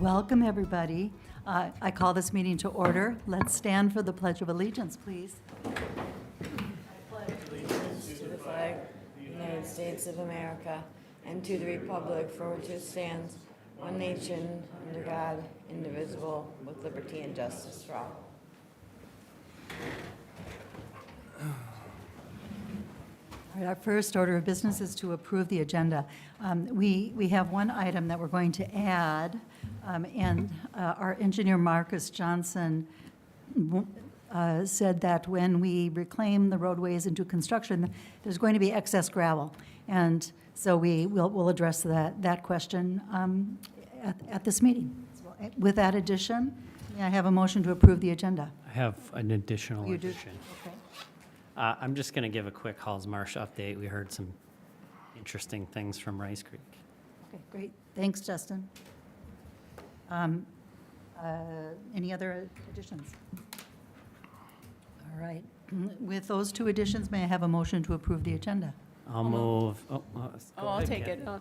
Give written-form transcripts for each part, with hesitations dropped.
Welcome, everybody. I call this meeting to order. Let's stand for the Pledge of Allegiance, please. To the flag of the United States of America and to the republic for which it stands, one nation, under God, indivisible, with liberty and justice for all. All right, our first order of business is to approve the agenda. We have one item that we're going to add, and our engineer Marcus Johnson said that when we reclaim the roadways into construction, there's going to be excess gravel. And so we'll address that question at this meeting. So with that addition, may I have a motion to approve the agenda? I have an additional You do? addition. Okay. I'm just going to give a quick Halls Marsh update. We heard some interesting things from Rice Creek. Okay, great. Thanks, Justin. Any other additions? All right. With those two additions, may I have a motion to approve the agenda? I'll move. Go I'll ahead, take Kathy. it. Go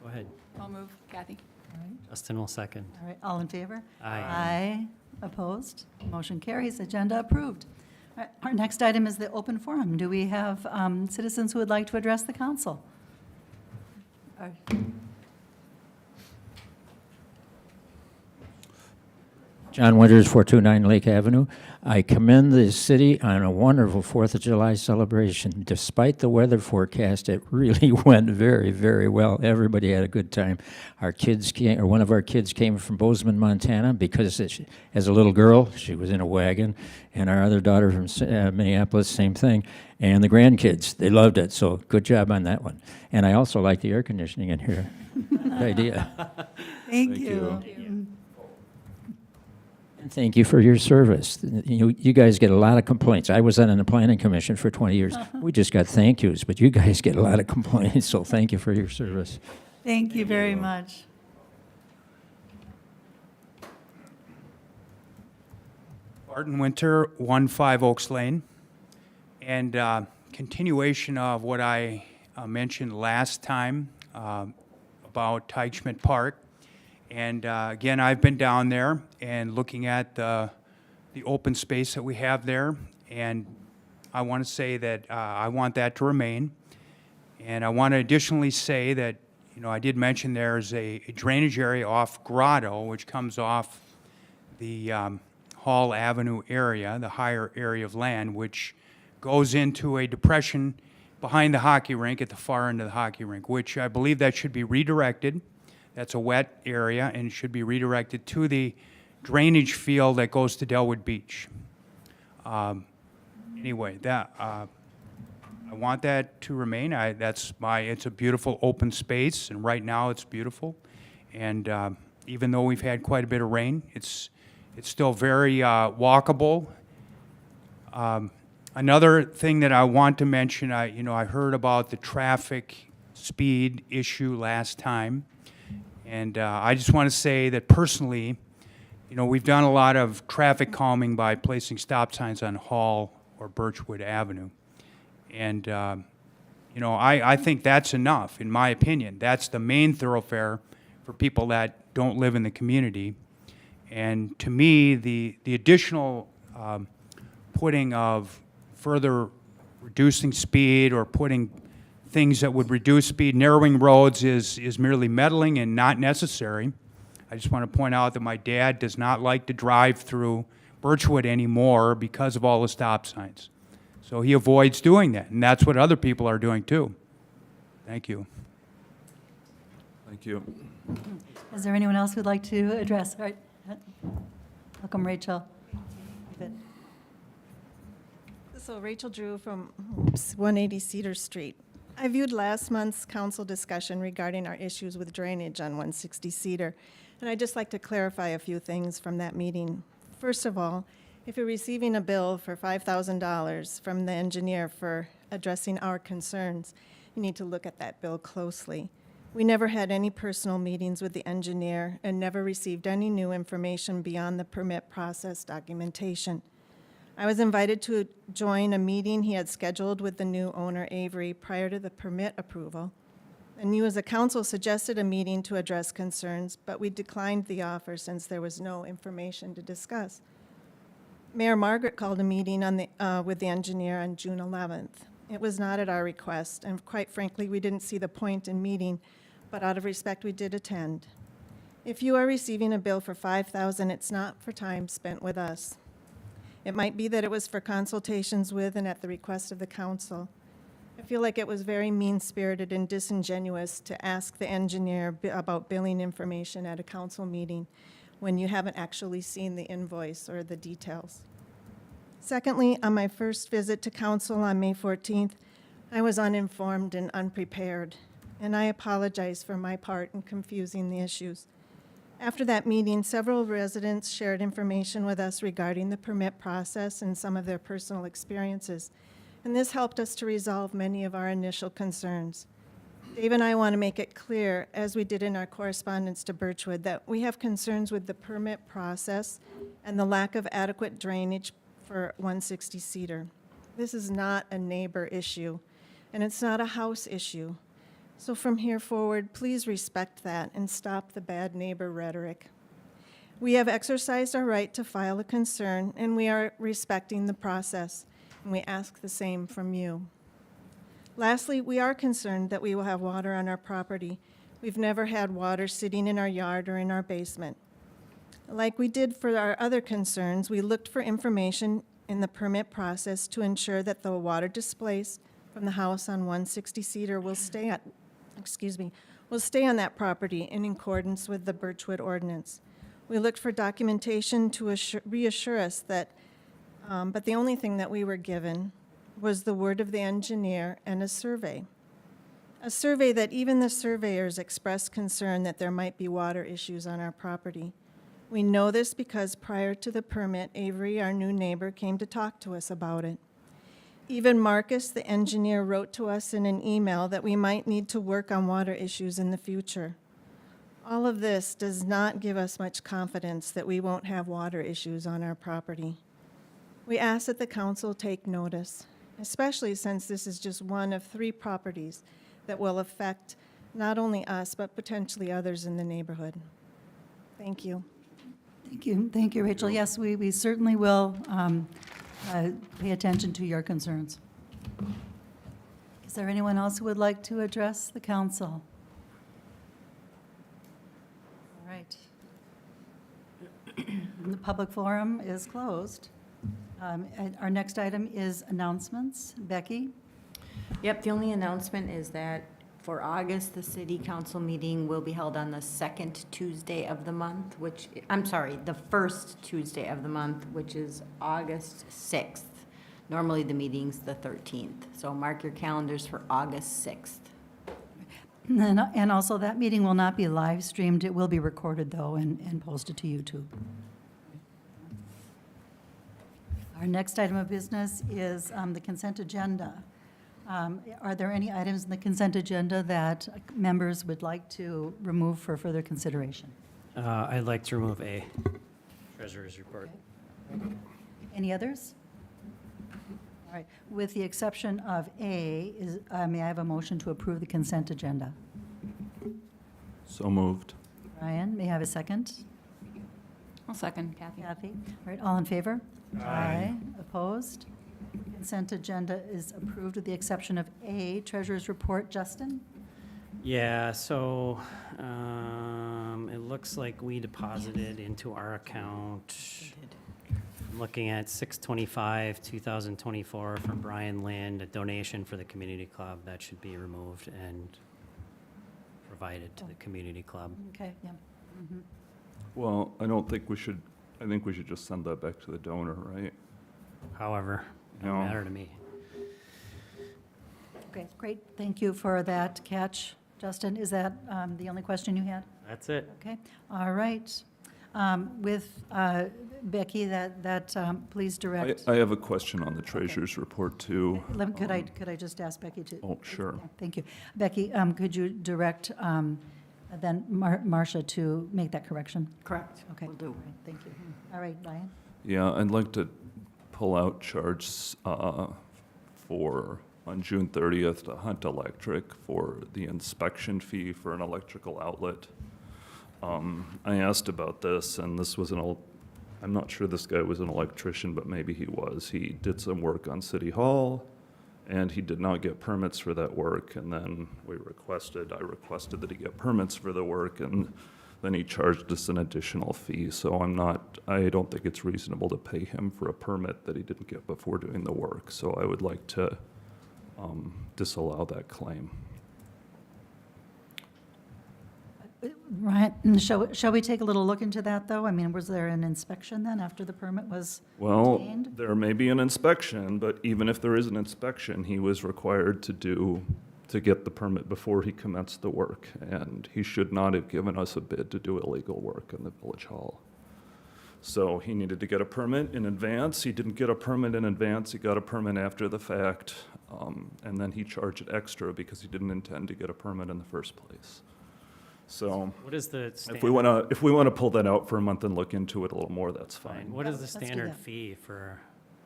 ahead. I'll move, Kathy. All right. Justin will second. All right, all in favor? Aye. Aye. Opposed? Motion carries. Agenda approved. All right, our next item is the open forum. Do we have citizens who would like to address the council? All right. John Winters, 429 Lake Avenue. I commend the city on a wonderful 4th of July celebration. Despite the weather forecast, it really went very, very well. Everybody had a good time. Our kids came, or one of our kids came from Bozeman, Montana, because as a little girl, she was in a wagon, and our other daughter from Minneapolis, same thing. And the grandkids, they loved it, so good job on that one. And I also like the air conditioning in here. Good idea. Thank you. And thank you for your service. You guys get a lot of complaints. I was on the planning commission for 20 years. We just got thank yous, but you guys get a lot of complaints, so thank you for your service. Thank you very much. Barton Winter, 15 Oaks Lane. And continuation of what I mentioned last time about Teichman Park. And again, I've been down there and looking at the open space that we have there. And I want to say that I want that to remain. And I want to additionally say that, you know, I did mention there's a drainage area off Grotto, which comes off the Hall Avenue area, the higher area of land, which goes into a depression behind the hockey rink at the far end of the hockey rink, which I believe that should be redirected. That's a wet area, and it should be redirected to the drainage field that goes to Delwood Beach. Anyway, that I want that to remain. It's a beautiful open space, and right now it's beautiful. And even though we've had quite a bit of rain, it's still very walkable. Another thing that I want to mention, I heard about the traffic speed issue last time. And I just want to say that personally, we've done a lot of traffic calming by placing stop signs on Hall or Birchwood Avenue. And, I think that's enough, in my opinion. That's the main thoroughfare for people that don't live in the community. And to me, the additional putting of further reducing speed or putting things that would reduce speed, narrowing roads is merely meddling and not necessary. I just want to point out that my dad does not like to drive through Birchwood anymore because of all the stop signs. So he avoids doing that, and that's what other people are doing too. Thank you. Thank you. Is there anyone else who'd like to address? All right. Welcome, Rachel. So Rachel Drew from 180 Cedar Street. I viewed last month's council discussion regarding our issues with drainage on 160 Cedar, and I'd just like to clarify a few things from that meeting. First of all, if you're receiving a bill for $5,000 from the engineer for addressing our concerns, you need to look at that bill closely. We never had any personal meetings with the engineer and never received any new information beyond the permit process documentation. I was invited to join a meeting he had scheduled with the new owner, Avery, prior to the permit approval. And you as a council suggested a meeting to address concerns, but we declined the offer since there was no information to discuss. Mayor Margaret called a meeting with the engineer on June 11th. It was not at our request, and quite frankly, we didn't see the point in meeting, but out of respect, we did attend. If you are receiving a bill for $5,000, it's not for time spent with us. It might be that it was for consultations with and at the request of the council. I feel like it was very mean-spirited and disingenuous to ask the engineer about billing information at a council meeting when you haven't actually seen the invoice or the details. Secondly, on my first visit to council on May 14th, I was uninformed and unprepared, and I apologize for my part in confusing the issues. After that meeting, several residents shared information with us regarding the permit process and some of their personal experiences, and this helped us to resolve many of our initial concerns. Dave and I want to make it clear, as we did in our correspondence to Birchwood, that we have concerns with the permit process and the lack of adequate drainage for 160 Cedar. This is not a neighbor issue, and it's not a house issue. So from here forward, please respect that and stop the bad neighbor rhetoric. We have exercised our right to file a concern, and we are respecting the process, and we ask the same from you. Lastly, we are concerned that we will have water on our property. We've never had water sitting in our yard or in our basement. Like we did for our other concerns, we looked for information in the permit process to ensure that the water displaced from the house on 160 Cedar will stay on that property in accordance with the Birchwood ordinance. We looked for documentation to reassure us that, but the only thing that we were given was the word of the engineer and a survey. A survey that even the surveyors expressed concern that there might be water issues on our property. We know this because prior to the permit, Avery, our new neighbor, came to talk to us about it. Even Marcus, the engineer, wrote to us in an email that we might need to work on water issues in the future. All of this does not give us much confidence that we won't have water issues on our property. We ask that the council take notice, especially since this is just one of 3 properties that will affect not only us, but potentially others in the neighborhood. Thank you. Thank you, Rachel. Yes, we certainly will pay attention to your concerns. Is there anyone else who would like to address the council? All right. The public forum is closed. And our next item is announcements. Becky? Yep, the only announcement is that for August, the city council meeting will be held on the second Tuesday of the month, the first Tuesday of the month, which is August 6th. Normally, the meeting's the 13th, so mark your calendars for August 6th. And also, that meeting will not be live streamed. It will be recorded, though, and posted to YouTube. Our next item of business is the consent agenda. Are there any items in the consent agenda that members would like to remove for further consideration? I'd like to remove A, treasurer's report. Any others? All right, with the exception of A, may I have a motion to approve the consent agenda? So moved. Ryan, may I have a second? I'll second, Kathy. Kathy? All right, all in favor? Aye. Opposed? Consent agenda is approved with the exception of A, treasurer's report. Justin? Yeah, so it looks like we deposited into our account, I'm looking at 6/25/2024 from Brian Lind, a donation for the community club. That should be removed and provided to the community club. Okay, yeah. Mhm. Well, I think we should just send that back to the donor, right? However, it don't No. matter to me. Okay, great. Thank you for that catch. Justin, is that the only question you had? That's it. Okay, all right. With Becky, please direct. I have a question on the treasurer's report, too. Could I just ask Becky to? Oh, sure. Yeah, thank you. Becky, could you direct then Marcia to make that correction? Correct. Okay. Will do. All right, thank you. All right, Ryan? Yeah, I'd like to pull out charge for on June 30th to Hunt Electric for the inspection fee for an electrical outlet. I asked about this, and this was I'm not sure this guy was an electrician, but maybe he was. He did some work on City Hall, and he did not get permits for that work, and then I requested that he get permits for the work, and then he charged us an additional fee. So I don't think it's reasonable to pay him for a permit that he didn't get before doing the work. So I would like to disallow that claim. Ryan, shall we take a little look into that, though? I mean, was there an inspection then after the permit was Well, obtained? there may be an inspection, but even if there is an inspection, he was required to get the permit before he commenced the work, and he should not have given us a bid to do illegal work in the village hall. So he needed to get a permit in advance. He didn't get a permit in advance. He got a permit after the fact, and then he charged extra because he didn't intend to get a permit in the first place. So What is the if standard? we wanna pull that out for a month and look into it a little more, that's fine. What is the Let's do standard that. fee for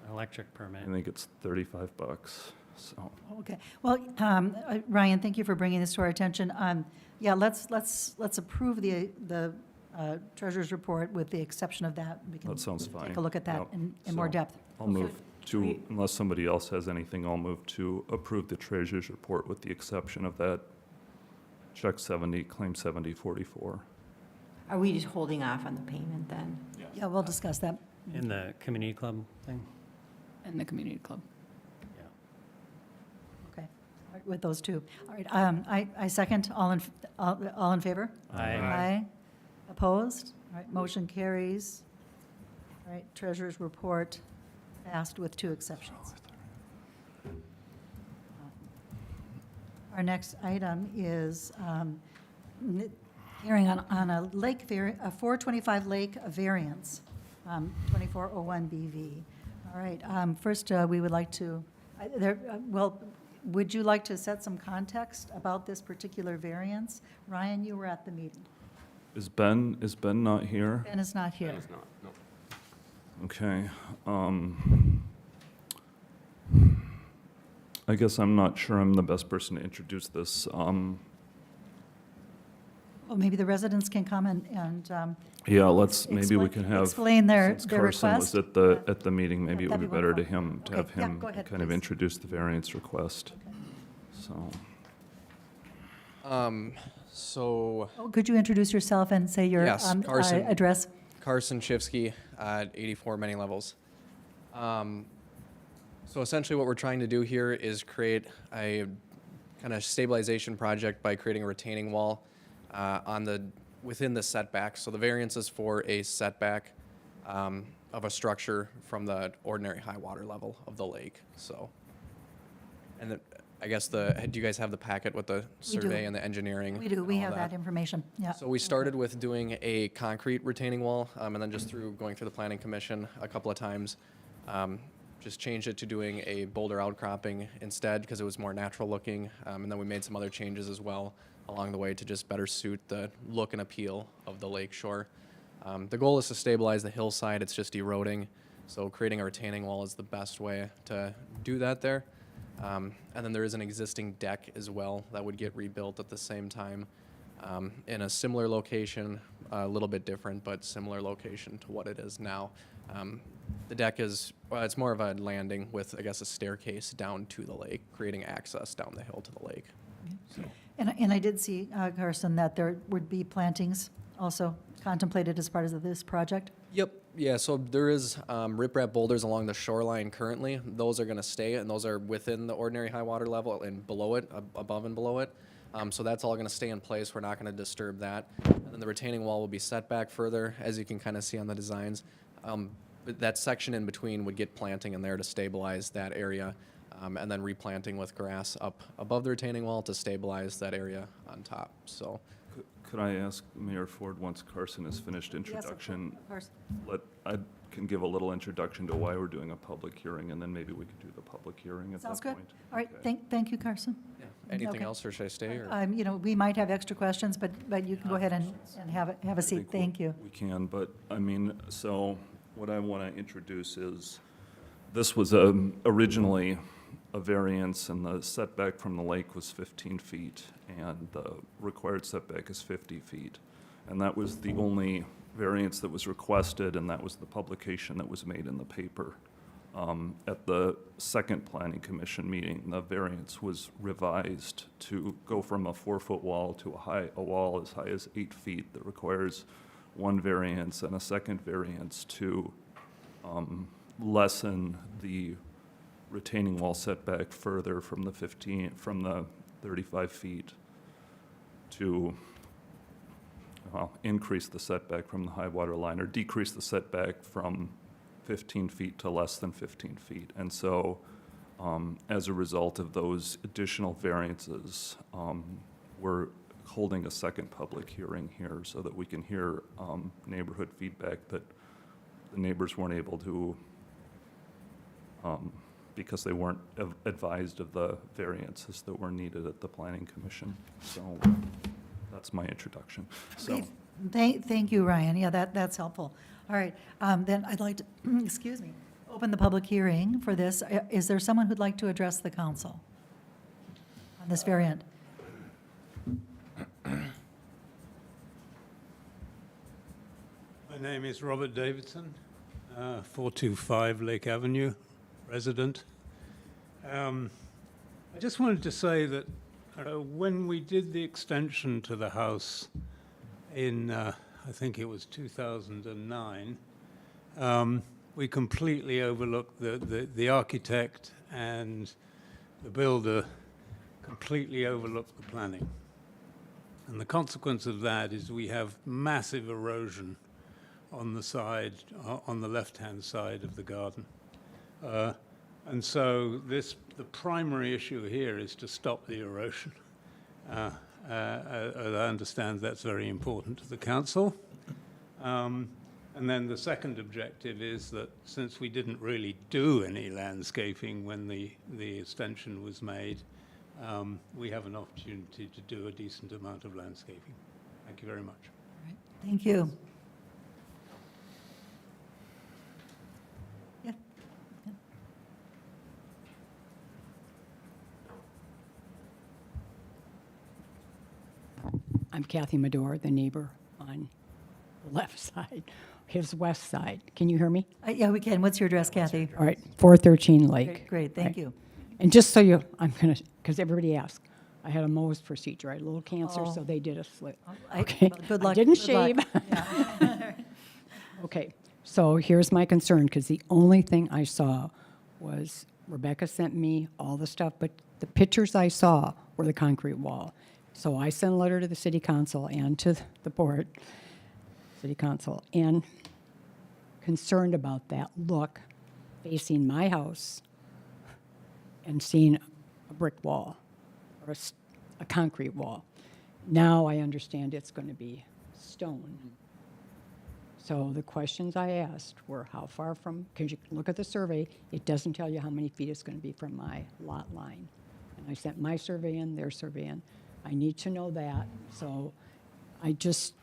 an electric permit? I think it's $35, so. Okay, well, Ryan, thank you for bringing this to our attention. Yeah, let's approve the treasurer's report with the exception of that. We can That sounds fine. take a look at that Yep. in more So, depth. I'll move to, unless somebody else has anything, I'll move to approve the treasurer's report with the exception of that check 70, claim 7044. Are we just holding off on the payment then? Yeah, we'll discuss that. In the community club thing? in the community club. Yeah. Okay, all right, with those two. All right, I second. All in favor? Aye. Aye. Opposed? All right, motion carries. All right, treasurer's report passed with two exceptions. Our next item is hearing on a lake, a 425 lake variance, 2401 BV. All right, first, we would like to, well, would you like to set some context about this particular variance? Ryan, you were at the meeting. Is Ben not here? Ben is not here. Okay. I guess I'm not sure I'm the best person to introduce this. Well, maybe the residents can come and Yeah, maybe we can have. explain their Since Carson was request. at the meeting, maybe it would that'd be be better to wonderful. have Okay, yeah, him go ahead, kind of please. introduce the variance request. So, So Oh, could you introduce yourself and say your Yes, Carson. address? Carson Chivsky at 84 Many Levels. So essentially what we're trying to do here is create a kind of stabilization project by creating a retaining wall within the setback. So the variance is for a setback of a structure from the ordinary high water level of the lake. So, and I guess do you guys have the packet with the We do. survey and the engineering? We do, and we all have that information, yeah. So we started with doing a concrete retaining wall, and then just going through the planning commission a couple of times, just changed it to doing a boulder outcropping instead because it was more natural looking. And then we made some other changes as well along the way to just better suit the look and appeal of the lake shore. The goal is to stabilize the hillside. It's just eroding. So creating a retaining wall is the best way to do that there. And then there is an existing deck as well that would get rebuilt at the same time in a similar location, a little bit different, but similar location to what it is now. The deck is, it's more of a landing with, I guess, a staircase down to the lake, creating access down the hill to the lake. And I did see, Carson, that there would be plantings also contemplated as part of this project? Yep. Yeah. So there is riprap boulders along the shoreline currently. Those are going to stay, and those are within the ordinary high water level and below it, above and below it. So that's all going to stay in place. We're not going to disturb that. And then the retaining wall will be set back further, as you can kind of see on the designs. But that section in between would get planting in there to stabilize that area, and then replanting with grass up above the retaining wall to stabilize that area on top. So. could I ask Mayor Ford, once Carson has finished introduction, Of course. I can give a little introduction to why we're doing a public hearing, and then maybe we could do the public hearing at that Sounds point. good. All right, Okay. thank you, Carson. Yeah. Anything Okay. else, or should I stay? Or? You know, we might have extra questions, but you can go ahead and have a I seat. think Thank you. We can, but, I mean, so what I want to introduce is, this was originally a variance, and the setback from the lake was 15 feet, and the required setback is 50 feet. And that was the only variance that was requested, and that was the publication that was made in the paper. At the second planning commission meeting, the variance was revised to go from a 4-foot wall to a wall as high as 8 feet that requires one variance and a second variance to lessen the retaining wall setback further from the 35 feet to increase the setback from the high water line, or decrease the setback from 15 feet to less than 15 feet. And so as a result of those additional variances, we're holding a second public hearing here so that we can hear neighborhood feedback that the neighbors weren't able to, because they weren't advised of the variances that were needed at the planning commission. So that's my introduction. So. Thank you, Ryan. Yeah, that's helpful. All right, then I'd like to, excuse me, open the public hearing for this. Is there someone who'd like to address the council on this variant? My name is Robert Davidson, 425 Lake Avenue, resident. I just wanted to say that when we did the extension to the house in, I think it was 2009, we completely overlooked the architect and the builder completely overlooked the planning. And the consequence of that is we have massive erosion on the side, on the left-hand side of the garden. And so the primary issue here is to stop the erosion. As I understand, that's very important to the council. And then the second objective is that since we didn't really do any landscaping when the extension was made, we have an opportunity to do a decent amount of landscaping. Thank you very much. All right, thank you. Yeah. I'm Kathy Medor, the neighbor on the left side, his west side. Can you hear me? Yeah, we can. What's your address, Kathy? All right, 413 Lake. Great, thank Right. you. And just so you, I'm going to, because everybody asked, I had a Mohs procedure. I had a little cancer, Oh. so they did a slit. I- Okay. well, good luck. I didn't good luck. shave. Yeah. Okay, so here's my concern, because the only thing I saw was Rebecca sent me all the stuff, but the pictures I saw were the concrete wall. So I sent a letter to the city council and to the board, city council, and concerned about that look facing my house and seeing a brick wall or a concrete wall. Now I understand it's going to be stone. So the questions I asked were how far from, because you can look at the survey, it doesn't tell you how many feet it's going to be from my lot line. And I sent my survey in, their survey in. I need to know that. So I just,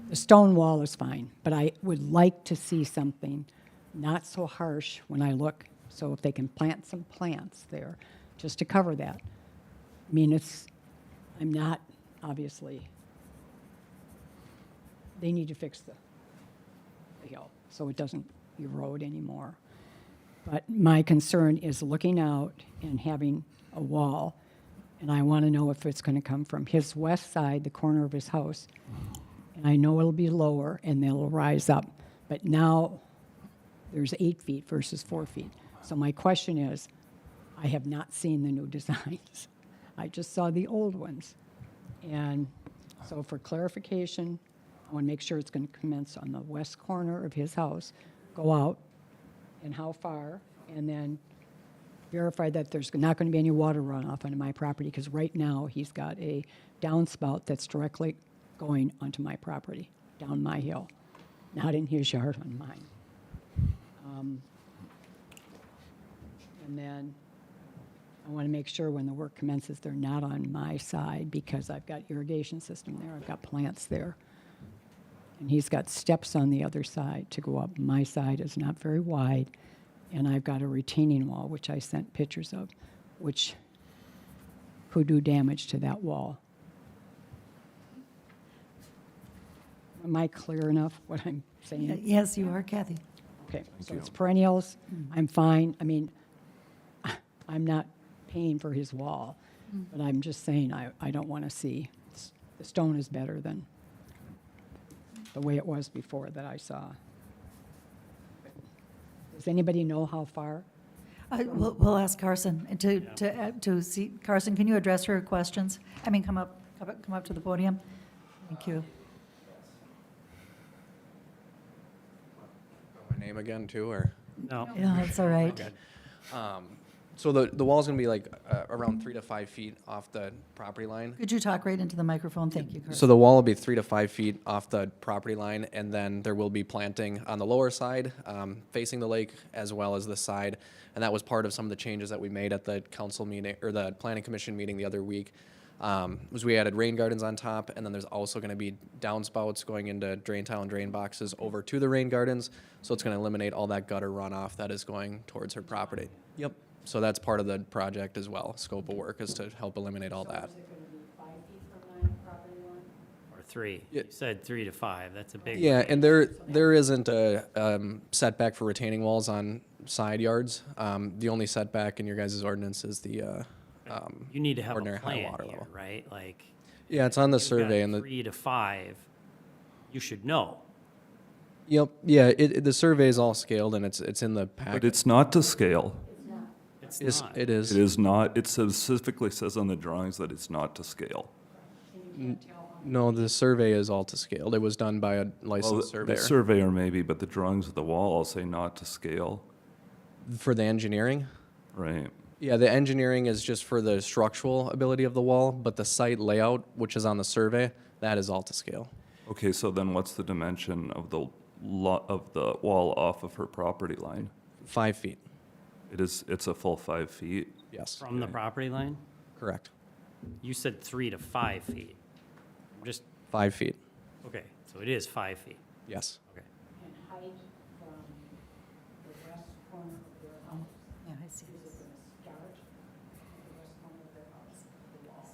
the stone wall is fine, but I would like to see something not so harsh when I look. So if they can plant some plants there just to cover that. I mean, I'm not, obviously, they need to fix the hill so it doesn't erode anymore. But my concern is looking out and having a wall, and I want to know if it's going to come from his west side, the corner of his house, and I know it'll be lower and they'll rise up. But now there's 8 feet versus 4 feet. So my question is, I have not seen the new designs. I just saw the old ones. And so for clarification, I want to make sure it's going to commence on the west corner of his house, go out, and how far, and then verify that there's not going to be any water runoff onto my property, because right now he's got a downspout that's directly going onto my property, down my hill, not in his yard, on mine. And then I want to make sure when the work commences, they're not on my side, because I've got irrigation system there, I've got plants there. And he's got steps on the other side to go up. My side is not very wide, And I've got a retaining wall, which I sent pictures of, which could do damage to that wall. Am I clear enough what I'm saying? Yes, you are, Kathy. Okay, so it's perennials, I'm fine, I mean, I'm not paying for his wall, but I'm just saying, I don't want to see, the stone is better than the way it was before that I saw. Does anybody know how far? We'll ask Carson to see. Carson, can you address her questions? I mean, come up to the podium. Thank you. My name again, too, or? No, Yeah, that's all right. So the wall's gonna be like around 3 to 5 feet off the property line. Could you talk right into the microphone? Thank you, So Carson. the wall will be 3 to 5 feet off the property line, and then there will be planting on the lower side, facing the lake, as well as the side. And that was part of some of the changes that we made at the council meeting, or the planning commission meeting the other week. Was we added rain gardens on top, and then there's also gonna be downspouts going into drain tile and drain boxes over to the rain gardens. So it's gonna eliminate all that gutter runoff that is going towards her property. Yep. So that's part of the project as well. Scope of work is to help eliminate all that. or 3. Yeah. You said 3 to 5, that's a big. Yeah, range. and there isn't a setback for retaining walls on side yards. The only setback in your guys' ordinance is the You need to have a ordinary high plan water here, level. right? Like. Yeah, it's on the you've got survey and the 3 to 5, you should know. yep, yeah, the survey is all scaled and it's in the But packet. it's not to scale. It's not. It is. It is not, it specifically says on the drawings that it's not to scale. No, the survey is all to scale. It was done by a Well, licensed the surveyor. surveyor maybe, but the drawings of the wall all say not to scale, For the engineering? right? Yeah, the engineering is just for the structural ability of the wall, but the site layout, which is on the survey, that is all to scale. Okay, so then what's the dimension of the wall off of her property line? 5 feet, It's a full 5 feet. yes, From the Okay. property line? correct. You said 3 to 5 feet. I'm just, 5 feet, okay, so it is 5 feet. yes. Okay. And height from the west corner of their house, Yeah, I see. is it gonna start at the west corner of their house, the wall?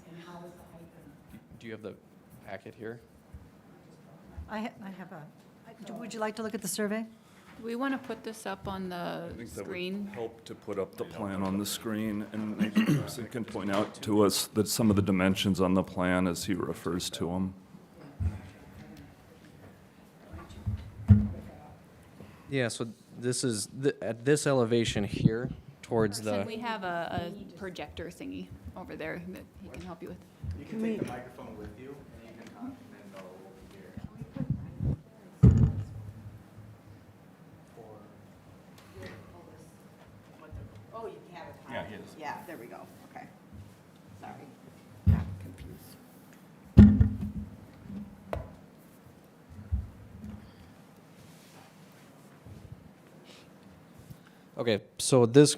And how is the height gonna? Do you have the packet here? I have would you like to look at the survey? We want to put this up on the screen. Help to put up the plan on the screen, and maybe Carson can point out to us that some of the dimensions on the plan as he refers to them. Yeah, so this is, at this elevation here, towards And the, we have a projector thingy over there that he can help you with. You can take the microphone with you, and you can talk, and then go over here. Oh, you have it. Yeah, he is. Yeah, there we go. Okay. Sorry. Got confused. okay, so this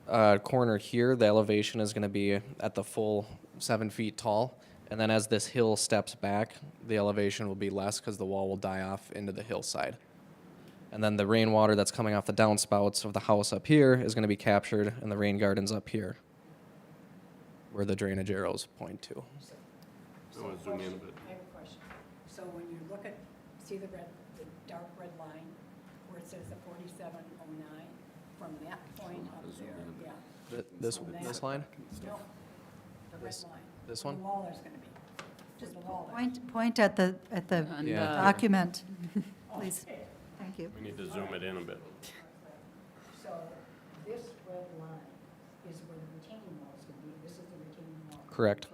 corner here, the elevation is gonna be at the full 7 feet tall. And then as this hill steps back, the elevation will be less because the wall will die off into the hillside. And then the rainwater that's coming off the downspouts of the house up here is gonna be captured in the rain gardens up here, where the drainage arrows point to. I have a question. So when you look at, see the dark red line where it says the 4709, from that point up there, yeah. This line? No, the red This- line. this Where one? the wall there's gonna be. Just the wall there. Point at the On Yeah. the- document, please. Thank you. We need to zoom it in a bit. So this red line is where the retaining wall is gonna be. This is the retaining wall. Correct.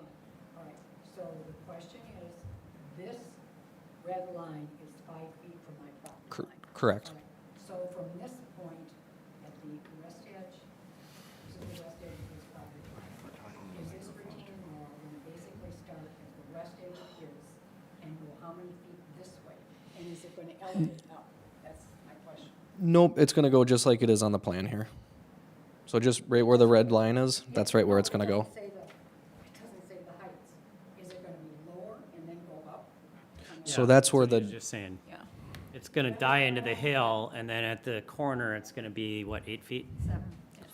All right, so the question is, this red line is 5 feet from my property line. Correct. All right, so from this point, at the west edge, this is the west edge of this property line. Is this retaining wall going to basically start at the west edge of his and go how many feet this way? And is it going to elevate up? That's my question. Nope, it's gonna go just like it is on the plan here. So just right where the red line is, that's right where it's gonna go. It doesn't say the heights. Is it going to be lower and then go up? So that's where He was the, just saying, Yeah. It's gonna die into the hill, and then at the corner, it's gonna be, what, 8 feet?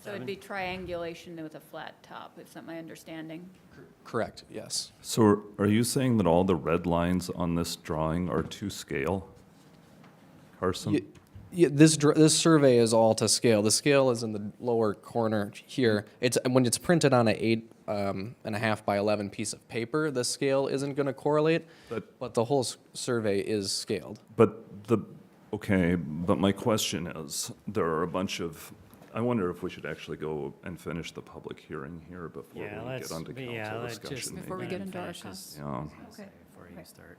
So it'd be triangulation with a flat top, is that my understanding? Correct, yes. So are you saying that all the red lines on this drawing are to scale? Carson? Yeah, this survey is all to scale. The scale is in the lower corner here. It's when it's printed on a 8.5 by 11 piece of paper, the scale isn't going to correlate, but the whole survey is scaled. Okay, but my question is, there are a bunch of, I wonder if we should actually go and finish the public hearing here before Yeah, we let's, get onto yeah, council let's just. discussion. Before we maybe. get into our Finish comments. this, Yeah. Okay. Before you start.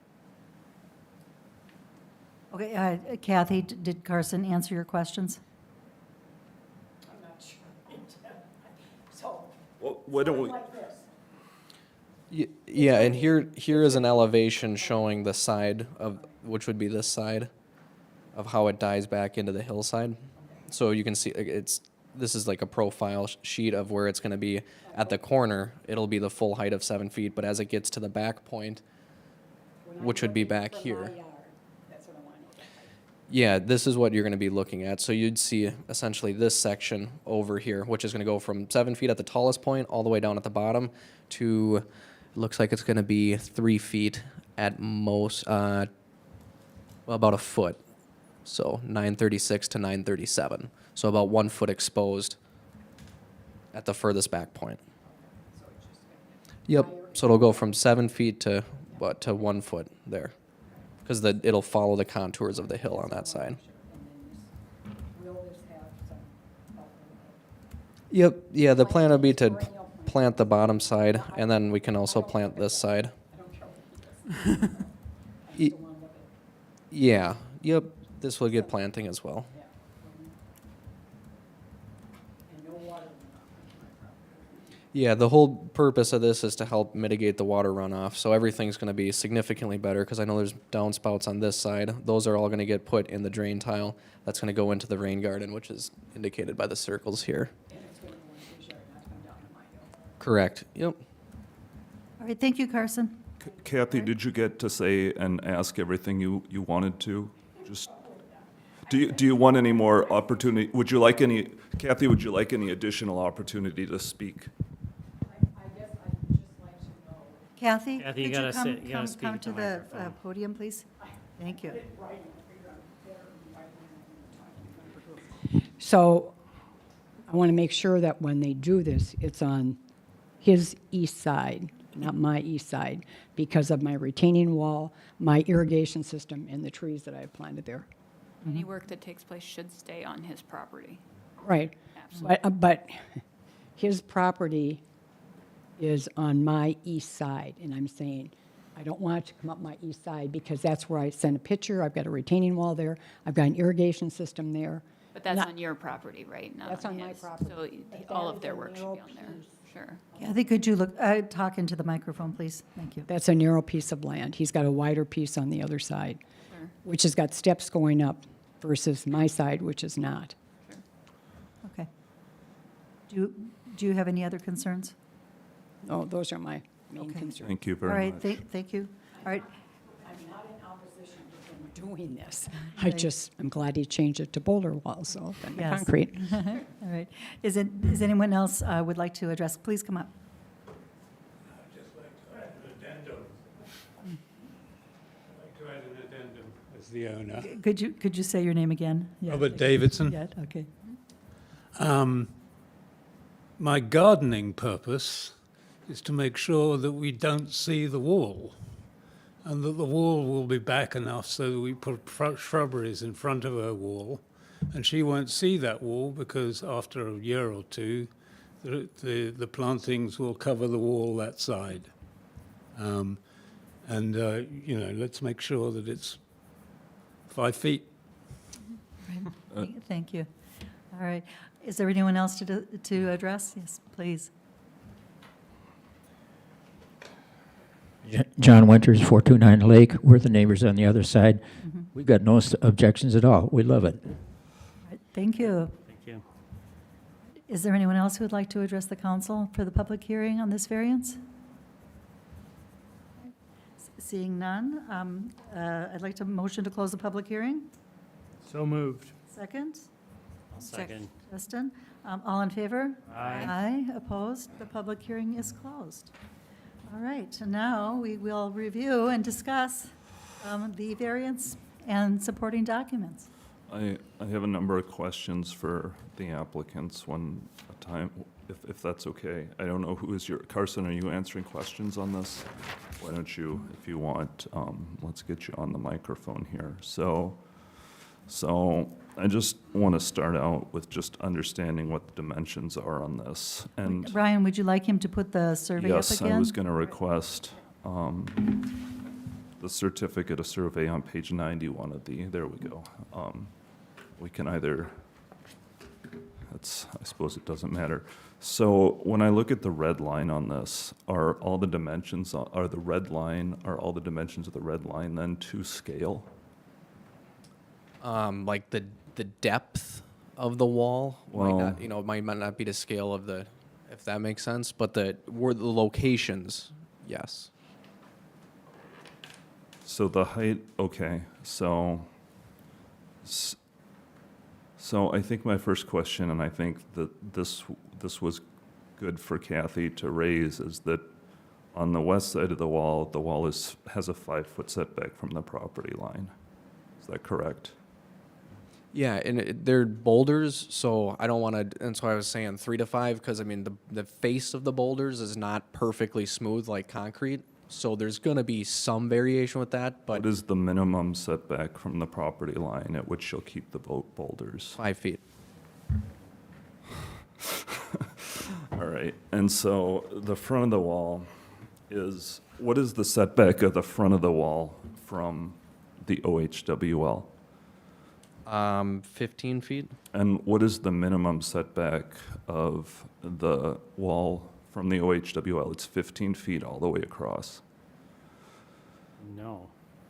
Okay, Kathy, did Carson answer your questions? I'm not sure. So, Well, why don't we, Yeah, and here is an elevation showing the side of, which would be this side, of how it dies back into the hillside. So you can see this is like a profile sheet of where it's going to be at the corner. It'll be the full height of 7 feet, but as it gets to the back point, which would be back here. Yeah, this is what you're going to be looking at. So you'd see essentially this section over here, which is going to go from 7 feet at the tallest point all the way down at the bottom to, it looks like it's going to be 3 feet at most, well, about a foot. So 936 to 937. So about 1 foot exposed at the furthest back point. Yep. So it'll go from 7 feet to 1 foot there, because it'll follow the contours of the hill on that side. Yep. Yeah. The plan would be to plant the bottom side, and then we can also plant this side. Yeah. Yep. This will get planting as well. Yeah, the whole purpose of this is to help mitigate the water runoff. So everything's going to be significantly better, because I know there's downspouts on this side. Those are all going to get put in the drain tile. That's going to go into the rain garden, which is indicated by the circles here. Correct. Yep. All right, thank you, Carson. Kathy, did you get to say and ask everything you wanted to? Just, do you want any more opportunity? Would you like any, Kathy, would you like any additional opportunity to speak? Kathy, Kathy, could you gotta come, sit- you gotta come, speak come at to the the microphone. podium, please? Thank you. So I want to make sure that when they do this, it's on his east side, not my east side, because of my retaining wall, my irrigation system, and the trees that I have planted there. Any work that takes place should stay on his property. Right. Absolutely. But his property is on my east side, and I'm saying, I don't want it to come up my east side, because that's where I send a picture. I've got a retaining wall there. I've got an irrigation system there. But that's Not- on your property, right? Not That's on my his. property. So But all that of is their a work should narrow be on there. piece. Sure. Kathy, could you look, talk into the microphone, please? Thank you. That's a narrow piece of land. He's got a wider piece on the other side, Sure. which has got steps going up versus my side, which is not. Okay. Do you have any other concerns? Oh, those are my main Okay. concerns. Thank you All very right, much. thank you. All right, I'm not in opposition to him doing this. I'm glad he changed it to boulder walls, so than the Yes. concrete. all right. Is anyone else would like to address? Please come up. I'd just like to add an addendum. I'd like to add an addendum as the owner. Could you say your name again? Yeah, Robert thank- Davidson. Yeah, okay. My gardening purpose is to make sure that we don't see the wall, and that the wall will be back enough so that we put shrubberies in front of her wall, and she won't see that wall, because after a year or two, the plantings will cover the wall that side. Let's make sure that it's 5 feet. Thank you. All right. Is there anyone else to address? Yes, please. John Winters, 429 Lake. We're the neighbors on the other side. We've got no objections at all. We love it. All right, thank you. Thank you. Is there anyone else who would like to address the council for the public hearing on this variance? Seeing none, I'd like to motion to close the public hearing. So moved. Second, I'll second. Justin. All in favor? Aye. Aye, opposed? The public hearing is closed. All right, and now we will review and discuss the variance and supporting documents. I have a number of questions for the applicants one time, if that's okay. I don't know who is Carson, are you answering questions on this? Why don't you, if you want, let's get you on the microphone here. So I just want to start out with just understanding what the dimensions are on this. And Brian, would you like him to put the survey up yes, again? I was going to request the certificate of survey on page 91 of there we go. We can either, I suppose it doesn't matter. So when I look at the red line on this, are all the dimensions of the red line then to scale? Like the depth of the wall Well- might not, might not be to scale of the, if that makes sense, but the locations, yes. So the height, okay, so I think my first question, and I think that this was good for Kathy to raise, is that on the west side of the wall has a 5-foot setback from the property line. Is that correct? Yeah, and they're boulders, so I don't want to, and so I was saying 3 to 5, because I mean, the face of the boulders is not perfectly smooth like concrete, so there's going to be some variation with that, but What is the minimum setback from the property line at which you'll keep the boulders? 5 feet. All right, and so the front of the wall what is the setback of the front of the wall from the OHWL? 15 feet? And what is the minimum setback of the wall from the OHWL? It's 15 feet all the way across. No,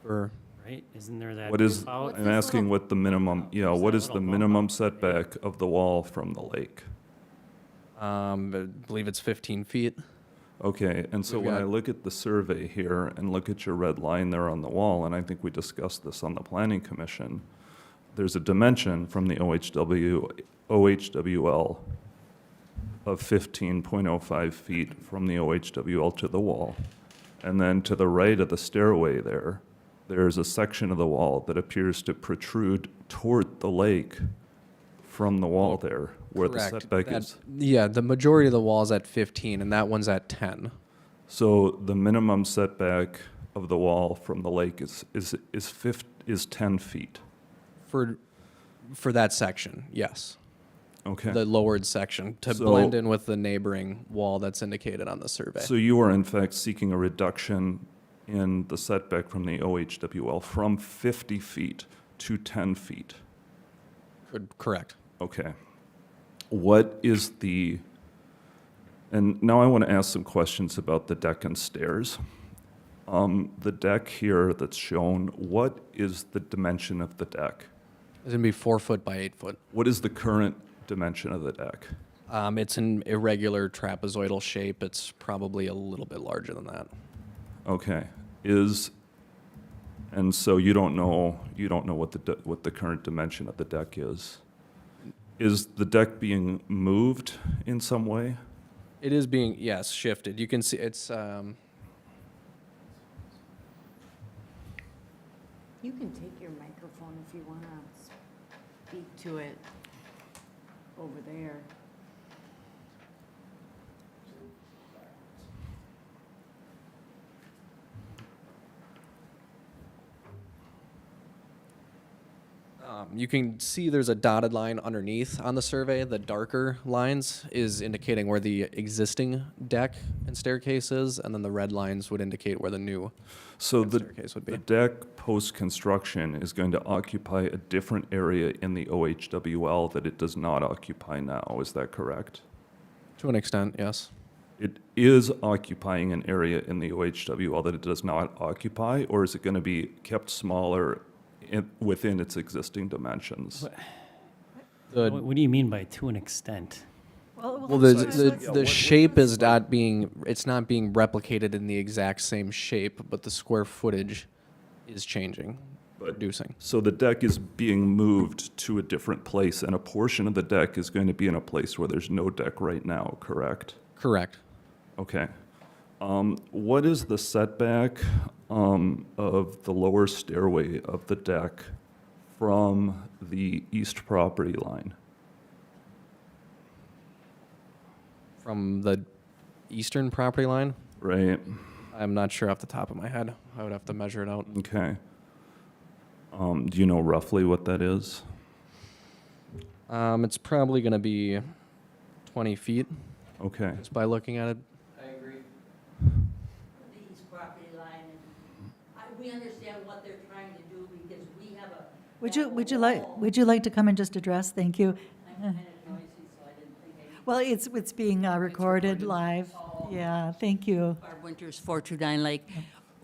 Or right? Isn't there that? What is, about- I'm asking what the minimum, What's what that is the little bump minimum up? setback of the wall from the lake? I believe it's 15 feet. Okay, and so We've when I got- look at the survey here and look at your red line there on the wall, and I think we discussed this on the planning commission, there's a dimension from the OHWL of 15.05 feet from the OHWL to the wall. And then to the right of the stairway there's a section of the wall that appears to protrude toward the lake from the wall there, where the Correct. setback That- is. Yeah, the majority of the wall's at 15, and that one's at 10. So the minimum setback of the wall from the lake is 10 feet. For that section, yes. Okay. The lowered section, to So- blend in with the neighboring wall that's indicated on the survey. So you are in fact seeking a reduction in the setback from the OHWL from 50 feet to 10 feet. Correct. Okay. What is and now I want to ask some questions about the deck and stairs. The deck here that's shown, what is the dimension of the deck? It's going to be 4 foot by 8 foot. What is the current dimension of the deck? It's an irregular trapezoidal shape. It's probably a little bit larger than that. Okay. And so you don't know what the current dimension of the deck is. Is the deck being moved in some way? It is being, yes, shifted. You can see it's, You can take your microphone if you want to speak to it over there. you can see there's a dotted line underneath on the survey. The darker lines is indicating where the existing deck and staircase is, and then the red lines would indicate where the new So the staircase would be. deck post-construction is going to occupy a different area in the OHWL that it does not occupy now. Is that correct? To an extent, yes. It is occupying an area in the OHWL that it does not occupy, or is it going to be kept smaller within its existing dimensions? What do you mean by to an extent? Well, the shape is not being, it's not being replicated in the exact same shape, but the square footage is changing, reducing. So the deck is being moved to a different place, and a portion of the deck is going to be in a place where there's no deck right now, correct? Correct. Okay. What is the setback of the lower stairway of the deck from the east property line? From the eastern property line, Right, I'm not sure off the top of my head. I would have to measure it out. okay. Do you know roughly what that is? It's probably going to be 20 feet, Okay, just by looking at it. the east property line, and we understand what they're trying to do because we have a. Would you like to come and just address? Thank you. I'm kind of noisy, so I didn't think I. Well, it's being recorded live. Yeah, thank you. Barb Winters, 429 Lake.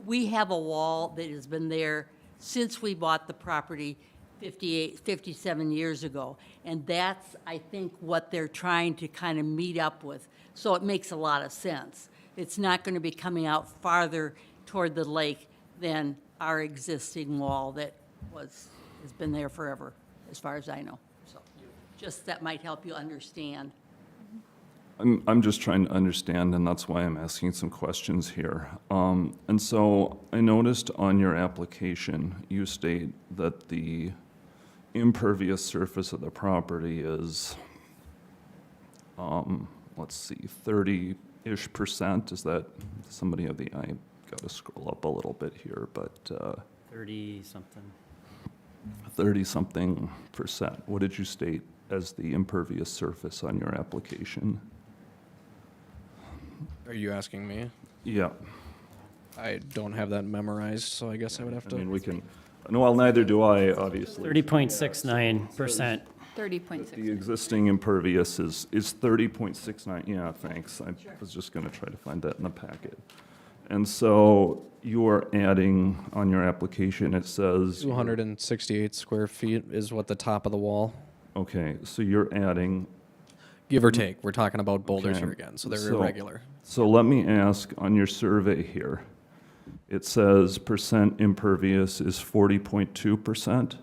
We have a wall that has been there since we bought the property 57 years ago. And that's, I think, what they're trying to kind of meet up with. So it makes a lot of sense. It's not going to be coming out farther toward the lake than our existing wall that has been there forever, as far as I know. So just that might help you understand. I'm just trying to understand, and that's why I'm asking some questions here. And so I noticed on your application, you state that the impervious surface of the property is, let's see, 30-ish%. Is that, somebody have the, I got to scroll up a little bit here, but 30-something. 30-something%. What did you state as the impervious surface on your application? Are you asking me? Yeah. I don't have that memorized, so I guess I would have I mean, to. we can, no, well, neither do I, obviously. 30.69%. 30.6. The existing impervious is 30.69, yeah, thanks. I was just going to try to find that in the packet. And so you are adding, on your application, it says. 268 square feet is what the top of the wall, Okay, so you're adding. give or take. We're talking about boulders Okay, here again, so they're so- irregular. So let me ask, on your survey here, it says percent impervious is 40.2%?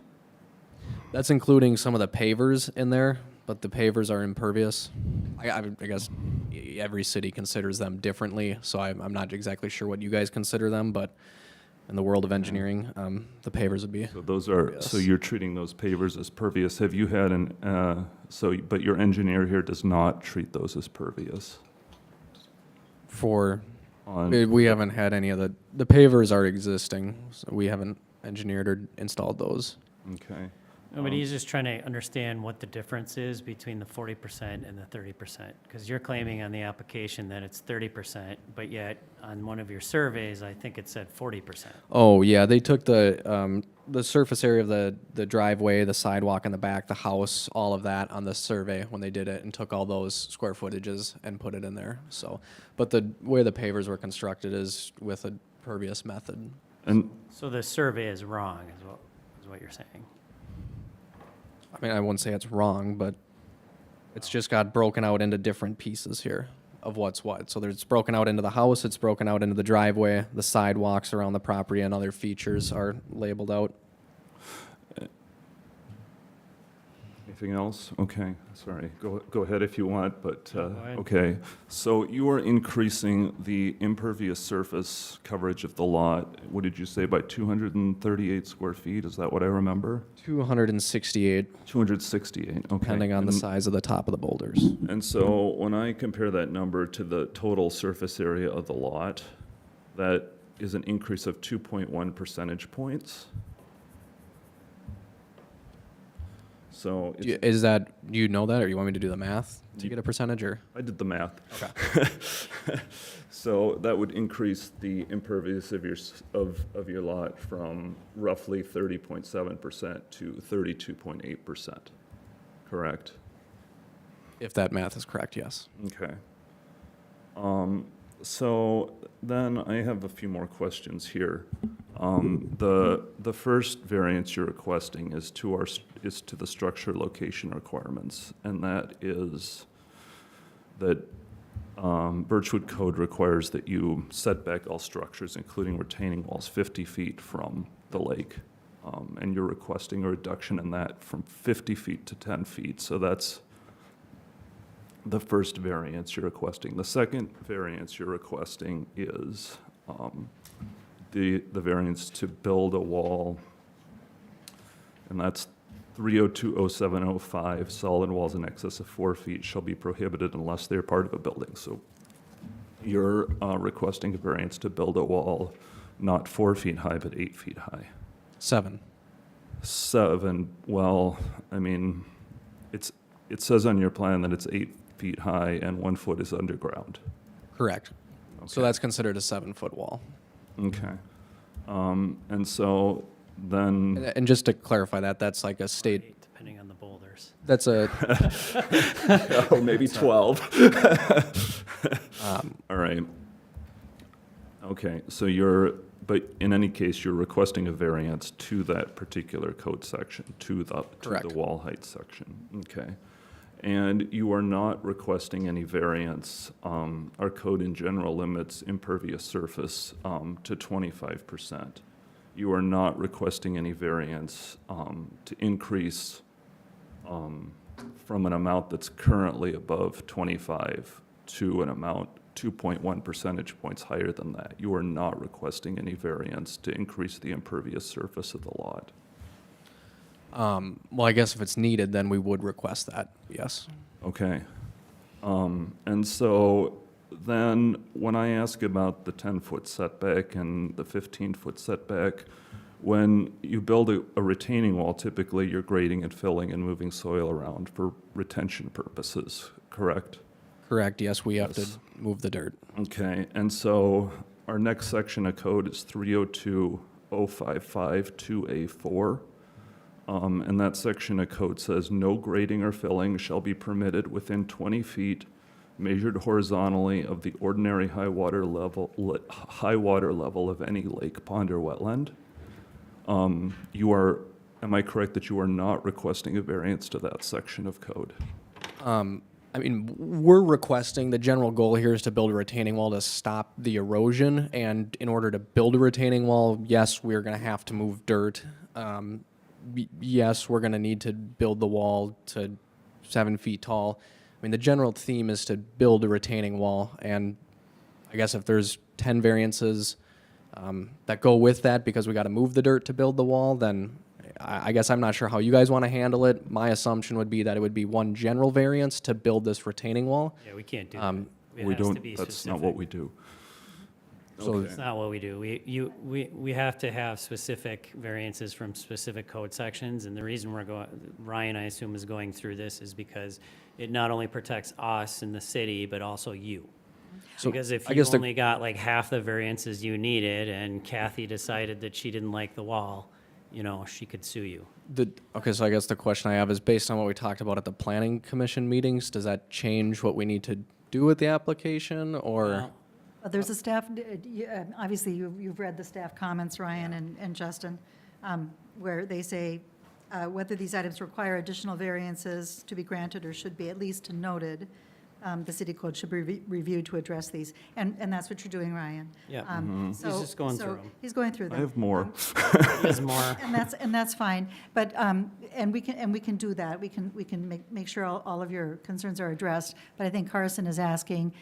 That's including some of the pavers in there, but the pavers are impervious. I guess every city considers them differently, so I'm not exactly sure what you guys consider them, but in the world of engineering, the pavers would be. So those are, so you're treating those pavers as pervious. Have you had but your engineer here does not treat those as pervious? For, On, we haven't had any of the pavers are existing, so we haven't engineered or installed those. okay. No, but he's just trying to understand what the difference is between the 40% and the 30%. Because you're claiming on the application that it's 30%, but yet on one of your surveys, I think it said 40%. Oh, yeah, they took the surface area of the driveway, the sidewalk in the back, the house, all of that on the survey when they did it and took all those square footages and put it in there, so. But the way the pavers were constructed is with a pervious method. And So the survey is wrong, is what you're saying. I mean, I wouldn't say it's wrong, but it's just got broken out into different pieces here of what's what. So there's broken out into the house, it's broken out into the driveway, the sidewalks around the property and other features are labeled out. anything else? Okay, sorry. Go ahead if you want, but, Go ahead. okay. So you are increasing the impervious surface coverage of the lot, what did you say, by 238 square feet? Is that what I remember? 268, 268, okay. depending on the And- size of the top of the boulders. And so when I compare that number to the total surface area of the lot, that is an increase of 2.1 percentage points. So it's, Is that, do you know that, or you want me to do the math to get a percentage, or? I did the math. Okay. So that would increase the impervious of your lot from roughly 30.7% to 32.8%, correct? If that math is correct, yes. Okay. So then I have a few more questions here. The first variance you're requesting is to the structure location requirements, and that is that Birchwood code requires that you set back all structures, including retaining walls, 50 feet from the lake. And you're requesting a reduction in that from 50 feet to 10 feet. So that's the first variance you're requesting. The second variance you're requesting is the variance to build a wall, and that's 3020705, solid walls in excess of 4 feet shall be prohibited unless they're part of a building. So you're requesting a variance to build a wall not 4 feet high, but 8 feet high. 7. 7, well, I mean, it says on your plan that it's 8 feet high and 1 foot is underground. Correct. So Okay. that's considered a 7-foot wall. Okay. And so then, And just to clarify that, that's like a state, Depending on the boulders. that's a, oh, maybe 12. All right. Okay, so but in any case, you're requesting a variance to that particular code section, to the Correct. wall height section. Okay. And you are not requesting any variance. Our code in general limits impervious surface to 25%. You are not requesting any variance to increase from an amount that's currently above 25 to an amount 2.1 percentage points higher than that. You are not requesting any variance to increase the impervious surface of the lot. well, I guess if it's needed, then we would request that, yes. Okay. And so then when I ask about the 10-foot setback and the 15-foot setback, when you build a retaining wall, typically you're grading and filling and moving soil around for retention purposes, correct? Correct, yes, we have to Yes. move the dirt. Okay, and so our next section of code is 302.055-2A4. And that section of code says, no grading or filling shall be permitted within 20 feet measured horizontally of the ordinary high water level of any lake, pond, or wetland. Am I correct that you are not requesting a variance to that section of code? I mean, we're requesting, the general goal here is to build a retaining wall to stop the erosion, and in order to build a retaining wall, yes, we're gonna have to move dirt. Yes, we're gonna need to build the wall to 7 feet tall. I mean, the general theme is to build a retaining wall, and I guess if there's 10 variances that go with that because we gotta move the dirt to build the wall, then I guess I'm not sure how you guys wanna handle it. My assumption would be that it would be one general variance to build this retaining wall. Yeah, we can't do that. Um, It We has to don't, be that's not specific. what we do. So It's not what we do. We have to have specific variances from specific code sections, and the reason Ryan, I assume, is going through this is because it not only protects us in the city, but also you. So Because if I you guess the- only got like half the variances you needed, and Kathy decided that she didn't like the wall, she could sue you. Okay, so I guess the question I have is based on what we talked about at the planning commission meetings, does that change what we need to do with the application, or? Well, There's a staff, obviously, you've read the staff comments, Ryan and Justin, where they say whether these items require additional variances to be granted or should be at least noted, the city code should be reviewed to address these. And that's what you're doing, Ryan. Yeah. He's So- just going so through 'em. He's going through I them. have more. There's more. And that's fine, but, and we can do that, we can make sure all of your concerns are addressed, but I think Carson is asking,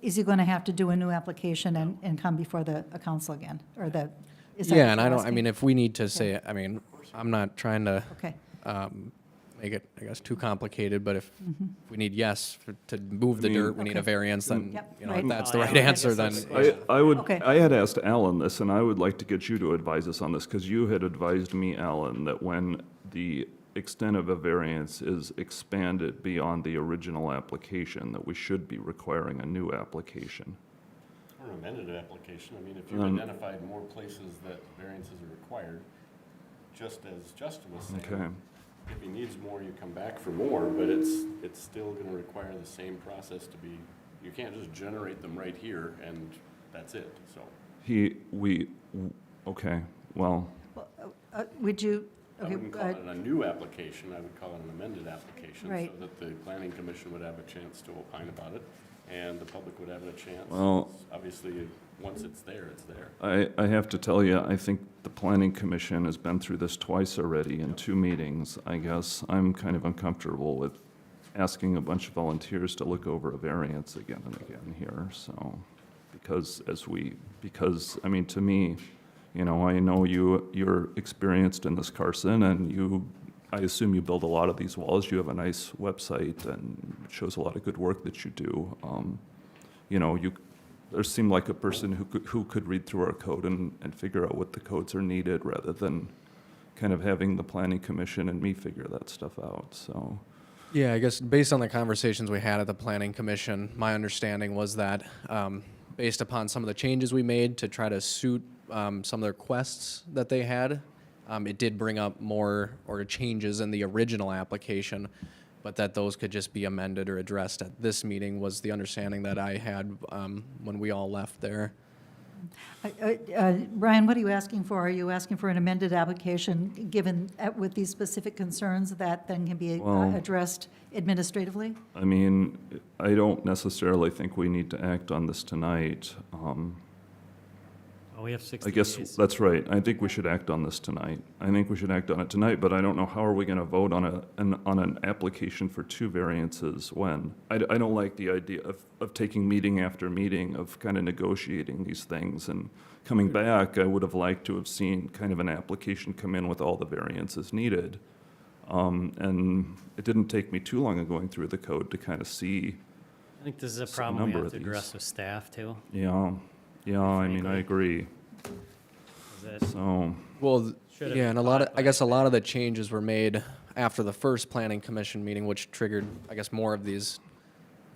is he going to have to do a new application and come before the council again, or is that Yeah, what and you're I don't, I asking? mean, if we need to say, I mean, I'm not trying to Okay, make it, I guess, too complicated, but if we need to move the dirt, we need a Okay. variance, then, Yep, you know, right. if that's the Oh, right yeah, I answer, guess then. that's the yeah. question. Okay. I had asked Alan this, and I would like to get you to advise us on this, because you had advised me, Alan, that when the extent of a variance is expanded beyond the original application, that we should be requiring a new application. Or amended application. I mean, if you've Um, identified more places that variances are required, just as Justin was saying. Okay. If he needs more, you come back for more, but it's still gonna require the same process to be, you can't just generate them right here and that's it, so. Okay, well, would you, I Okay, wouldn't call it a new application, I would call it an amended application. Right. So that the planning commission would have a chance to opine about it, and the public would have a chance. Well- Obviously, once it's there, it's there. I have to tell you, I think the planning commission has been through this twice already in 2 meetings. I guess I'm kind of uncomfortable with asking a bunch of volunteers to look over a variance again and again here, so. Because, I mean, to me, you know, I know you're experienced in this, Carson, and I assume you build a lot of these walls. You have a nice website, and it shows a lot of good work that you do. You know, there seemed like a person who could read through our code and figure out what the codes are needed, rather than kind of having the planning commission and me figure that stuff out, so. Yeah, I guess based on the conversations we had at the planning commission, my understanding was that based upon some of the changes we made to try to suit some of the requests that they had, it did bring up more or changes in the original application, but that those could just be amended or addressed at this meeting was the understanding that I had when we all left there. Brian, what are you asking for? Are you asking for an amended application given with these specific concerns that then can be Well- addressed administratively? I mean, I don't necessarily think we need to act on this tonight. Oh, we have 60 I guess days. that's right. I think we should act on this tonight. I think we should act on it tonight, but I don't know how are we going to vote on an application for 2 variances when? I don't like the idea of taking meeting after meeting, of kind of negotiating these things and coming back. I would have liked to have seen kind of an application come in with all the variances needed. And it didn't take me too long of going through the code to kind of see. I think this is a a problem we number have of to these. address with staff, too. Yeah, I mean, I agree. Is that- So, Well, Should've yeah, and thought I guess a lot of the changes were made after the first planning commission meeting, which triggered, I guess, more of these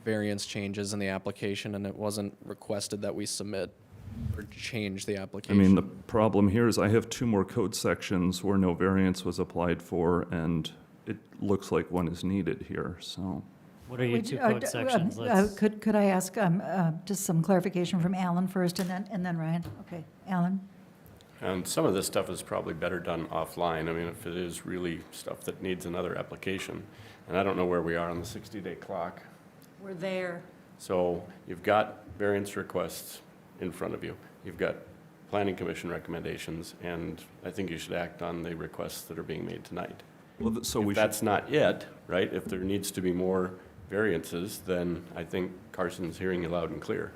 variance changes in the application, and it wasn't requested that we submit or change the I application. mean, the problem here is I have 2 more code sections where no variance was applied for, and it looks like one is needed here, so. What are your Would 2 you- code sections? Let's- Could I ask just some clarification from Alan first and then Ryan? Okay, Alan? And some of this stuff is probably better done offline. I mean, if it is really stuff that needs another application. And I don't know where we are on the 60-day clock. We're there. So you've got variance requests in front of you. You've got planning commission recommendations, and I think you should act on the requests that are being made tonight. Well, so we If should, that's not it, right, if there needs to be more variances, then I think Carson's hearing you loud and clear.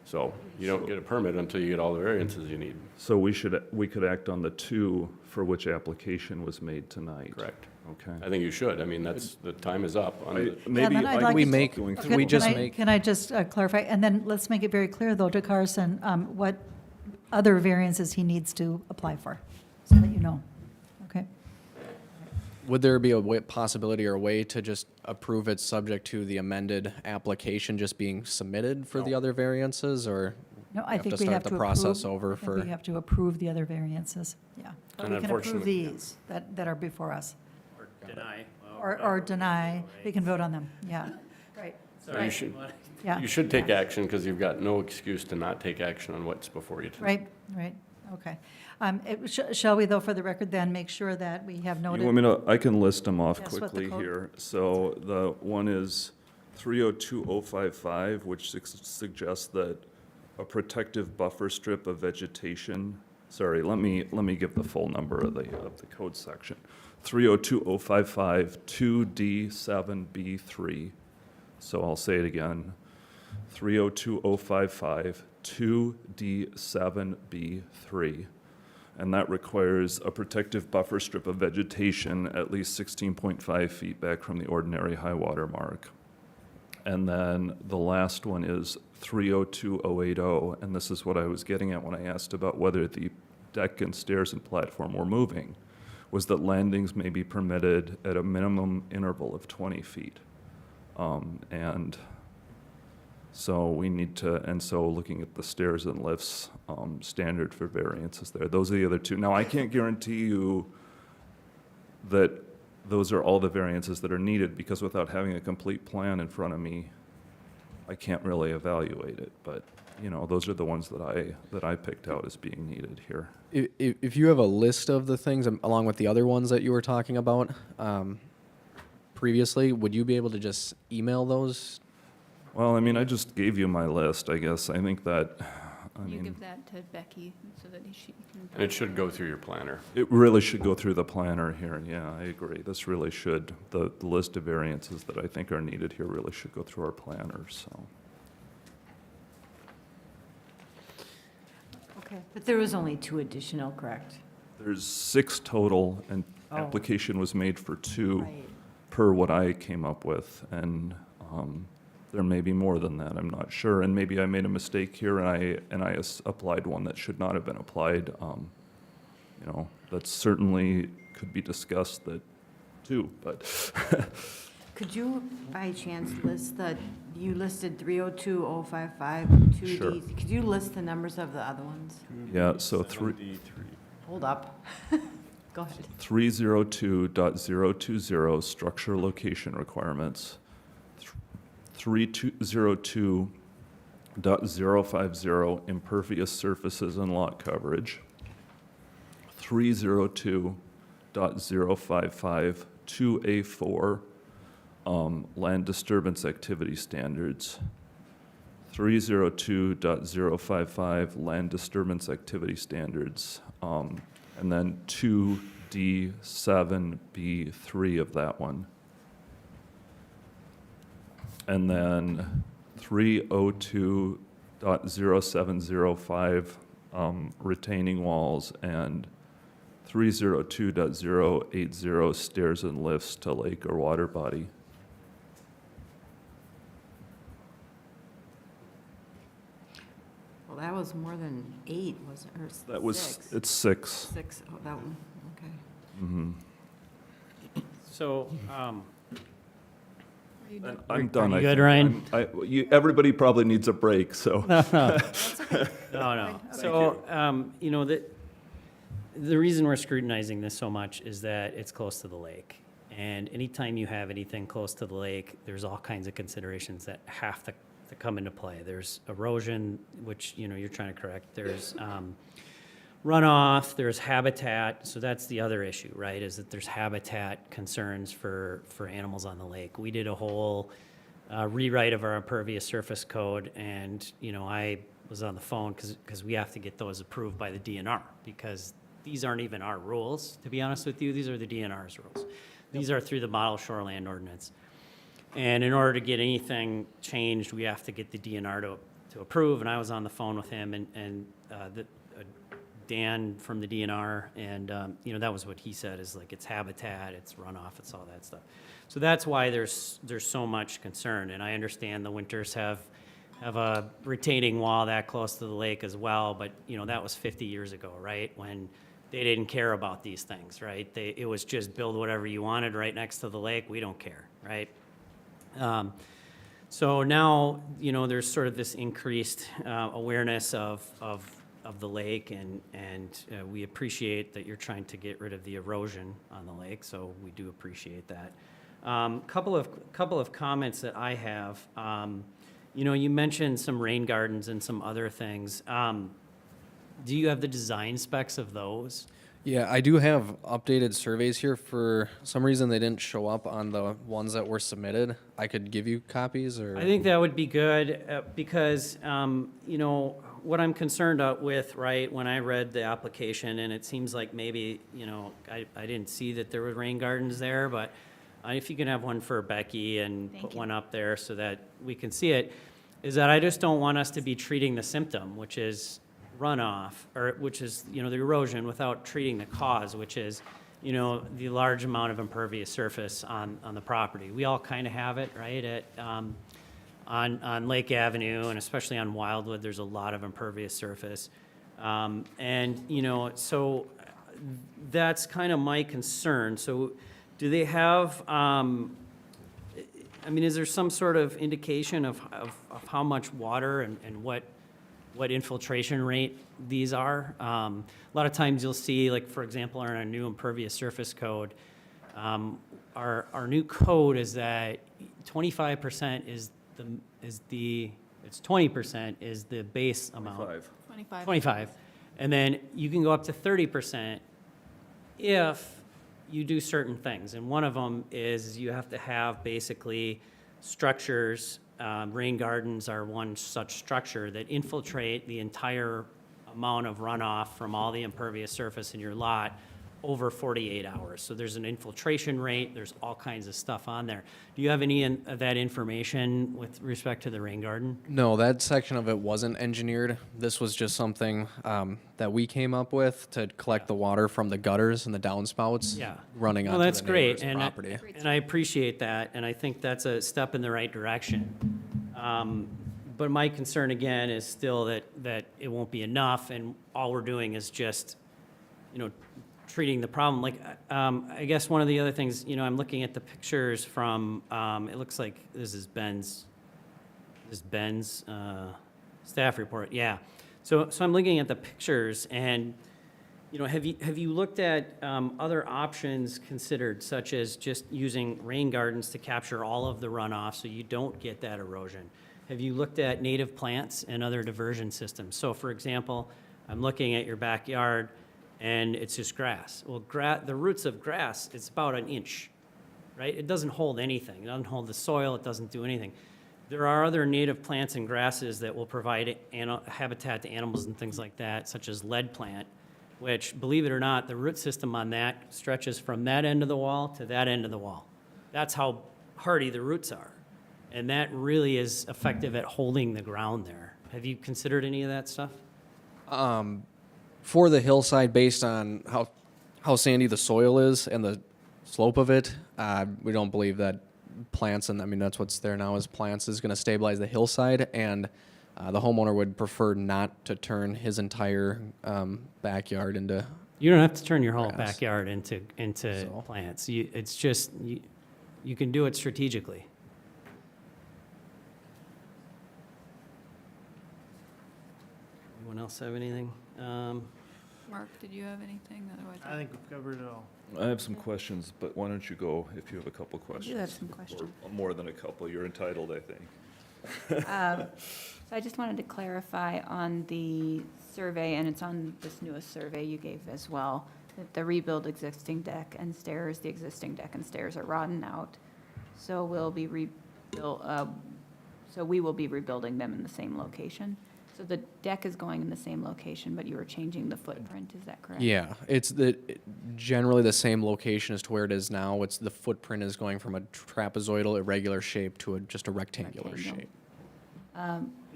So you don't get a permit until you get all the variances you need. so we could act on the 2 for which application was made tonight. Correct. Okay. I think you should. I mean, the time is up. on the- Maybe then I'd I like we to- make, going can through we it. just Can I- make, Can I just clarify? And then let's make it very clear, though, to Carson, what other variances he needs to apply for, so that you know. Okay? would there be a possibility or a way to just approve it subject to the amended application just being submitted for the other variances, or? No, I have think to we start have the to process approve- over I think for- we have to approve the other variances, yeah. But And we can approve unfortunately- these that are before us, Or deny. or deny, we can vote on them, yeah. Right, Sorry. You should, yeah. you should take action because you've got no excuse to not take action on what's before you tonight. Right, okay. Shall we, though, for the record, then, make sure that we have You want noted? me to, I can list them off Yes, what the quickly code- here. So the one is 302055, which suggests that a protective buffer strip of vegetation, sorry, let me give the full number of the code section. 302055 2D7B3. So I'll say it again. 302055 2D7B3. And that requires a protective buffer strip of vegetation at least 16.5 feet back from the ordinary high water mark. And then the last one is 302080, and this is what I was getting at when I asked about whether the deck and stairs and platform were moving, was that landings may be permitted at a minimum interval of 20 feet. And so we need to, and so looking at the stairs and lifts, standard for variances there. Those are the other 2. Now, I can't guarantee you that those are all the variances that are needed, because without having a complete plan in front of me, I can't really evaluate it, but, you know, those are the ones that I picked out as being needed here. If you have a list of the things along with the other ones that you were talking about previously, would you be able to just email those? Well, I mean, I just gave you my list, I guess. I think that, I You mean, give that to Becky so that she can. And it should go through your planner. it really should go through the planner here. Yeah, I agree. This really should, the list of variances that I think are needed here really should go through our planner, so. Okay. But there was only 2 additional, correct? There's 6 total, and Oh. application was made for 2 Right. per what I came up with, and there may be more than that, I'm not sure, and maybe I made a mistake here, and I applied one that should not have been applied. You know, that certainly could be discussed that, too, but Could you, by chance, list you listed 302-055, 2D. Sure. Could you list the numbers of the other ones? yeah, so Hold up. Go ahead. 302.020 structure location requirements, 302.050 impervious surfaces and lot coverage, 302.055 2A4 land disturbance activity standards, 302.055 land disturbance activity standards, and then 2D7B3 of that one. And then 302.0705 retaining walls, and 302.080 stairs and lifts to lake or water body. Well, that was more than 8, wasn't it? Or That was, 6? it's 6. 6, oh, that one, okay. Mhm. So, And I'm done. you I good, think. Ryan? Everybody probably needs a break, so. no. So, you know, the reason we're scrutinizing this so much is that it's close to the lake. And anytime you have anything close to the lake, there's all kinds of considerations that have to come into play. There's erosion, which, you know, you're trying to correct. There's runoff, there's habitat. So that's the other issue, right, is that there's habitat concerns for animals on the lake. We did a whole rewrite of our impervious surface code, and, you know, I was on the phone because we have to get those approved by the DNR, because these aren't even our rules, to be honest with you. These are the DNR's rules. These are through the model shoreland ordinance. And in order to get anything changed, we have to get the DNR to approve. And I was on the phone with him and Dan from the DNR, and you know, that was what he said, is like, it's habitat, it's runoff, it's all that stuff. So that's why there's so much concern. And I understand the winters have a retaining wall that close to the lake as well, but, you know, that was 50 years ago, right? When they didn't care about these things, right? It was just build whatever you wanted right next to the lake, we don't care, right? So now, you know, there's sort of this increased awareness of the lake, and we appreciate that you're trying to get rid of the erosion on the lake, so we do appreciate that. Couple of comments that I have. You know, you mentioned some rain gardens and some other things. Do you have the design specs of those? Yeah, I do have updated surveys here. For some reason, they didn't show up on the ones that were submitted. I could give you copies, or? I think that would be good, because, you know, what I'm concerned with, right, when I read the application, and it seems like maybe, you know, I didn't see that there were rain gardens there, but if you can have one for Becky and put one up there so that we can see it, is that I just don't want us to be treating the symptom, which is runoff, or which is, you know, the erosion, without treating the cause, which is, you know, the large amount of impervious surface on the property. We all kind of have it, right, at, on Lake Avenue, and especially on Wildwood, there's a lot of impervious surface. And, you know, so that's kind of my concern. So do they have, I mean, is there some sort of indication of how much water and what infiltration rate these are? A lot of times you'll see, like, for example, in our new impervious surface code, our new code is that 25% is it's 20% is the base amount. 25. 25. And then you can go up to 30% if you do certain things. And one of them is you have to have basically structures, rain gardens are one such structure that infiltrate the entire amount of runoff from all the impervious surface in your lot over 48 hours. So there's an infiltration rate, there's all kinds of stuff on there. Do you have any of that information with respect to the rain garden? No, that section of it wasn't engineered. This was just something that we came up with to collect the water from the gutters and the downspouts Yeah. running Well, onto that's the great, neighbor's property. and I appreciate that, and I think that's a step in the right direction. But my concern again is still that it won't be enough, and all we're doing is just, treating the problem. Like, I guess one of the other things, I'm looking at the pictures from, it looks like this is Ben's staff report, yeah. So I'm looking at the pictures, and, have you looked at other options considered, such as just using rain gardens to capture all of the runoff so you don't get that erosion? Have you looked at native plants and other diversion systems? So for example, I'm looking at your backyard, and it's just grass. Well, the roots of grass, it's about an inch, right? It doesn't hold anything. It doesn't hold the soil. It doesn't do anything. There are other native plants and grasses that will provide habitat to animals and things like that, such as lead plant, which, believe it or not, the root system on that stretches from that end of the wall to that end of the wall. That's how hardy the roots are. And that really is effective at holding the ground there. Have you considered any of that stuff? For the hillside, based on how sandy the soil is and the slope of it, we don't believe that plants, and I mean that's what's there now is plants, is going to stabilize the hillside, and the homeowner would prefer not to turn his entire backyard into. You don't have to turn your whole grass. backyard into So. plants. It's just, you can do it strategically. Anyone else have anything? Mark, did you have anything? Otherwise, I think we've covered it all. I have some questions, but why don't you go if you have a couple I questions? do have some questions. Or more than a couple, you're entitled, I think. So I just wanted to clarify on the survey, and it's on this newest survey you gave as well, that the rebuild existing deck and stairs, the existing deck and stairs are rotten out. So we will be rebuilding them in the same location. So the deck is going in the same location, but you are changing the footprint, is that correct? Yeah, it's generally the same location as to where it is now. It's the footprint is going from a trapezoidal irregular shape to just a rectangular Rectangle. shape.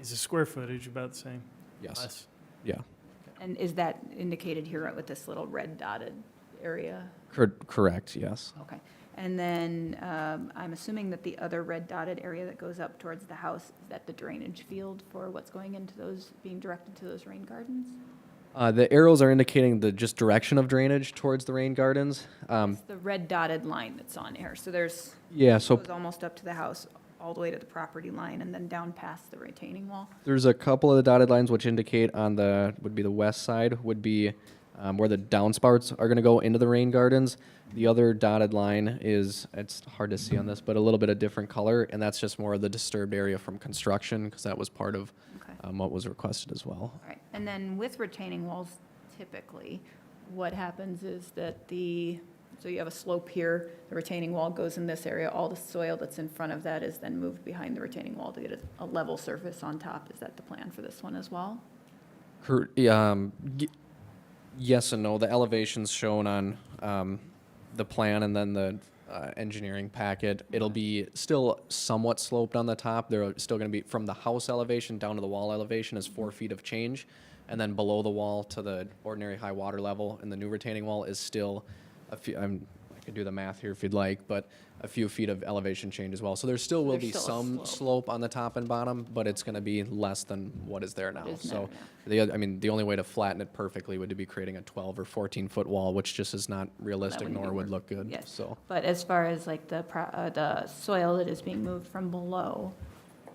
Is the square footage about the same? Yes. Less? Yeah. And is that indicated here with this little red dotted area? Correct. Yes. Okay. And then I'm assuming that the other red dotted area that goes up towards the house, is that the drainage field for what's going into those, being directed to those rain gardens? The arrows are indicating the just direction of drainage towards the rain gardens. It's the red dotted line that's on here. So there's, Yeah. So goes almost up to the house, all the way to the property line, and then down past the retaining wall. there's a couple of the dotted lines which indicate on would be the west side would be where the downspouts are going to go into the rain gardens. The other dotted line it's hard to see on this, but a little bit of different color, and that's just more of the disturbed area from construction because that was part of Okay. what was requested as well. All right, and then with retaining walls, typically, what happens is that so you have a slope here, the retaining wall goes in this area, all the soil that's in front of that is then moved behind the retaining wall to get a level surface on top. Is that the plan for this one as well? Yes and no. The elevations shown on the plan and then the engineering packet, it'll be still somewhat sloped on the top. There are still going to be, from the house elevation down to the wall elevation is 4 feet of change. And then below the wall to the ordinary high water level in the new retaining wall is still a few, I could do the math here if you'd like, but a few feet of elevation change as well. So there still will There's be still a some slope on the top and bottom, but it's going to be less than what is there now. What is So there the only way to flatten it perfectly would be creating a 12 or 14 foot wall, which just is not realistic wouldn't nor be would look good. Yes. So But as far as like the soil that is being moved from below,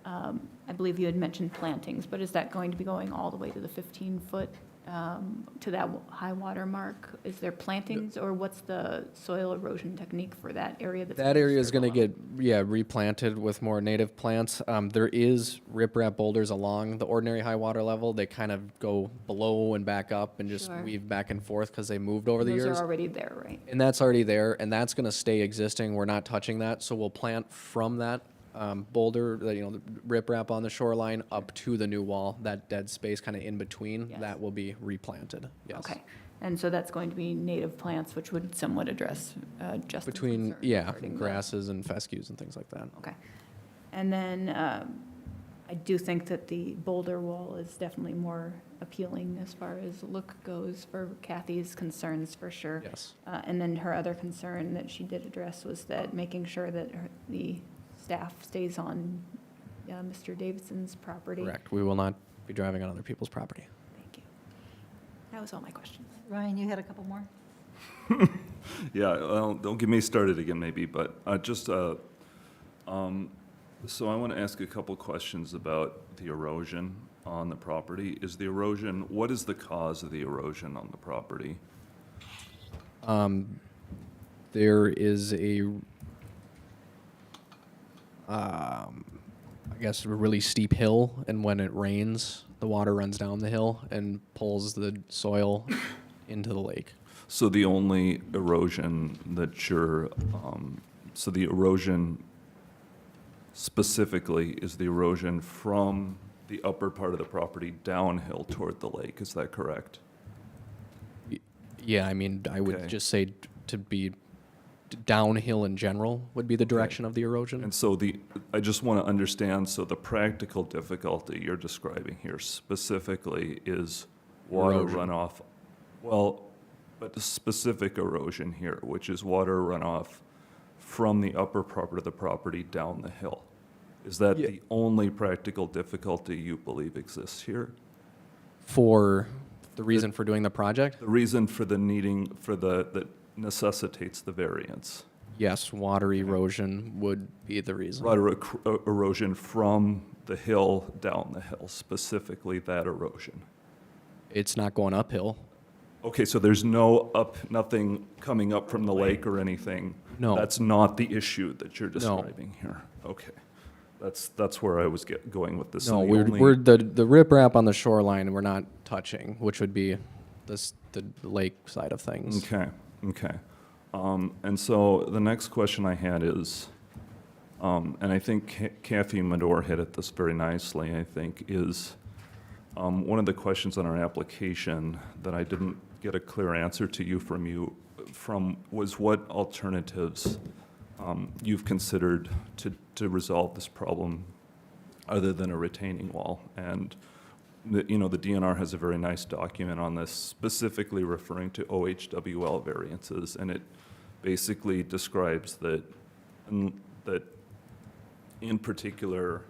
I believe you had mentioned plantings, but is that going to be going all the way to the 15-foot to that high water mark? Is there plantings, or what's the soil erosion technique for that area? That area is going to get, replanted with more native plants. There is riprap boulders along the ordinary high water level. They kind of go below and back up and just Sure. weave back and forth because they moved over the Those years. are already there, right? And that's already there, and that's going to stay existing. We're not touching that, so we'll plant from that boulder, the riprap on the shoreline up to the new wall. That dead space kind of in between, Yes. that will be replanted. Yes. Okay. And so that's going to be native plants, which would somewhat address Justin's Between, concern regarding the- grasses and fescues and things like that. Okay. And then I do think that the boulder wall is definitely more appealing as far as look goes for Kathy's concerns, for sure. Yes. And then her other concern that she did address was that making sure that the staff stays on Mr. Davidson's property. Correct. We will not be driving on other people's property. Thank you. That was all my questions. Ryan, you had a couple more? Yeah, well, don't get me started again, maybe, but so I want to ask a couple questions about the erosion on the property. What is the cause of the erosion on the property? There is I guess, a really steep hill, and when it rains, the water runs down the hill and pulls the soil into the lake. So the only erosion that so the erosion specifically is the erosion from the upper part of the property downhill toward the lake, is that correct? Yeah, I mean, I would Okay. just say to be downhill in general would be the direction of the erosion. And so I just want to understand, so the practical difficulty you're describing here specifically is water Erosion. runoff. Well, but the specific erosion here, which is water runoff from the upper part of the property down the hill. Is that Yeah. the only practical difficulty you believe exists here? For the reason for doing the project? The reason for that necessitates the variance? Yes, water erosion would be the reason. Erosion from the hill down the hill, specifically that erosion. It's not going uphill. Okay, so there's nothing coming up from the lake or anything? No. That's not the issue that you're describing here? Okay. That's where I was going with this. No, And the we're only- the riprap on the shoreline we're not touching, which would be the lake side of things. Okay. And so the next question I had is, and I think Kathy Madore hit at this very nicely, I think, is one of the questions on our application that I didn't get a clear answer to you from was what alternatives you've considered to resolve this problem other than a retaining wall. And the DNR has a very nice document on this, specifically referring to OHWL variances, and it basically describes that in particular,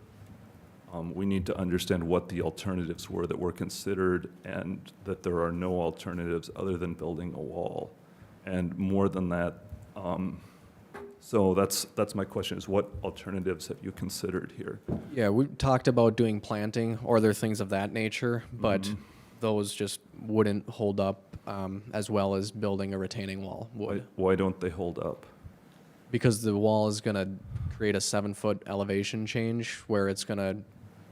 we need to understand what the alternatives were that were considered, and that there are no alternatives other than building a wall. And more than that, so that's my question, is what alternatives have you considered here? Yeah, we talked about doing planting or other things of that nature, but those just wouldn't hold up as well as building a retaining wall would. Why don't they hold up? Because the wall is going to create a 7-foot elevation change where it's going to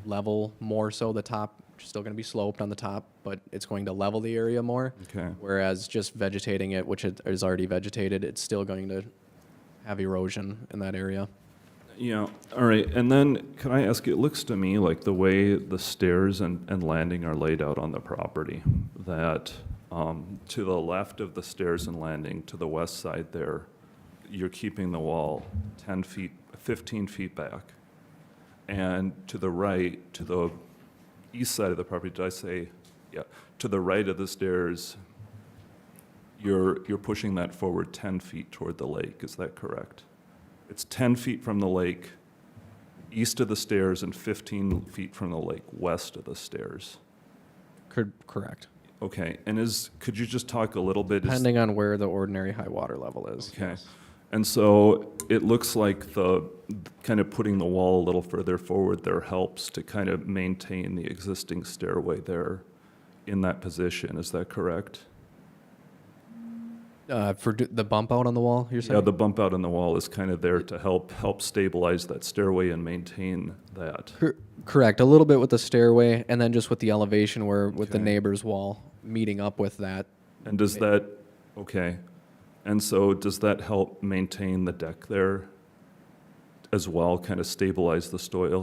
level more so the top, still going to be sloped on the top, but it's going to level the area more. Okay. Whereas just vegetating it, which it is already vegetated, it's still going to have erosion in that area. Yeah, all right, and then can I ask, it looks to me like the way the stairs and landing are laid out on the property, that to the left of the stairs and landing, to the west side there, you're keeping the wall 15 feet back. And to the right, to the east side of the property, did I say, yeah, to the right of the stairs, you're pushing that forward 10 feet toward the lake, is that correct? It's 10 feet from the lake, east of the stairs, and 15 feet from the lake, west of the stairs. Correct. Okay, and could you just talk a little bit? Depending on where the ordinary high water level is. Okay, and so it looks like the kind of putting the wall a little further forward there helps to kind of maintain the existing stairway there in that position, is that correct? The bump out on the wall, you're saying? Yeah, the bump out in the wall is kind of there to help stabilize that stairway and maintain that. Correct, a little bit with the stairway, and then just with the elevation where, with the Okay. neighbor's wall meeting up with that. And does that, okay, and so does that help maintain the deck there as well, kind of stabilize the soil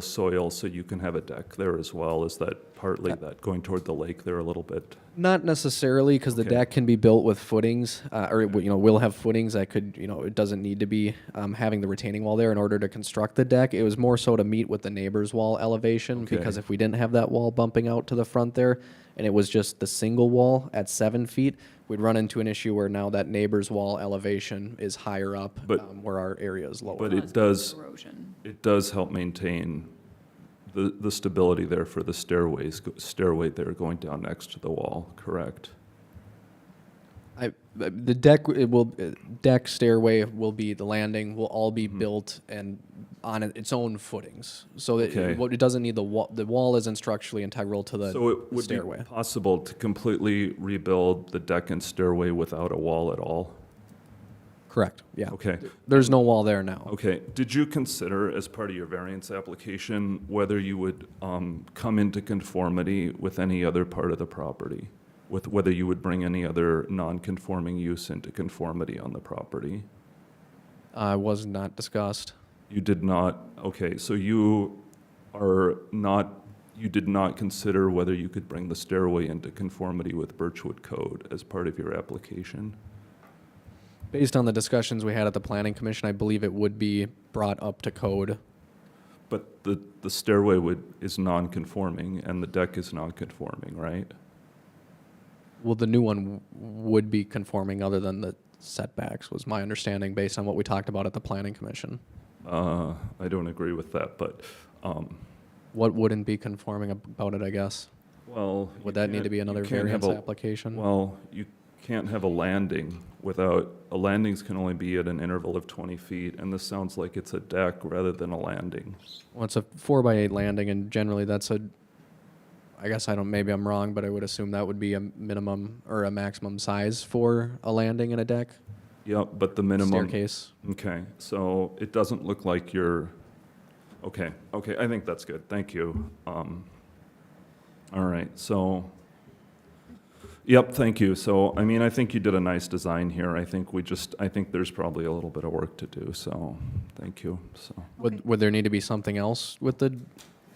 so you can have a deck there as well? Is that partly that going toward the lake there a little bit? Not necessarily, because the Okay. deck can be built with footings, or it will have footings that could, it doesn't need to be having the retaining wall there in order to construct the deck. It was more so to meet with the neighbor's wall elevation, Okay. because if we didn't have that wall bumping out to the front there, and it was just the single wall at 7 feet, we'd run into an issue where now that neighbor's wall elevation is higher up, But- where our area is lower. But Cause erosion. it does help maintain the stability there for the stairway there going down next to the wall, correct? The deck, deck, stairway will be, the landing will all be Mm-hmm. built and on its own footings. So that Okay. it doesn't need the wall isn't structurally integral to the So it would stairway. be possible to completely rebuild the deck and stairway without a wall at all? Correct, yeah. Okay. There's no wall there now. Okay, did you consider, as part of your variance application, whether you would come into conformity with any other part of the property? With whether you would bring any other non-conforming use into conformity on the property? Was not discussed. You did not, okay, so you did not consider whether you could bring the stairway into conformity with Birchwood Code as part of your application? Based on the discussions we had at the planning commission, I believe it would be brought up to code. But the stairway is non-conforming and the deck is non-conforming, right? Well, the new one would be conforming other than the setbacks, was my understanding based on what we talked about at the planning commission. I don't agree with that, but, What wouldn't be conforming about it, I guess? well. Would you that need can't- to be you another can't have variance a- application? Well, you can't have a landing landings can only be at an interval of 20 feet, and this sounds like it's a deck rather than a landing. Well, it's a 4x8 landing, and generally that's I guess maybe I'm wrong, but I would assume that would be a minimum or a maximum size for a landing in a deck. Yep, but the minimum. Staircase. Okay, so it doesn't look like you're, okay, I think that's good, thank you. All right, so, yep, thank you. So, I mean, I think you did a nice design here. I think there's probably a little bit of work to do, so, thank you, so. Would there need to be something else with the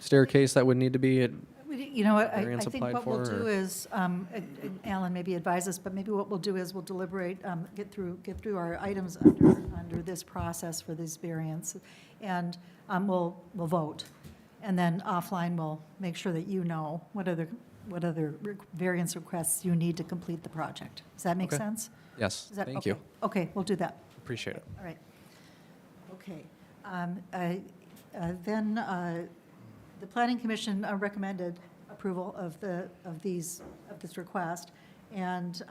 staircase that would need to be? You know what, I Variance think applied what we'll for, do or- is, Alan maybe advise us, but maybe what we'll do is we'll deliberate, get through our items under this process for this variance, and we'll vote. And then offline, we'll make sure that you know what other variance requests you need to complete the project. Does that make Okay. sense? Yes, Is that- thank okay. you. Okay, we'll do that. Appreciate it. All right. Okay. Then the Planning Commission recommended approval of this request. And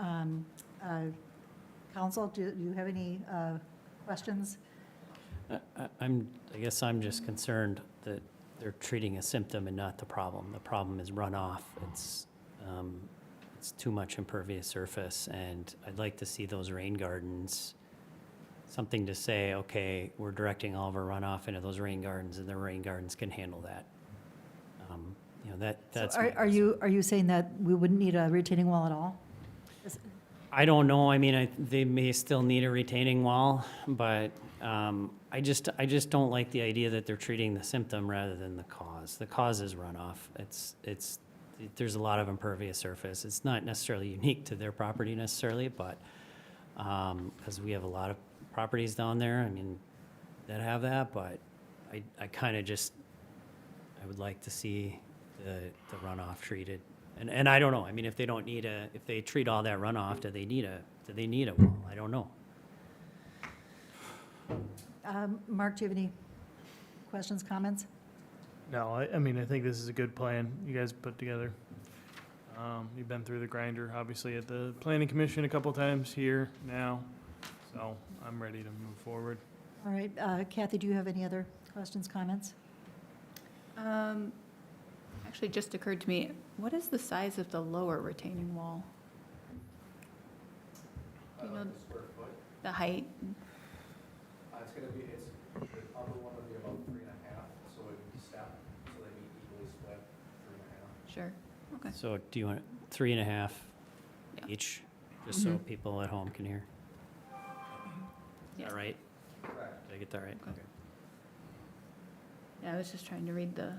Council, do you have any questions? I guess I'm just concerned that they're treating a symptom and not the problem. The problem is runoff. It's too much impervious surface, and I'd like to see those rain gardens, something to say, okay, we're directing all of our runoff into those rain gardens, and the rain gardens can handle that. That's. So my are you saying that we wouldn't need a retaining wall at all? I don't know. I mean, they may still need a retaining wall, but I just don't like the idea that they're treating the symptom rather than the cause. The cause is runoff. There's a lot of impervious surface. It's not necessarily unique to their property necessarily, but because we have a lot of properties down there, I mean, that have that, but I kind of just, I would like to see the runoff treated. And I don't know, I mean, if they treat all that runoff, do they need a wall? I don't know. Mark, do you have any questions, comments? No, I mean, I think this is a good plan you guys put together. You've been through the grinder, obviously, at the planning commission a couple times here now, so I'm ready to move forward. All right, Kathy, do you have any other questions, comments? I Actually, just occurred to me, what is the size of the lower retaining wall? Do you know Square foot, the height? it's gonna be, the other one would be about 3.5, so it would be step, so they'd be equally split, 3.5. Sure, okay. So do you want 3.5 Yeah. each, just so Mhm. people at home can hear? Is Yeah. that right? Correct. Did I get that right? Okay. Yeah, I was just trying to read the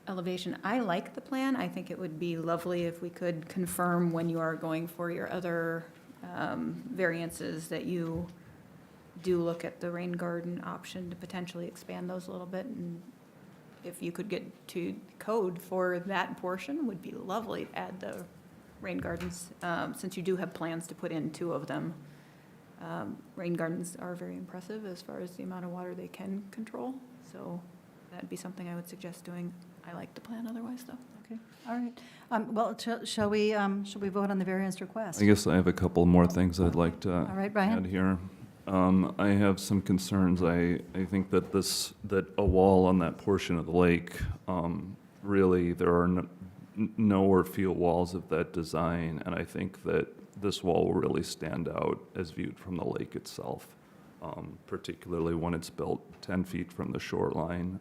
elevation. I like the plan. I think it would be lovely if we could confirm when you are going for your other variances that you do look at the rain garden option to potentially expand those a little bit. And if you could get to code for that portion, would be lovely to add the rain gardens, since you do have plans to put in 2 of them. Rain gardens are very impressive as far as the amount of water they can control, so that'd be something I would suggest doing. I like the plan otherwise, though. Okay, all right. Well, shall we vote on the variance request? I guess I have a couple more things I'd like to All right, Brian? add here. I have some concerns. I think that that a wall on that portion of the lake, really, there are no or few walls of that design, and I think that this wall will really stand out as viewed from the lake itself, particularly when it's built 10 feet from the shoreline.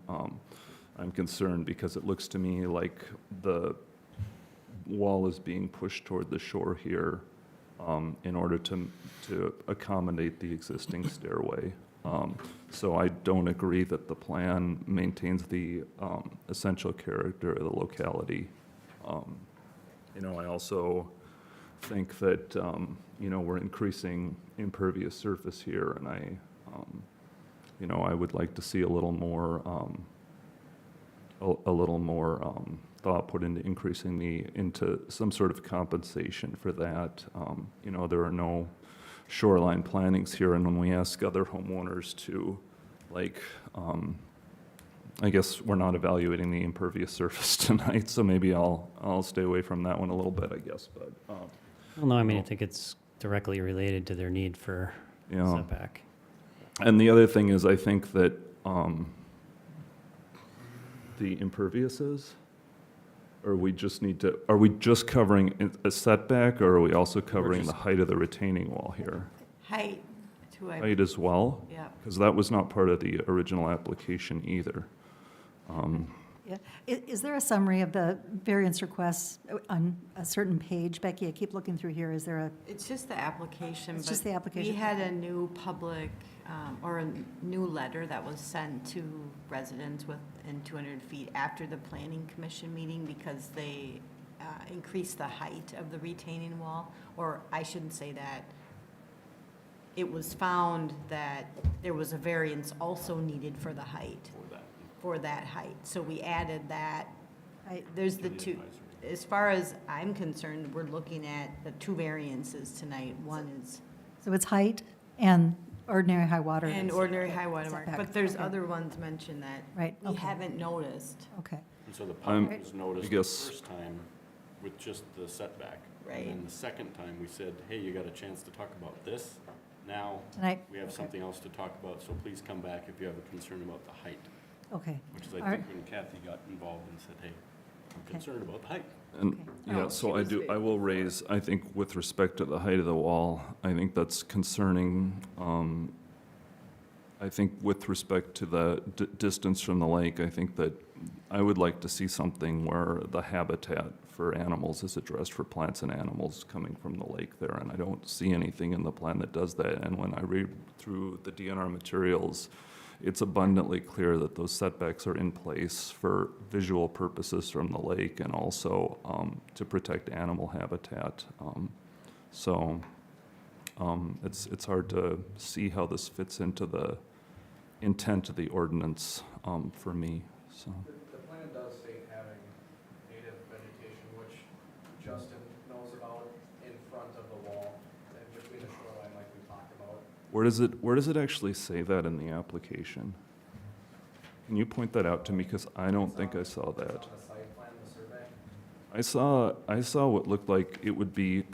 I'm concerned because it looks to me like the wall is being pushed toward the shore here in order to accommodate the existing stairway. So I don't agree that the plan maintains the essential character of the locality. I also think that, we're increasing impervious surface here, and I would like to see a little more thought put into increasing into some sort of compensation for that. There are no shoreline plannings here, and when we ask other homeowners to, I guess we're not evaluating the impervious surface tonight, so maybe I'll stay away from that one a little bit, I guess, but. Well, no, I mean, I think it's directly related to their need for Yeah. setback. And the other thing is, I think that the impervious is, or we just need to, are we just covering a setback, or are we also covering the height of the retaining wall here? Height, too, Height as well? yeah. Because that was not part of the original application either. Yeah. Is there a summary of the variance requests on a certain page? Becky, I keep looking through here. Is there a, It's just the application. It's just but the application. We had a new public, or a new letter that was sent to residents within 200 feet after the planning commission meeting because they increased the height of the retaining wall, or I shouldn't say that. It was found that there was a variance also needed for the height. For that height. So we added that. There's the two. As far as I'm concerned, we're looking at the 2 variances tonight. One is. so it's height and ordinary high water? And ordinary high water mark, Setback. but there's Okay. other ones mentioned that Right, we okay. haven't noticed. Okay, And so the I'm- public was noticed the guess- first time with just the setback. Right. And then the second time, we said, hey, you got a chance to talk about this. Now, tonight? we have Okay. something else to talk about, so please come back if you have a concern about the height. Okay. Which is, All I right. think, when Kathy got involved and said, hey, I'm Okay. concerned about the height. And, Okay. yeah, Oh, so she I was do, I will raise, I think with respect to the height of the wall, I think that's concerning. I think with respect to the distance from the lake, I think that I would like to see something where the habitat for animals is addressed for plants and animals coming from the lake there, and I don't see anything in the plan that does that. And when I read through the DNR materials, it's abundantly clear that those setbacks are in place for visual purposes from the lake and also to protect animal habitat. It's hard to see how this fits into the intent of the ordinance for me, so. The plan does state having native vegetation, which Justin knows about, in front of the wall, and between the shoreline like we talked about. Where does it actually say that in the application? Can you point that out to me, because I don't think I saw that. On the site plan, the survey. I saw what looked like it would be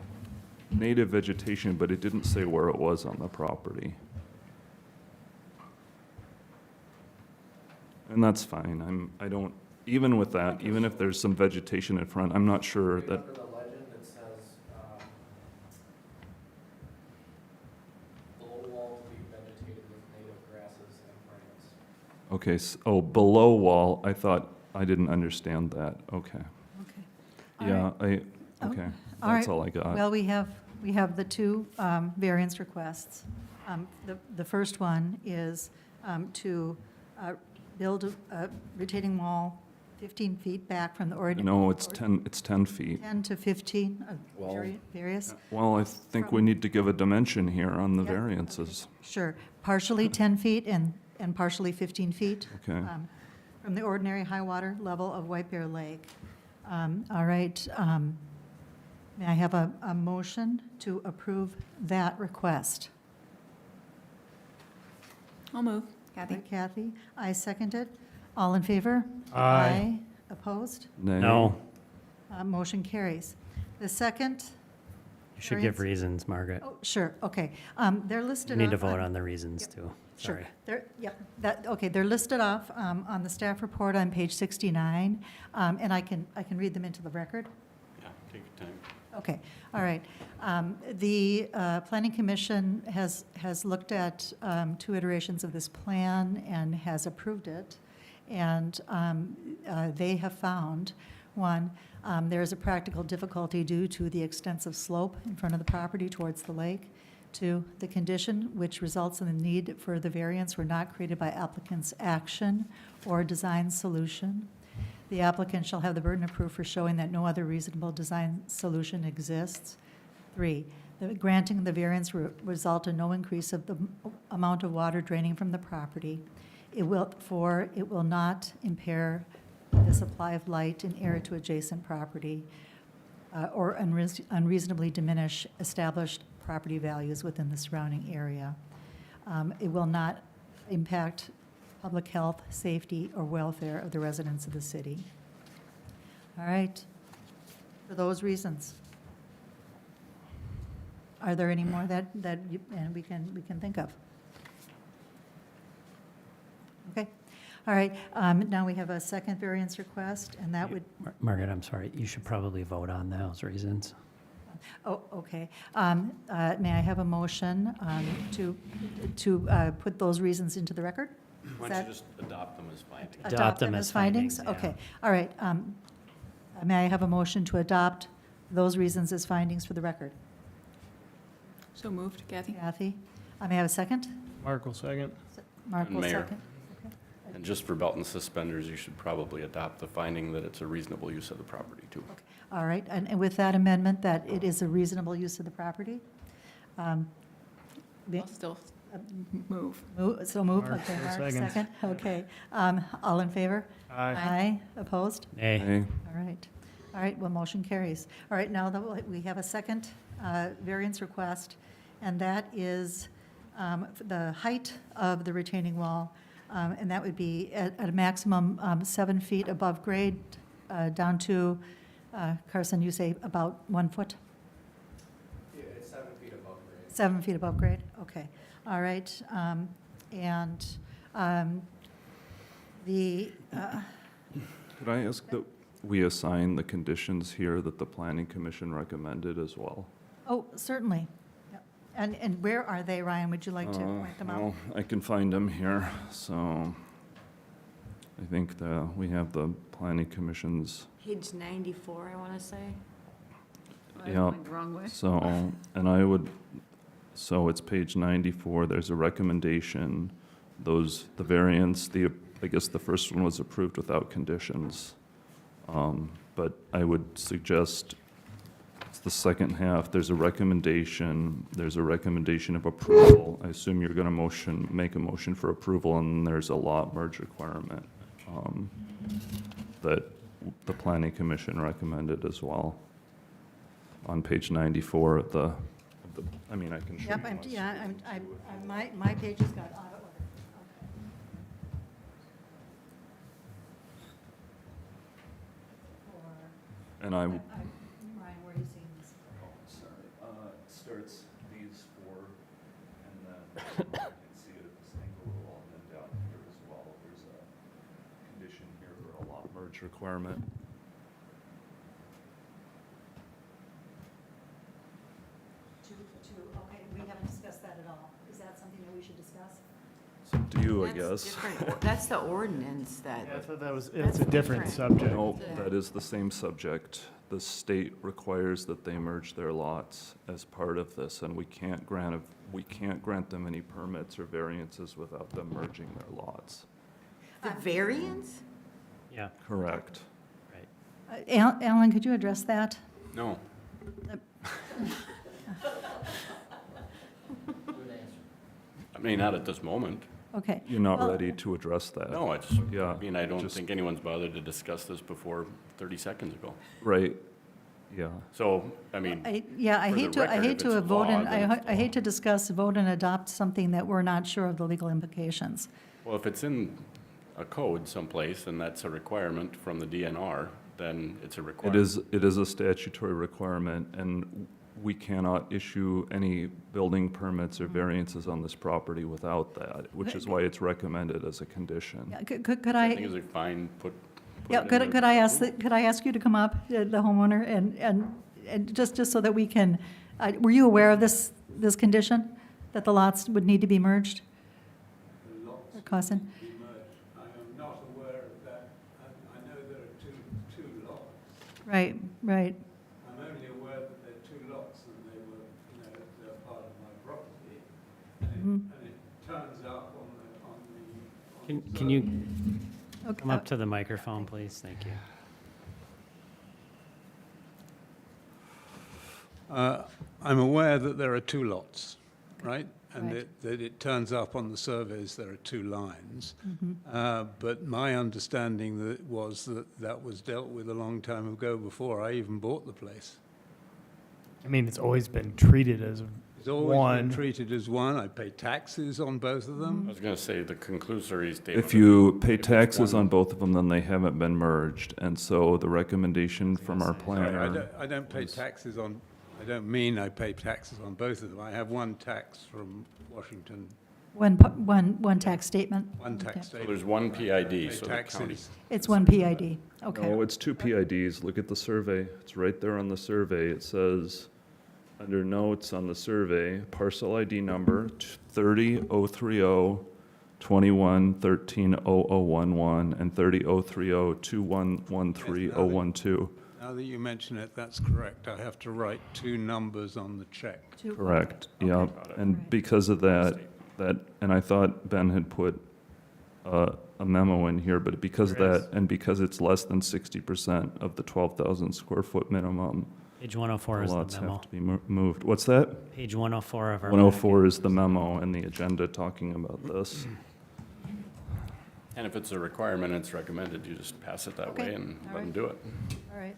native vegetation, but it didn't say where it was on the property. And that's fine. even with that, even if there's some vegetation in front, I'm not sure that, Under the legend, it says, below wall to be vegetated with native grasses and plants. okay, below wall, I didn't understand that, okay. Okay. All Yeah, right. okay, All that's right. all I got. Well, we have the two variance requests. The first one is to build a retaining wall 15 feet back from the ordinary. No, it's 10 feet. 10 to 15, Well- various. Well, I think we need to give a dimension here on the Yeah. variances. Sure, partially 10 feet and partially 15 feet. Okay. From the ordinary high water level of White Bear Lake. All right, may I have a motion to approve that request? I'll move. Kathy? Kathy, I second it. All in favor? Aye. Opposed? Nay. No, Motion carries. The second, you should give Variance? reasons, Margaret. oh, sure, okay. They're You listed. need to off vote on the reasons, too. Sure. Sorry. They're listed off on the staff report on page 69, and I can read them into the record. Yeah, take your time. Okay, all right. The Planning Commission has looked at 2 iterations of this plan and has approved it. And they have found, one, there is a practical difficulty due to the extensive slope in front of the property towards the lake. 2, the condition which results in the need for the variance were not created by applicant's action or design solution. The applicant shall have the burden of proof for showing that no other reasonable design solution exists. 3, the granting the variance will result in no increase of the amount of water draining from the property. It will not impair the supply of light and air to adjacent property or unreasonably diminish established property values within the surrounding area. It will not impact public health, safety, or welfare of the residents of the city. All right, for those reasons. Are there any more that and we can think of? Okay, all right, now we have a second variance request, and that would, Margaret, I'm sorry, you should probably vote on those reasons. oh, okay. May I have a motion to put those reasons into the record? Why Is don't you that- just adopt them as findings? Adopt them as findings, yeah. Okay, all right. May I have a motion to adopt those reasons as findings for the record? So moved. Kathy? Kathy? May I have a second? Mark will second. Mark will Mayor. second. And just for belt and suspenders, you should probably adopt the finding that it's a reasonable use of the property, too. All right, and with that amendment, that it is a reasonable use of the property? I'll still move. So moved, Mark, okay, will Mark, second. second, okay. All in favor? Aye. Aye, opposed? Nay. Nay. All right, well, motion carries. All right, now that we have a second variance request, and that is the height of the retaining wall, and that would be at a maximum 7 feet above grade, down to, Carson, you say about 1 foot? Yeah, it's 7 feet above grade. 7 feet above grade, okay. All right, and the, Could I ask that we assign the conditions here that the planning commission recommended as well? oh, certainly. Yep. And where are they, Ryan? Would you like to point them out? Well, I can find them here, so I think we have the planning commission's, Page 94, I want to say. I Yeah. went the wrong way. so, so it's page 94, there's a recommendation, the variance, I guess the first one was approved without conditions. But I would suggest, it's the second half, there's a recommendation of approval. I assume you're going to make a motion for approval, and there's a lot merge requirement that the planning commission recommended as well. On page 94 of the I mean, I can show you. Yep, my page has got auto order. And I, Ryan, where are you seeing this? sorry, it starts these four, and then you can see it at this angle wall, and then down here as well. There's a condition here for a lot merge merge requirement. Okay, we haven't discussed that at all. Is that something that we should discuss? It's up to you, I That's guess. different. That's the ordinance that. Yeah, I thought that was, That's it's a different different. subject. No, that is the same subject. The state requires that they merge their lots as part of this, and we can't grant them any permits or variances without them merging their lots. The variance? Yeah, Correct. right. Alan, could you address that? No. I mean, not at this moment. Okay. You're not Well, ready to address that? No, it's, Yeah, I mean, I don't just- think anyone's bothered to discuss this before 30 seconds ago. Right, yeah. So, I mean, I For the hate record, to if it's vote and, law, then it's I hate to discuss, vote and adopt something that we're not sure of the legal implications. well, if it's in a code someplace and that's a requirement from the DNR, then it's a It requirement. is a statutory requirement, and we cannot issue any building permits or variances on this property without that, which is why it's recommended as a condition. Yeah, Could I think I, it's a fine, put yeah, it in the- could I ask you to come up, the homeowner, and just so that we can, were you aware of this condition? That the lots would need to be merged? Or Cousin? I am not aware of that. I know there are two lots. Right, right. I'm only aware that there are two lots and they were, they're part of my property. And it turns out on the Can you Okay, come up to the microphone, please? Thank you. I'm aware that there are two lots, right? And Right. that it turns up on the surveys there are two lines. Mm-hmm. But my understanding was that was dealt with a long time ago before I even bought the place. I mean, it's always been treated as It's always one. been treated as one. I pay taxes on both of them. I was going to say the conclusory statement. If you pay If it's taxes one- on both of them, then they haven't been merged, and so the recommendation from our Sorry, planner. I don't pay taxes on, I don't mean I pay taxes on both of them. I have one tax from Washington, One tax statement? one tax Okay. So statement. there's one PID, Pay so the county. taxes. It's one PID, okay. No, it's two PIDs. Look at the survey. It's right there on the survey. It says, under notes on the survey, parcel ID number 30030 21130011 and 30030 21130012. Now that you mention it, that's correct. I have to write two numbers on the check. Correct, yeah. And Right. because of that, and I thought Ben had put a memo in here, but because of There is. that, and because it's less than 60% of the 12,000 square foot minimum, Page 104 the is the lots memo. have to be moved. What's that? Page 104 of our. 104 is the memo and the agenda talking about this. And if it's a requirement, it's recommended, you just pass it that Okay, way and all let them right. do it. All right.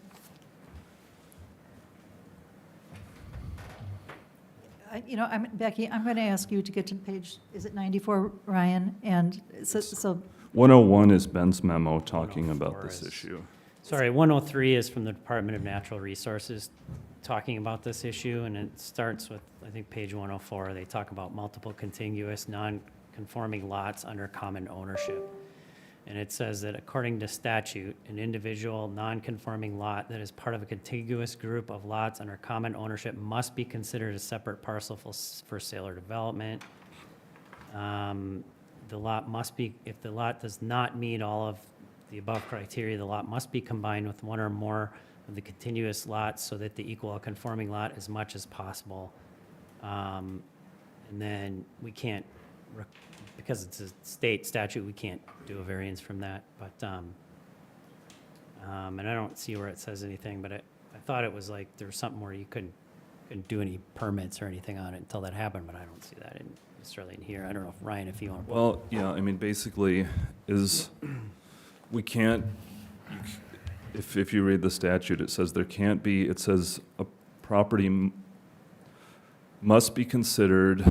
Becky, I'm going to ask you to get to page, is it 94, Ryan? And so 101 is Ben's memo talking 104 about this is- issue. Sorry, 103 is from the Department of Natural Resources talking about this issue, and it starts with, I think, page 104. They talk about multiple contiguous, non-conforming lots under common ownership. And it says that according to statute, an individual non-conforming lot that is part of a contiguous group of lots under common ownership must be considered a separate parcel for sale or development. The lot must be, if the lot does not meet all of the above criteria, the lot must be combined with one or more of the contiguous lots so that the equal conforming lot as much as possible. And then we can't, because it's a state statute, we can't do a variance from that, but, and I don't see where it says anything, but I thought it was like, there was something where you couldn't do any permits or anything on it until that happened, but I don't see that necessarily in here. I don't know if, Ryan, if you want to. Well, yeah, I mean, basically, we can't, if you read the statute, it says there can't be, it says a property must be considered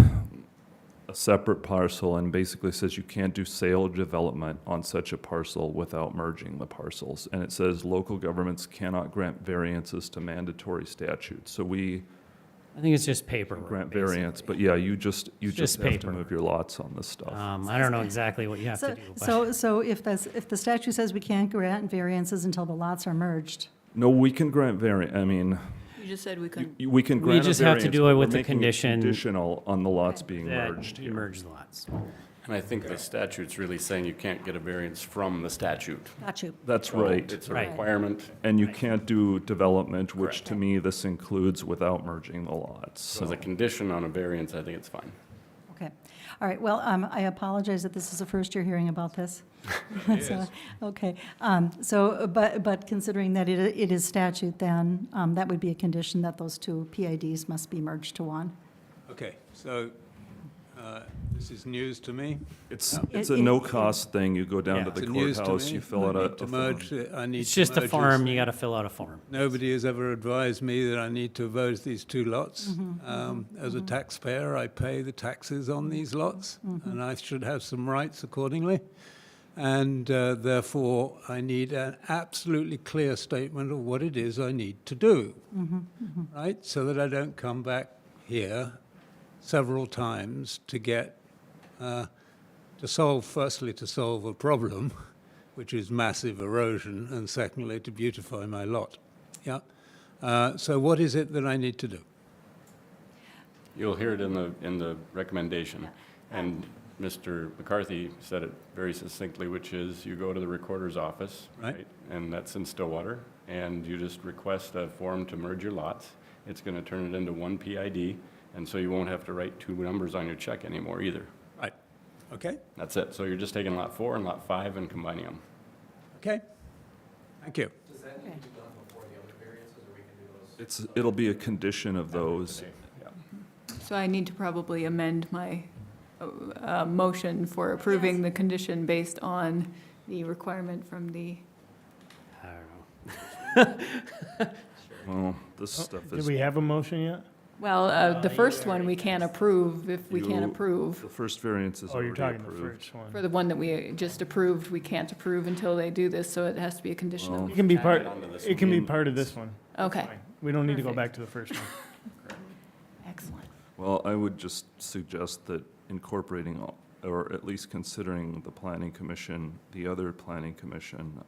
a separate parcel, and basically says you can't do sale or development on such a parcel without merging the parcels. And it says local governments cannot grant variances to mandatory statutes. So we I think it's just paperwork. grant variance, but yeah, you just just have to paperwork. move your lots on this stuff. I don't know exactly what you have to do, but. So if the statute says we can't grant variances until the lots are merged, No, we can grant I mean, You just said we couldn't. we can We grant a just have to variance, do but it we're with the making it condition conditional on the lots being that merged you here. merge the lots. And I think the statute's really saying you can't get a variance from the statute. got you. That's So right. It's a Right. requirement. And you can't do development, which to me, this includes without merging the lots. So as a condition on a variance, I think it's fine. Okay. All right, well, I apologize that this is the first you're hearing about this. So, okay, but considering that it is statute, then that would be a condition that those two PIDs must be merged to one. Okay, so this is news to me. It's It- a it- no-cost thing. You go down Yeah. to the It's news to courthouse, me. you fill out I a need to form. merge it. I need It's to just a merge form, this. you got to fill out a form. Nobody has ever advised me that I need to vote these two lots. Mm-hmm. As a taxpayer, I pay the taxes on these lots, and I should have some rights accordingly. And therefore, I need an absolutely clear statement of what it is I need to do, right? So that I don't come back here several times to get, to solve a problem, which is massive erosion, and secondly, to beautify my lot. Yeah. So what is it that I need to do? You'll hear it in the recommendation. And Mr. McCarthy said it very succinctly, which is you go to the recorder's office. Right. And that's in Stillwater, and you just request a form to merge your lots. It's going to turn it into one PID, and so you won't have to write two numbers on your check anymore either. Right. Okay? That's it. So you're just taking lot 4 and lot 5 and combining them. Okay? Thank you. Does that need to be done before the other variances, or we can do those? It'll be a condition of those. So I need to probably amend my motion for approving the condition based on the requirement from the, I don't know. Well, this stuff Did is. we have a motion yet? well, the first one we can't approve if we can't You- approve. The first variance is Oh, you're already talking the approved. first one. For the one that we just approved, we can't approve until they do this, so it has to be a condition Well- of, It can be part, Add on to this it can be one. part of this one. okay, Fine. We don't need to go Perfect. back to the first one. excellent. Well, I would just suggest that incorporating, or at least considering the planning commission, the other planning commission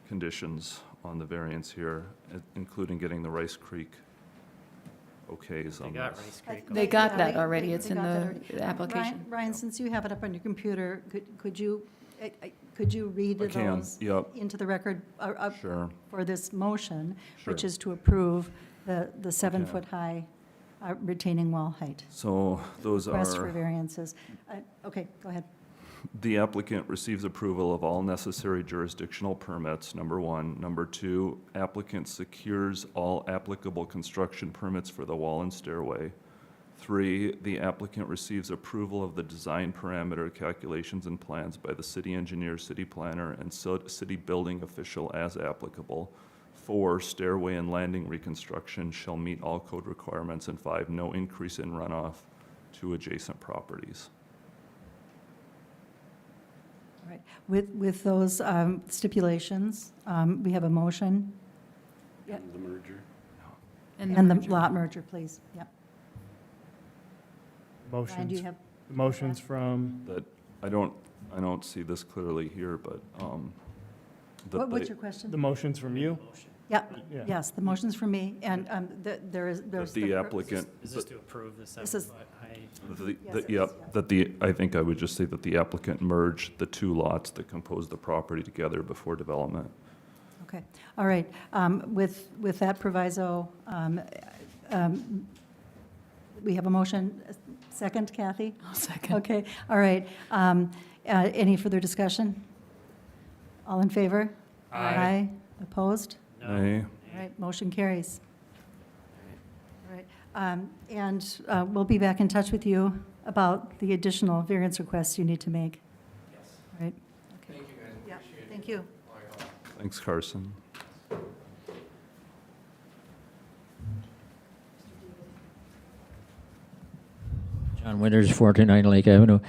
conditions on the variance here, including getting the Rice Creek okays They on got this. Rice Creek. They got that They- already, they it's in got that the already. application. Ryan, since you have it up on your computer, could you read I can, those yep, into the record sure. for this motion, which Sure. is to approve the 7-foot-high retaining wall height? So those Request for are, variances. Okay, go ahead. the applicant receives approval of all necessary jurisdictional permits, number one. Number two, applicant secures all applicable construction permits for the wall and stairway. 3, the applicant receives approval of the design parameter calculations and plans by the city engineer, city planner, and city building official as applicable. 4, stairway and landing reconstruction shall meet all code requirements. And 5, no increase in runoff to adjacent properties. All right. With those stipulations, we have a motion. Yeah. And the merger. And the lot merger, please. Yep. Ryan, do Motions, you have? motions from, That, I don't see this clearly here, but, that What's they- your question? the motions from you? Yeah, Yeah. yes, the motion's for me, and there's. that the applicant, Is this to approve the This is- 7-foot height? Yes, it is, yep, I think I would just say that the applicant merged the two lots that compose the property together before development. Okay, all right. With that proviso, we have a motion. Second, Kathy? I'll second. Okay, all right. Any further discussion? All in favor? Aye. Opposed? No. Nay. All right, motion carries. All right, and we'll be back in touch with you about the additional variance requests you need to make. Yes. All right? Thank you, guys. Yeah, Appreciate it. thank you. All your help. Thanks, Carson. John Winters, 49 Lake Avenue.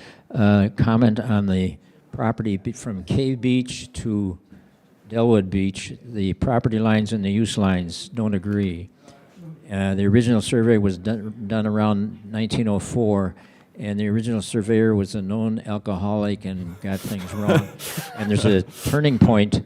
Comment on the property from Cave Beach to Delwood Beach. The property lines and the use lines don't agree. The original survey was done around 1904, and the original surveyor was a known alcoholic and got things wrong. And there's a turning point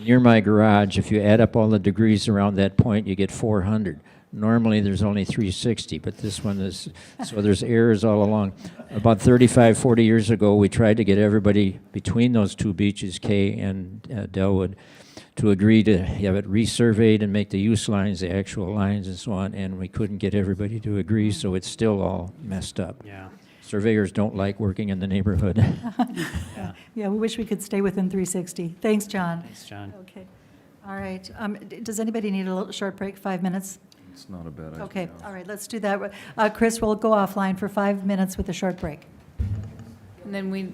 near my garage. If you add up all the degrees around that point, you get 400. Normally, there's only 360, but this one is, so there's errors all along. About 35, 40 years ago, we tried to get everybody between those two beaches, Kay and Delwood, to agree to have it resurveyed and make the use lines the actual lines and so on, and we couldn't get everybody to agree, so it's still all messed up. Yeah. Surveyors don't like working in the neighborhood. Yeah, we wish we could stay within 360. Thanks, John. Thanks, John. Okay. All right. Does anybody need a little short break, 5 minutes? It's not a bad idea. Okay, all right, let's do that. Chris, we'll go offline for 5 minutes with a short break. And then we,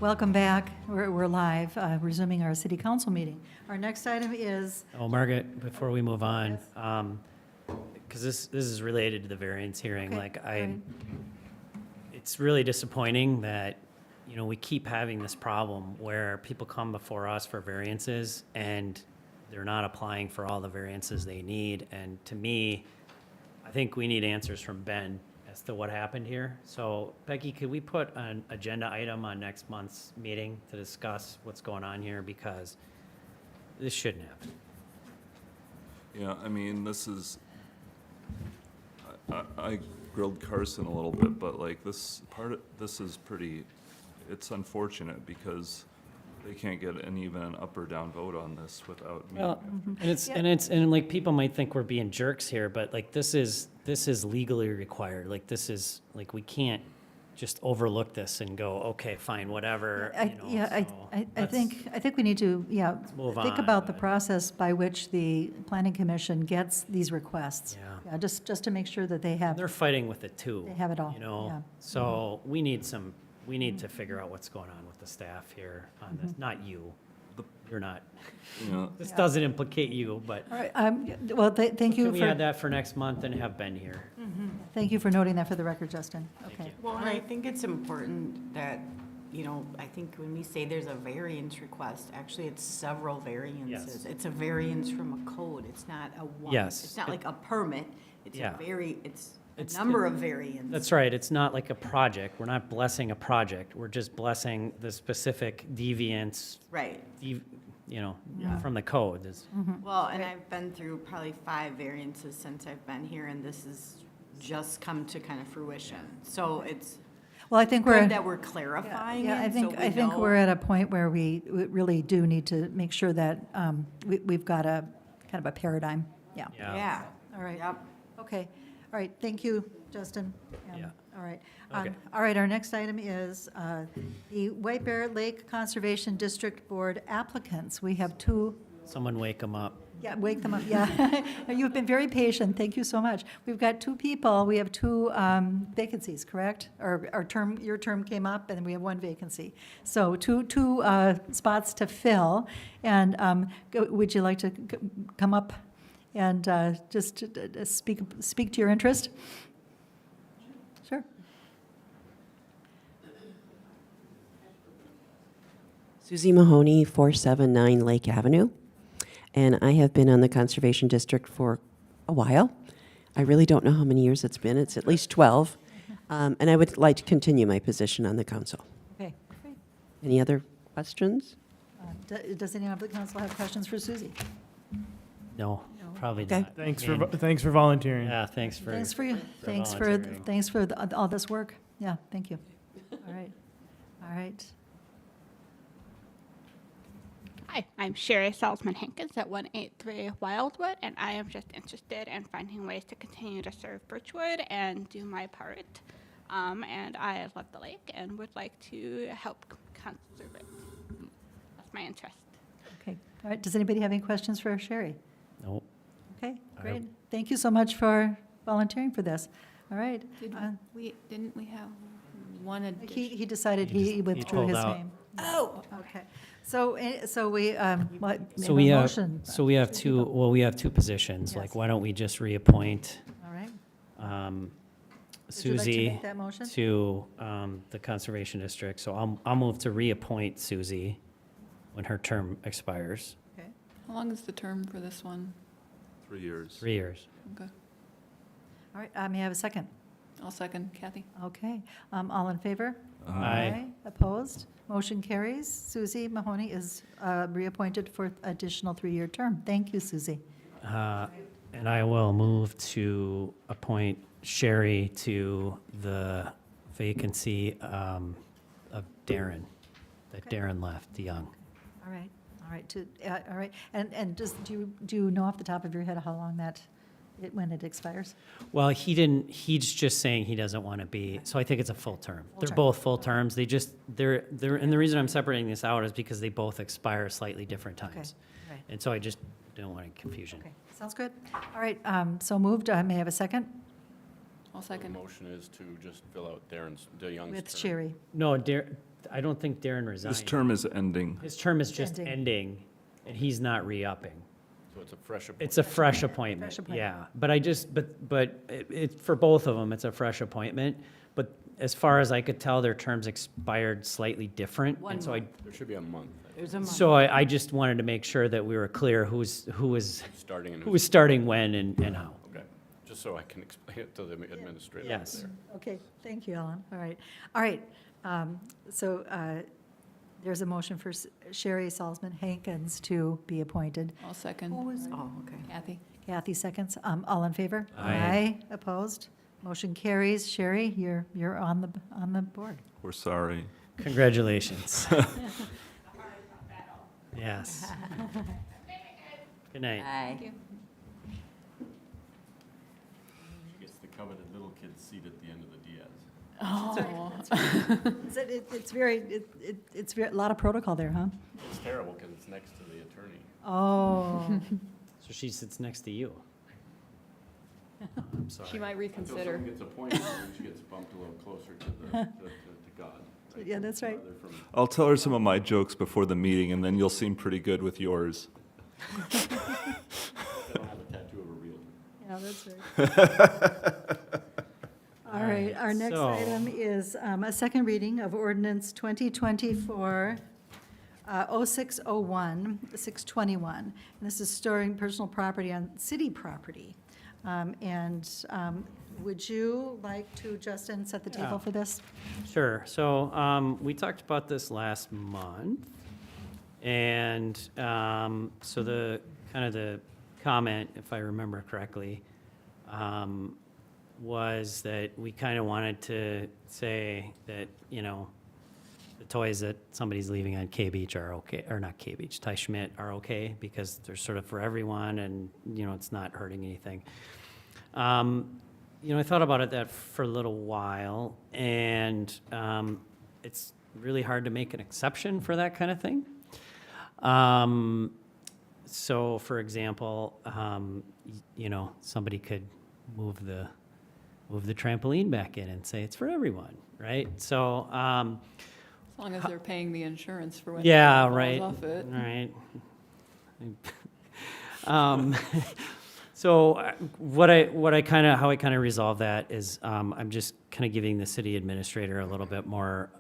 Welcome back. We're live, resuming our city council meeting. Our next item is, Oh, Margaret, before we move on, because this is related to the variance hearing, Okay, like all right. it's really disappointing that, you know, we keep having this problem where people come before us for variances and they're not applying for all the variances they need. And to me, I think we need answers from Ben as to what happened here. So Becky, could we put an agenda item on next month's meeting to discuss what's going on here? Because this shouldn't happen. Yeah, I mean, this is, I grilled Carson a little bit, but like this is pretty, it's unfortunate because they can't get even an up or down vote on this without meeting. Well, and like people might think we're being jerks here, but like this is legally required. Like this is, like we can't just overlook this and go, okay, fine, whatever, you know. I so think we need to, move think on, about the but- process by which the planning commission gets these requests. Yeah. Yeah, just to make sure that they have, They're fighting with it too. They have it all, You know, yeah. so we need to figure out what's going on with the staff here on this, not you. You're not, Yeah. this doesn't implicate you, but all right, well, thank you can we add for, that for next month and have Ben here? thank you for noting that for the record, Justin. Okay. Well, and I think it's important that, you know, I think when we say there's a variance request, actually it's several variances. Yes. It's a variance from a code. It's not a one. Yes. It's not like a permit. It's Yeah. it's It's a number of variants. That's right, it's not like a project, we're not blessing a project, we're just blessing the specific deviance, Right. you know, from the code. Is- Well, and I've been through probably 5 variances since I've been here, and this has just come to kind of fruition. So it's Well, I think we're. good that we're clarifying Yeah, it, so we I think know. we're at a point where we really do need to make sure that we've got a kind of a paradigm. Yeah. Yeah. All right. Yep. Okay. All right. Thank you, Justin. Yeah. All right. Okay. All right. Our next item is the White Bear Lake Conservation District Board applicants. We have 2. Someone wake them up. Yeah, wake them up, yeah. You've been very patient, thank you so much. We've got 2 people, we have 2 vacancies, correct? Or our term, your term came up, and we have 1 vacancy. So 2 spots to fill, and would you like to come up and just speak to your interest? Sure. Susie Mahoney, 479 Lake Avenue. And I have been on the Conservation District for a while. I really don't know how many years it's been. It's at least 12. And I would like to continue my position on the council. Okay, great. Any other questions? Does anyone of the council have questions for Susie? No, probably Okay. not. Thanks for volunteering. Yeah, thanks for. volunteering. Thanks for all this work. Yeah, thank you. All right, all right. Hi, I'm Sherry Salzman-Hankins at 183 Wildwood, and I am just interested in finding ways to continue to serve Birchwood and do my part. And I love the lake and would like to help conserve it. That's my interest. Okay, all right. Does anybody have any questions for Sherry? Nope. Okay, great. Thank you so much for volunteering for this. All right. Didn't we have one addition? He decided He he withdrew pulled his out. name. Oh, okay. So we, what, So made we a have, motion. so we have 2, well, we have 2 positions, Yes. like, why don't we just reappoint All right. Would you like to Suzie make that motion? to the Conservation District? So I'll move to reappoint Suzie when her term expires, Okay. How long is the term for this one? 3 years. 3 years. Okay. All right, may I have a second? I'll second Kathy. Okay, all in favor? Aye. Opposed? Motion carries. Susie Mahoney is reappointed for additional 3-year term. Thank you, Susie. And I will move to appoint Sherry to the vacancy of Darren, that Darren left, DeYoung. All right, all right. And just, do you know off the top of your head how long when it expires? Well, he's just saying he doesn't want to be, so I think it's a full term. They're term. both full terms. They're, and the reason I'm separating this out is because they both expire slightly different times. Right. And so I just don't want any confusion. Okay, sounds good. All right, so moved. May I have a second? I'll The second. motion is to just fill out DeYoung's With term. Sherry. No, I don't think Darren resigned. His term is ending. His term is just Ending. ending, and he's not re-upping. So it's a fresh appointment. It's a fresh appointment, Fresh appointment. yeah. But for both of them, it's a fresh appointment. But as far as I could tell, their terms expired slightly different. One And so I, There should be a month, There's a month. so I just wanted to make sure that we were clear who was starting and who was starting when and how. Okay, just so I can explain it to the administrator. Yes. there. Okay, thank you, Ellen. All right. All right. So there's a motion for Sherry Salzman Hankins to be appointed. I'll second. Oh, okay. Kathy? Kathy seconds. All in favor? Aye. Opposed? Motion carries. Sherry, you're on the board. We're sorry. Congratulations. Yes. Good night. Aye. She gets the coveted little kid's seat at the end of the Diaz. Oh. It's a lot of protocol there, huh? It's terrible because it's next to the attorney. Oh. So she sits next to you. I'm sorry. She might Until reconsider. someone gets appointed, then she gets bumped a little closer to God. right? Yeah, that's right. Rather from- I'll tell her some of my jokes before the meeting, and then you'll seem pretty good with yours. I don't have a tattoo of a real. Yeah, that's right. All right, our next so- item is a second reading of ordinance 2024 0601, 621. And this is storing personal property on city property. Would you like to, Justin, set the table Yeah. for this? Sure. So we talked about this last month. And so the comment, if I remember correctly, was that we kind of wanted to say that, the toys that somebody's leaving on K Beach are okay, or not K Beach, Ty Schmidt are okay because they're sort of for everyone and, it's not hurting anything. I thought about that for a little while, and it's really hard to make an exception for that kind of thing. So, for example, somebody could move the trampoline back in and say it's for everyone, right? So, As long as they're paying the insurance for when yeah, it falls right, off it. right. So how I kind of resolve that is I'm just kind of giving the city administrator a little bit more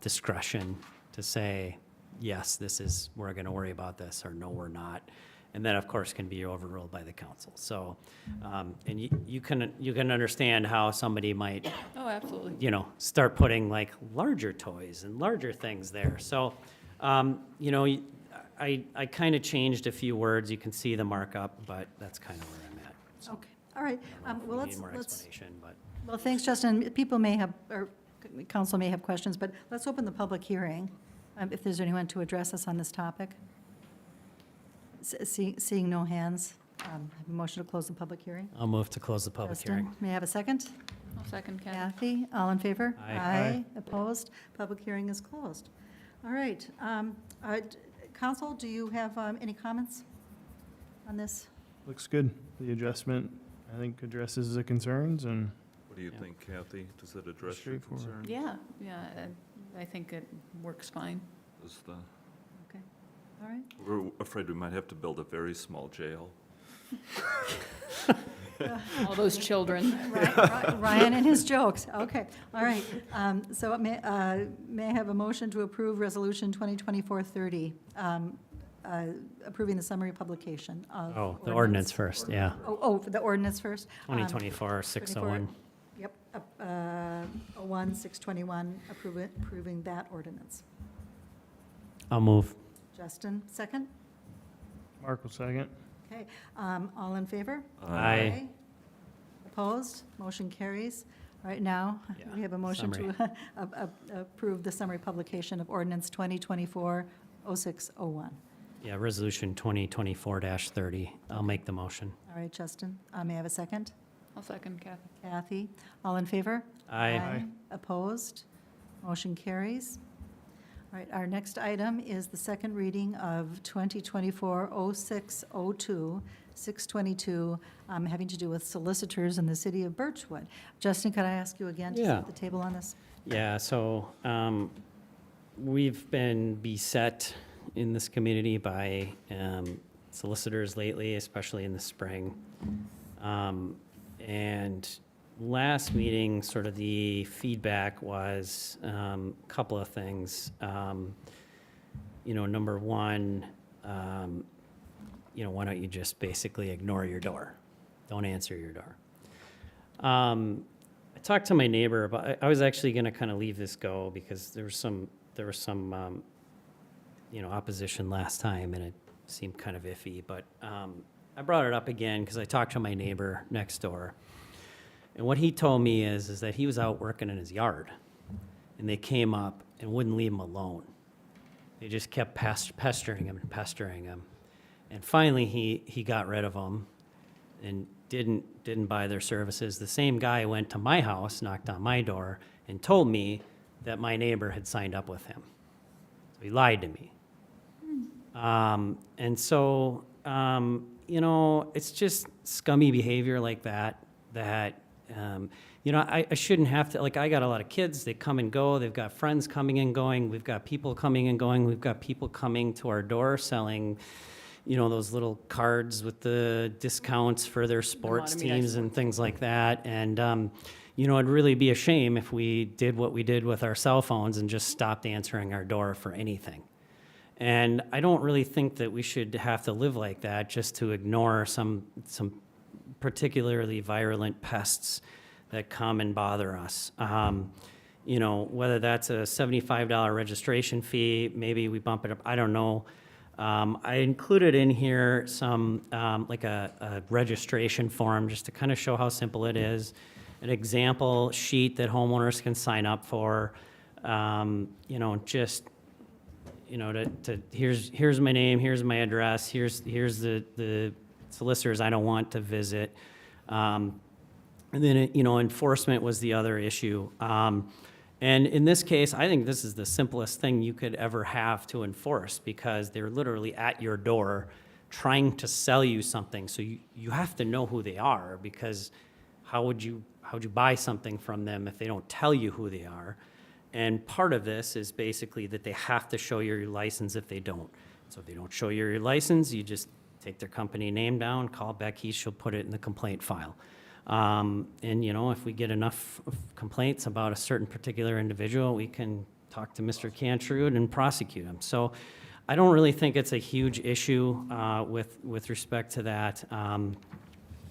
discretion to say, yes, we're going to worry about this, or no, we're not. And that, of course, can be overruled by the council. So, and you can understand how somebody might, Oh, absolutely. start putting like larger toys and larger things there. So, I kind of changed a few words. You can see the markup, but that's kind of where I'm at. So, Okay, all right. I don't know if Well, we need more let's, explanation, but. well, thanks, Justin. People may have, or council may have questions, but let's open the public hearing, if there's anyone to address us on this topic. Seeing no hands, have a motion to close the public hearing. I'll move to close the public Justin, hearing. may I have a second? I'll second Kathy. Kathy, all in favor? Aye. Opposed? Public hearing is closed. All right. Council, do you have any comments on this? Looks good. The adjustment, I think, addresses the concerns and What do you think, Kathy? Does it address your Straightforward. concern? Yeah, I think it works fine. Does the- Okay, all right. We're afraid we might have to build a very small jail. All those children. Ryan and his jokes, okay, all right. So may I have a motion to approve Resolution 2024-30, approving the summary publication of. Oh, the ordinance first, yeah. Oh, the ordinance first? 2024-601. Yep, 01-621, approving that ordinance. I'll move. Justin, second? Mark will second. Okay, all in favor? Aye. Opposed? Motion carries. All right, now, Yeah, we have a motion to approve the summary publication of ordinance 2024-0601. Yeah, resolution 2024-30. I'll make the motion. All right, Justin, may I have a second? I'll second Kathy. Kathy, all in favor? Aye. Opposed? Motion carries. All right, our next item is the second reading of 2024-0602, 622, having to do with solicitors in the city of Birchwood. Justin, could I ask you again to Yeah. set the table on this? Yeah, so we've been beset in this community by solicitors lately, especially in the spring. And last meeting, sort of the feedback was a couple of things. Number one, why don't you just basically ignore your door? Don't answer your door. I talked to my neighbor about, I was actually going to kind of leave this go because there was some opposition last time and it seemed kind of iffy, but I brought it up again because I talked to my neighbor next door. And what he told me is that he was out working in his yard and they came up and wouldn't leave him alone. They just kept pestering him and pestering him. And finally, he got rid of them and didn't buy their services. The same guy went to my house, knocked on my door, and told me that my neighbor had signed up with him. So he lied to me. And so, it's just scummy behavior like that, I shouldn't have to, like, I got a lot of kids, they come and go, they've got friends coming and going, we've got people coming and going, we've got people coming to our door selling, those little cards with the discounts for their sports teams and things like that. And, it'd really be a shame if we did what we did with our cell phones and just stopped answering our door for anything. And I don't really think that we should have to live like that just to ignore some particularly virulent pests that come and bother us. Whether that's a $75 registration fee, maybe we bump it up, I don't know. I included in here some, like a registration form just to kind of show how simple it is. An example sheet that homeowners can sign up for, here's my name, here's my address, here's the solicitors I don't want to visit. And then, enforcement was the other issue. And in this case, I think this is the simplest thing you could ever have to enforce because they're literally at your door trying to sell you something. So you have to know who they are because how would you buy something from them if they don't tell you who they are? And part of this is basically that they have to show you your license if they don't. So if they don't show you your license, you just take their company name down, call Becky, she'll put it in the complaint file. And, if we get enough complaints about a certain particular individual, we can talk to Mr. Cantrud and prosecute him. So I don't really think it's a huge issue with respect to that.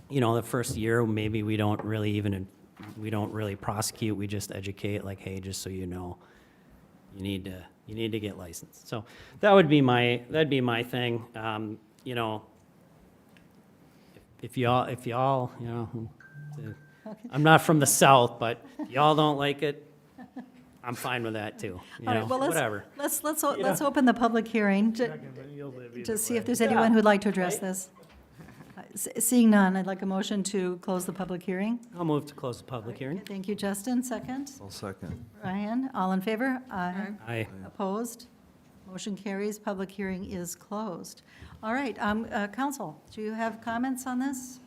The first year, maybe we don't really prosecute, we just educate, like, hey, just so you know, you need to get licensed. So that'd be my thing. If y'all, I'm not from the South, but y'all don't like it, I'm fine with that too. All right, well, whatever. let's open the public hearing to see if there's anyone who'd like to address this. Seeing none, I'd like a motion to close the public hearing. I'll move to close the public hearing. Thank you, Justin. Second? I'll second. Ryan, all in favor? Aye. Aye. Opposed? Motion carries. Public hearing is closed. All right, council, do you have comments on this?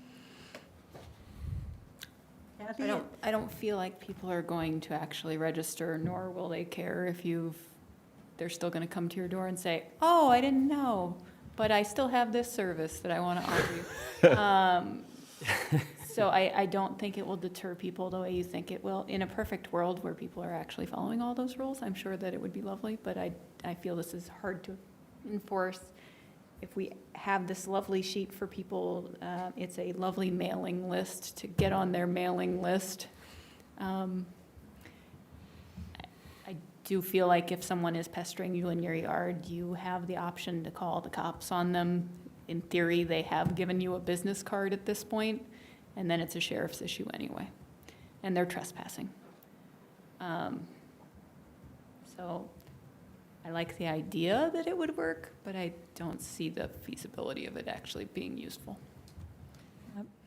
Kathy? I don't feel like people are going to actually register, nor will they care if they're still going to come to your door and say, oh, I didn't know, but I still have this service that I want to offer you. So I don't think it will deter people the way you think it will. In a perfect world where people are actually following all those rules, I'm sure that it would be lovely, but I feel this is hard to enforce. If we have this lovely sheet for people, it's a lovely mailing list to get on their mailing list. I do feel like if someone is pestering you in your yard, you have the option to call the cops on them. In theory, they have given you a business card at this point, and then it's a sheriff's issue anyway, and they're trespassing. So I like the idea that it would work, but I don't see the feasibility of it actually being useful.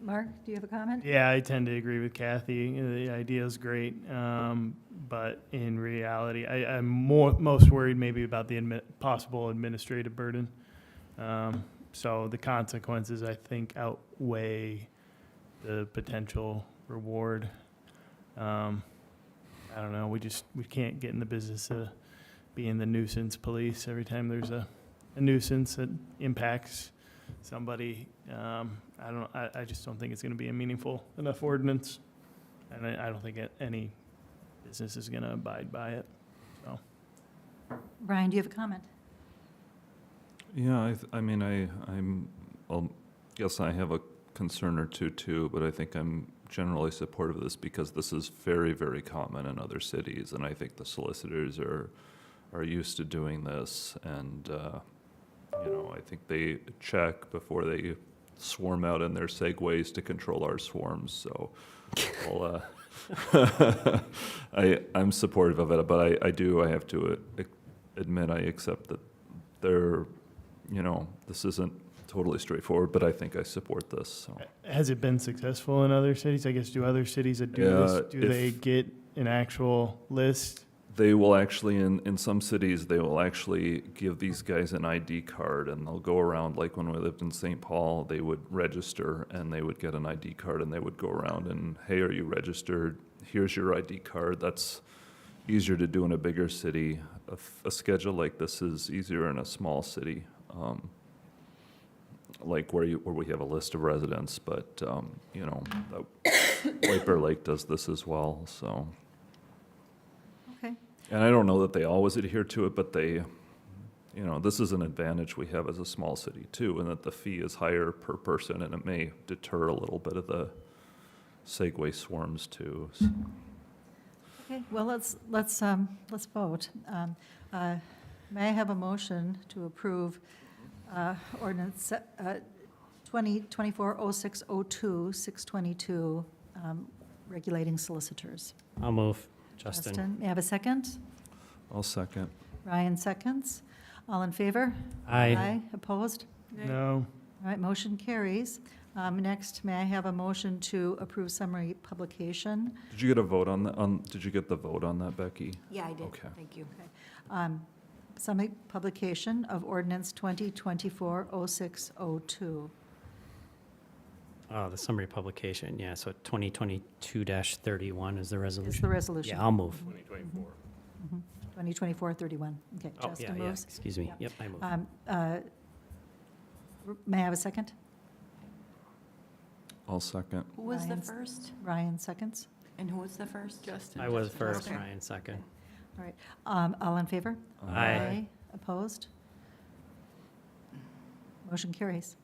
Mark, do you have a comment? Yeah, I tend to agree with Kathy. The idea is great, but in reality, I'm most worried maybe about the possible administrative burden. So the consequences, I think, outweigh the potential reward. I don't know. We can't get in the business of being the nuisance police. Every time there's a nuisance that impacts somebody, I just don't think it's going to be a meaningful enough ordinance. And I don't think any business is going to abide by it, so. Brian, do you have a comment? Yeah, guess I have a concern or two too, but I think I'm generally supportive of this because this is very, very common in other cities, and I think the solicitors are used to doing this, and I think they check before they swarm out in their segways to control our swarms. So, I'm supportive of it, but I have to admit I accept that this isn't totally straightforward, but I think I support this. So. Has it been successful in other cities? I guess, do other cities that do this, they get an actual list? They will actually, in some cities, they will actually give these guys an ID card, and they'll go around, like when we lived in St. Paul, they would register, and they would get an ID card, and they would go around and, hey, are you registered? Here's your ID card. That's easier to do in a bigger city. A schedule like this is easier in a small city. Like where we have a list of residents, but, White Bear Lake does this as well, so. Okay. And I don't know that they always adhere to it, but they, this is an advantage we have as a small city too, and that the fee is higher per person, and it may deter a little bit of the Segway swarms too. So. Okay, well, let's vote. May I have a motion to approve ordinance 2024-0602, 622, regulating solicitors? I'll move. Justin. May I have a second? I'll second. Ryan seconds. All in favor? Aye. Opposed? No. All right, motion carries. Next, may I have a motion to approve summary publication? Did you get a vote on that? Did you get the vote on that, Becky? Yeah, I did. Okay. Thank you. Summary publication of ordinance 2024-0602. Oh, the summary publication, yeah, so 2022-31 is the resolution. Is the resolution. Yeah, I'll move. 2024-31. Okay, Oh, Justin yeah, moves. excuse me. Yep, I move. May I have a second? I'll second. Who was the Ryan's- first? Ryan seconds. And who was the first? Justin. I was first, Okay. Ryan second. All right. All in favor? Aye. Opposed? Motion carries.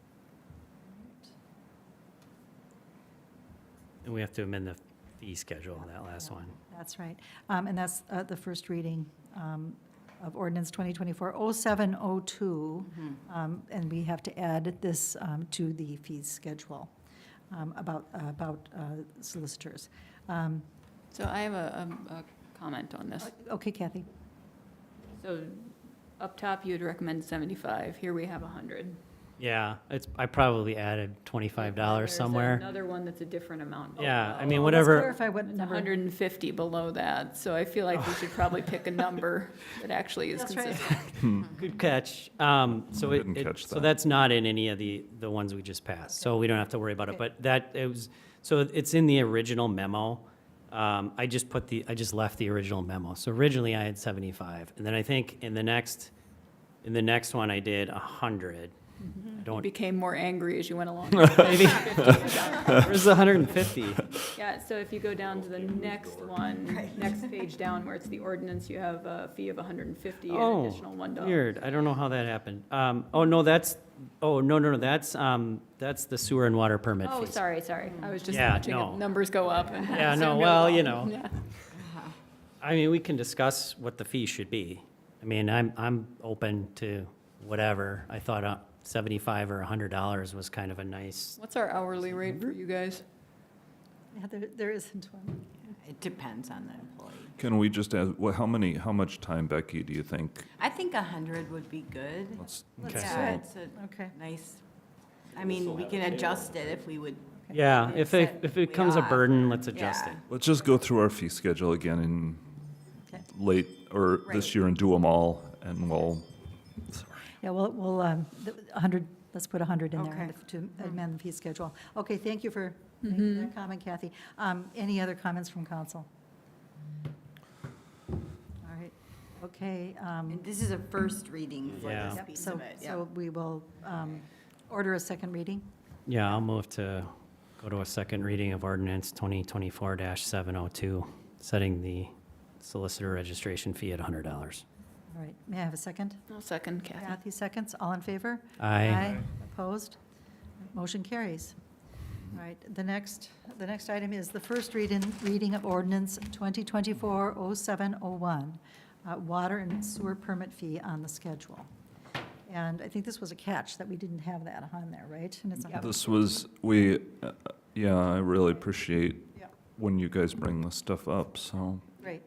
And we have to amend the fee schedule, that last one. That's right. And that's the first reading of ordinance 2024-0702. And we have to add this to the fees schedule about solicitors. So I have a comment on this. Okay, Kathy. So up top, you would recommend 75. Here we have 100. Yeah, I probably added $25 somewhere. There's another one that's a different amount. Yeah, I below. mean, Let's whatever, clarify what It's number. 150 below that, so I feel like we should probably pick a number that actually is That's right. consistent. good catch. So I didn't catch so that. that's not in any of the ones we just passed, so we don't have to worry about it. Okay. But so it's in the original memo. I just left the original memo. So originally I had 75, and then I think in the next one I did 100. I You don't, became more angry as you went along. maybe, where's the 150? Yeah, so if you go down to the next one, next page down where it's the ordinance, you have a fee of 150 and Oh, additional $1. weird. I don't know how that happened. No, that's the sewer and water permit Oh, fees. sorry. I was just Yeah, watching no. the numbers go up and. Yeah, no, zoomed well, out. you know. Yeah. I mean, we can discuss what the fee should be. I mean, I'm open to whatever. I thought $75 or $100 was kind of a nice, What's our hourly rate for you guys? Yeah, there isn't one. It depends on the employee. Can we just ask, how much time, Becky, do you think? I think 100 would be good. Let's Yeah, do it. it's a Okay. nice, I mean, we can adjust it if we would. yeah, It's if that it we becomes a offer. burden, let's adjust Yeah. it. Let's just go through our fee schedule again in Okay. late, or this Right. year and do them all, and we'll, Yeah, well, 100, let's put 100 in there Okay. to amend the fee schedule. Okay, thank you for making that comment, Kathy. Any other comments from council? All right, Okay. And this is a first reading for Yeah. this Yep, piece so, of it, yeah. so we will order a second reading. Yeah, I'll move to go to a second reading of ordinance 2024-702, setting the solicitor registration fee at $100. All right, may I have a second? I'll second Kathy. Kathy seconds, all in favor? Aye. Opposed? Motion carries. All right, the next item is the first reading of ordinance 2024-0701, water and sewer permit fee on the schedule. And I think this was a catch that we didn't have that on there, right? And it's on- This was, yeah, I really appreciate Yeah. when you guys bring this stuff up, so. Great.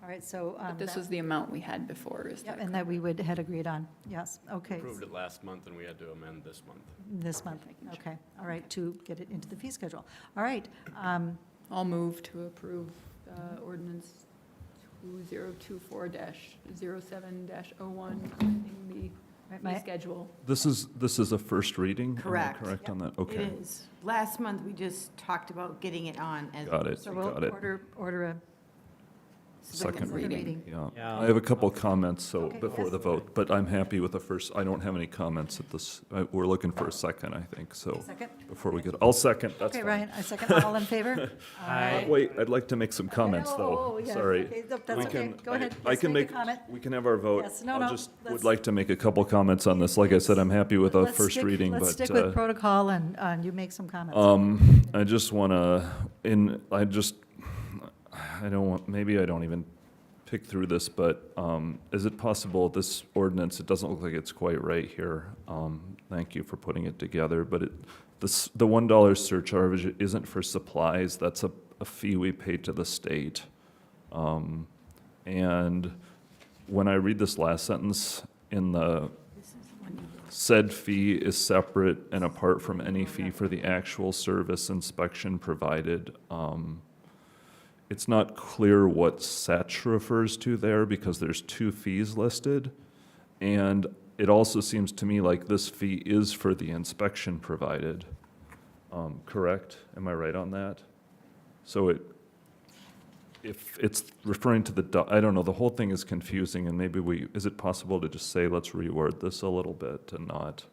All right, so. But this was the amount we had before, is Yep, that and that we had agreed on, yes, okay. Approved it last month, and we had to amend this month. This month, okay, all right, to get it into the fee schedule. All right, I'll move to approve ordinance 2024-07-01, amending the Right, fee schedule. This is a first reading? Am I Correct. correct on that? It Okay. is. Last month, we just talked about getting it on as. Got it, so we'll got it. order a Second reading. Yeah. Yeah. I have a couple comments, so Okay, before yes. the vote, but I'm happy with the first, I don't have any comments at this, we're looking for a second, I think, so. second. Before we get, I'll second, that's Okay, fine. Ryan, I second, all in favor? Aye. Wait, I'd like to make some comments, Oh, though, yeah, sorry. okay, that's We okay, can- go ahead. I Yes, can make make, a comment. we can have our vote. Yes, no, I no, just let's- would like to make a couple comments on this. Like I said, I'm happy with a Let's first stick- reading, but. Let's stick with protocol and you make some comments. I just want to, I don't want, maybe I don't even pick through this, but is it possible, this ordinance, it doesn't look like it's quite right here. Thank you for putting it together, but the $1 surcharge isn't for supplies, that's a fee we pay to the state. And when I read this last sentence in the said fee is separate and apart from any fee for the actual service inspection provided. It's not clear what such refers to there because there's two fees listed. And it also seems to me like this fee is for the inspection provided. Correct? Am I right on that? So if it's referring to I don't know, the whole thing is confusing and maybe is it possible to just say, let's reword this a little bit and not?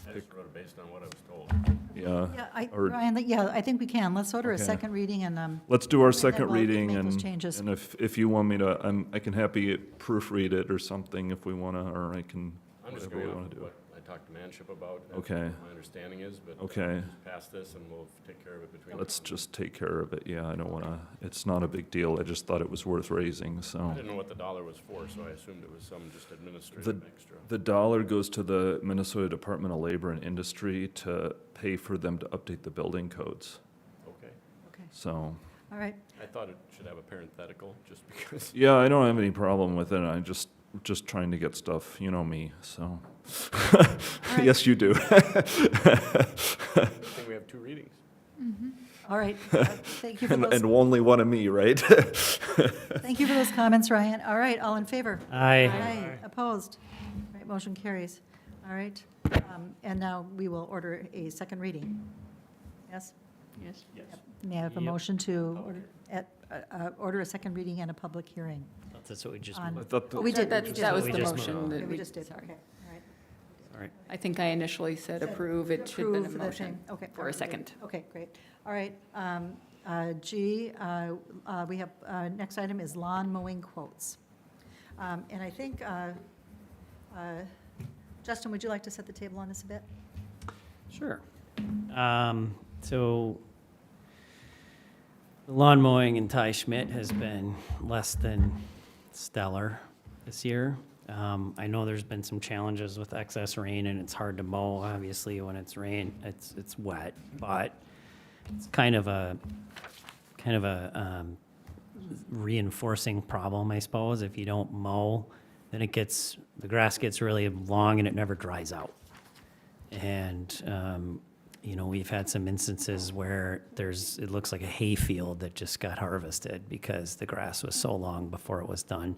I just wrote it based on what I was told. Yeah. Yeah, or- Ryan, yeah, I think we can. Let's order a Okay. second reading and, Let's do our and then second we'll reading make those and, changes. and if you want me to, I can happy proofread it or something if we want to, or I can, I'm just whatever we going off want of to do. what I talked to Manship about. That's Okay. what my understanding is, but. Okay. Just pass this and we'll take care of it between. Let's just take care of it, yeah, I don't want to, it's not a big deal, I just thought it was worth raising, I so. didn't know what the dollar was for, so I assumed it was some just administrative extra. The dollar goes to the Minnesota Department of Labor and Industry to pay for them to update the building codes, Okay. okay, so. all right. I thought it should have a parenthetical, just because. Yeah, I don't have any problem with it, I just trying to get stuff, you know me, so. Yes, you do. I think we have two readings. All right, thank you for And, those, and only one of me, right? thank you for those comments, Ryan. All right, all in favor? Aye. Aye, opposed? All right, motion carries. All right, and now we will order a second reading. Yes? Yes. May I have a Yep. motion to order a second reading and a public hearing? That's what we just On- I thought Oh, we did. That we was did. the We just motion. moved on. that Okay, we just did, sorry. okay, all right. All right. I think I initially said approve, it should have been a Approve the motion thing. Okay, for a second. Okay, great. All right, G, we have, next item is lawn mowing quotes. And I think, Justin, would you like to set the table on this a bit? Sure. So the lawn mowing in Ty Schmidt has been less than stellar this year. I know there's been some challenges with excess rain and it's hard to mow, obviously, when it's rain, it's wet, but it's kind of a reinforcing problem, I suppose. If you don't mow, then the grass gets really long and it never dries out. And, we've had some instances where it looks like a hay field that just got harvested because the grass was so long before it was done.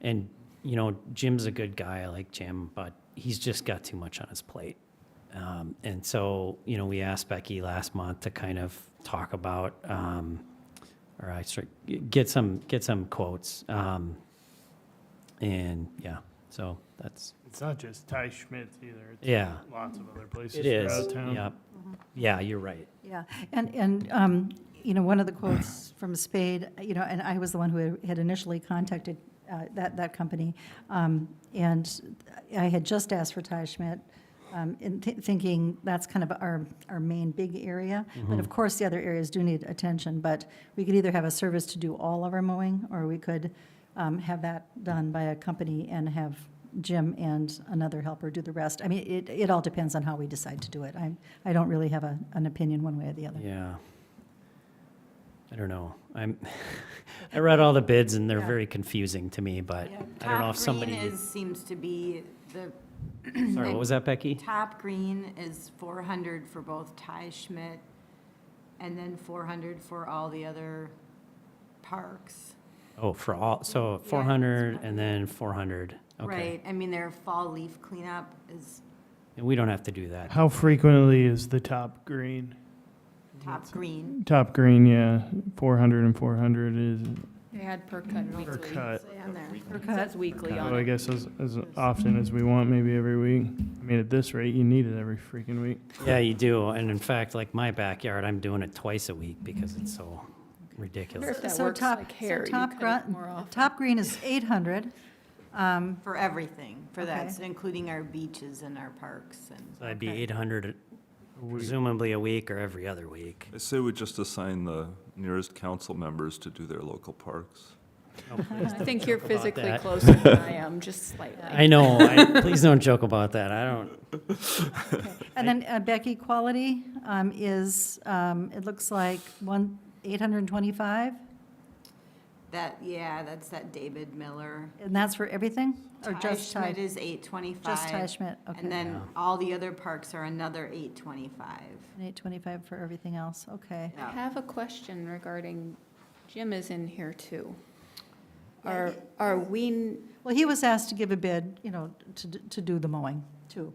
And, Jim's a good guy, I like Jim, but he's just got too much on his plate. And so, we asked Becky last month to kind of talk about, get some quotes. And, yeah, so that's, It's not just Ty Schmidt's either. It's Yeah. lots of other places it is, throughout town. yep. Yeah, you're right. Yeah, and one of the quotes from Spade, and I was the one who had initially contacted that company, and I had just asked for Ty Schmidt, thinking that's kind of our main big area. But of course, the other areas do need attention, but we could either have a service to do all of our mowing, or we could have that done by a company and have Jim and another helper do the rest. I mean, it all depends on how we decide to do it. I don't really have an opinion one way or the other. Yeah. I don't know. I read all the bids and they're Yeah. very confusing to me, but I don't know if somebody. Top green seems to be the. Sorry, what was that, Becky? Top green is 400 for both Ty Schmidt and then 400 for all the other parks. Oh, for all, so 400 and then 400. Okay. Right, I mean, their fall leaf cleanup is And we don't have to do that. How frequently is the top green? top green. Top green, yeah, 400 and 400 is, They had per cut weekly. cut. say on there. Per It cut. says weekly so on I it. guess as often as we want, maybe every week. I mean, at this rate, you need it every freaking week. Yeah, you do. And in fact, like my backyard, I'm doing it twice a week because it's so ridiculous. Wonder if that So works top- like hair, so you top cut it gru- more often. Top green is 800. For everything, for that, Okay. so including our beaches and our parks and. So that'd be Okay. 800 presumably a week or every other week. I say we just assign the nearest council members to do their local parks. I think you're about physically that. closer than I am, just slightly. I know. Please don't joke about that. I don't. And then Becky, quality is, it looks like 825, That's that David Miller. and that's for everything? Or Ty just Ty? Schmidt is 825. Just Ty Schmidt, okay. And then all the other parks are another 825. 825 for everything else, okay. I have a question regarding, Jim is in here too. Are we, Well, he was asked to give a bid, to do the mowing, too,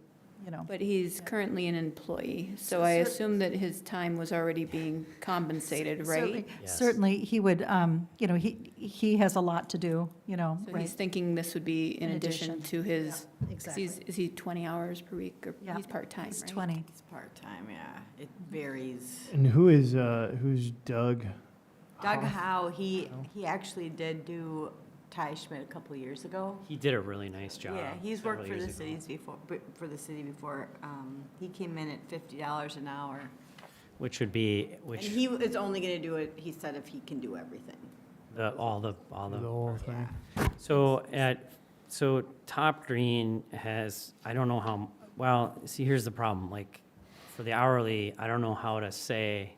but he's currently an employee, so I assume that his time was already being compensated, right? Yes. Certainly, he would, he has a lot to do, So he's right? thinking this would be in In addition addition. to his, 'cause Exactly. is he 20 hours per week, or Yeah. he's part-time, It's right? 20. It's part-time, yeah. It varies. And who's Doug? Doug Howe, he actually did do Ty Schmidt a couple of years ago. He did a really nice job. Yeah, he's worked several for the years ago. cities before, for the city before. He came in at $50 an hour. Which would be, And which, he is only gonna do it, he said, if he can do everything. all the. The whole thing. So Top Green has, I don't know how, well, see, here's the problem, like, for the hourly, I don't know how to say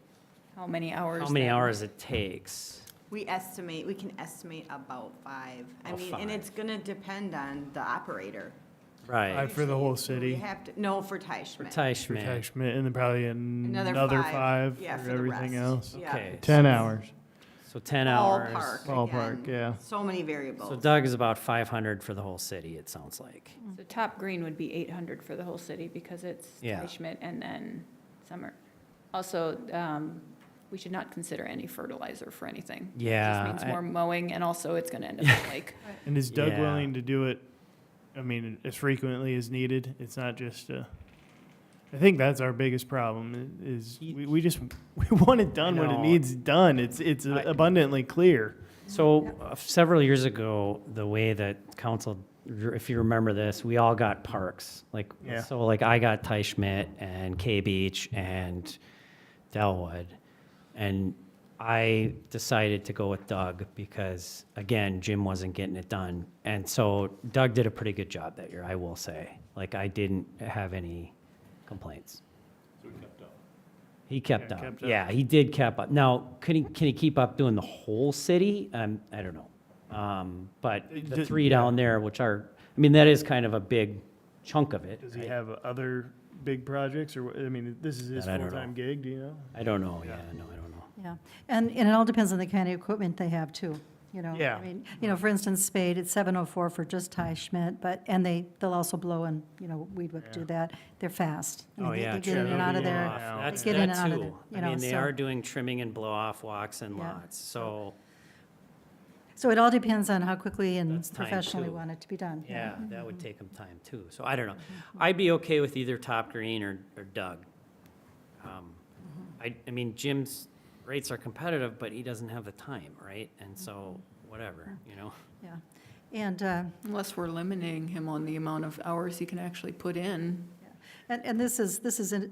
How many hours? how many that- hours it takes. We can estimate about 5. I About mean, and 5. it's gonna depend on the operator. Right, For the whole So we city, have to, no, for Ty for Schmidt. Ty for Ty Schmidt. Schmidt, and then probably another 5 Yeah, for for the everything rest. else. Yeah. Okay. 10 hours. So 10 hours. Ballpark. Ballpark, again. yeah. So many variables. So Doug is about 500 for the whole city, it sounds like. So top green would be 800 for the whole city because it's Yeah. Ty Schmidt and then summer. Also, we should not consider any fertilizer for anything. It Yeah, just means I- more mowing and also it's going to end up in like, And is Doug Yeah. willing to do it, I mean, as frequently as needed? It's not just, I think that's our biggest problem, is we just, we want it done when it know. needs done. It's abundantly clear. So several years ago, the way that council, if you remember this, we all got parks. Like, Yeah. so like I got Ty Schmidt and K Beach and Delwood. And I decided to go with Doug because, again, Jim wasn't getting it done. And so Doug did a pretty good job that year, I will say. Like, I didn't have any complaints. He kept Yeah, up. kept up. Yeah, he did keep up. Now, can he keep up doing the whole city? I don't know. But the Just- three down there, which are, I mean, that is kind of a big chunk of it. Does he right? have other big projects, or, I mean, this is his That I don't know. full-time gig, do you know? I don't know, yeah, no, I don't know. Yeah, and it all depends on the kind of equipment they have, too, Yeah. I mean, for instance, Spade, it's 704 for just Ty Schmidt, but, and they'll also blow and, weed whip do that. They're fast. I mean, Oh, they yeah, get in and out of there. That's They get in that and out of too. there, I mean, they so- are doing trimming and blow-off walks and Yeah. lots, so, So it all depends on how quickly and That's time, professionally we too. want it to be done. Yeah, that would take them time too. So I don't know. I'd be okay with either Top Green or Doug. I mean, Jim's rates are competitive, but he doesn't have the time, right? And so, whatever, you know? Yeah. And, Unless we're limiting him on the amount of hours he can actually put in. and this is,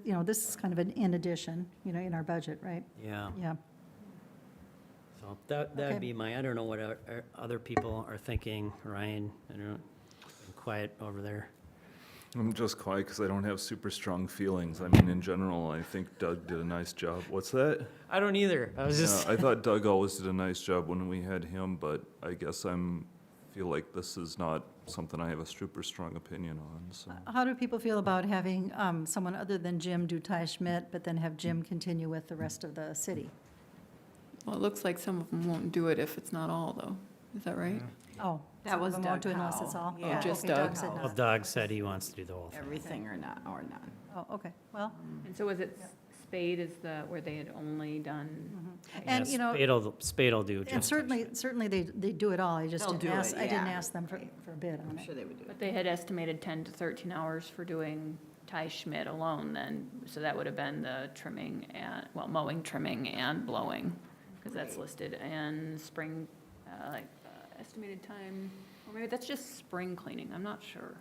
you know, this is kind of an in addition, you know, in our budget, right? Yeah. Yeah. So that'd Okay. be I don't know what other people are thinking. Ryan, I don't know, quiet over there. I'm just quiet because I don't have super strong feelings. I mean, in general, I think Doug did a nice job. What's that? I don't either. I was just. I thought Doug always did a nice job when we had him, but I guess feel like this is not something I have a super strong opinion on, so. How do people feel about having someone other than Jim do Ty Schmidt, but then have Jim continue with the rest of the city? Well, it looks like some of them won't do it if it's not all, though. Is that right? Oh. That some of was them won't Doug do it unless it's Howell. all? Yeah. Oh, Just okay, Doug. said Well, not. Doug said he wants to do the whole thing. Everything or not, or none. Oh, okay, well, And so was it Spade is where they had only done? and, Yeah, you know, Spade will do. and just certainly they do it all. I just They'll didn't do ask, it, I didn't yeah. ask them for a bid on I'm it. sure they would do it. But they had estimated 10 to 13 hours for doing Ty Schmidt alone then, so that would have been the trimming and, well, mowing, trimming, and blowing, because that's listed, and spring, estimated time, or maybe that's just spring cleaning, I'm not sure.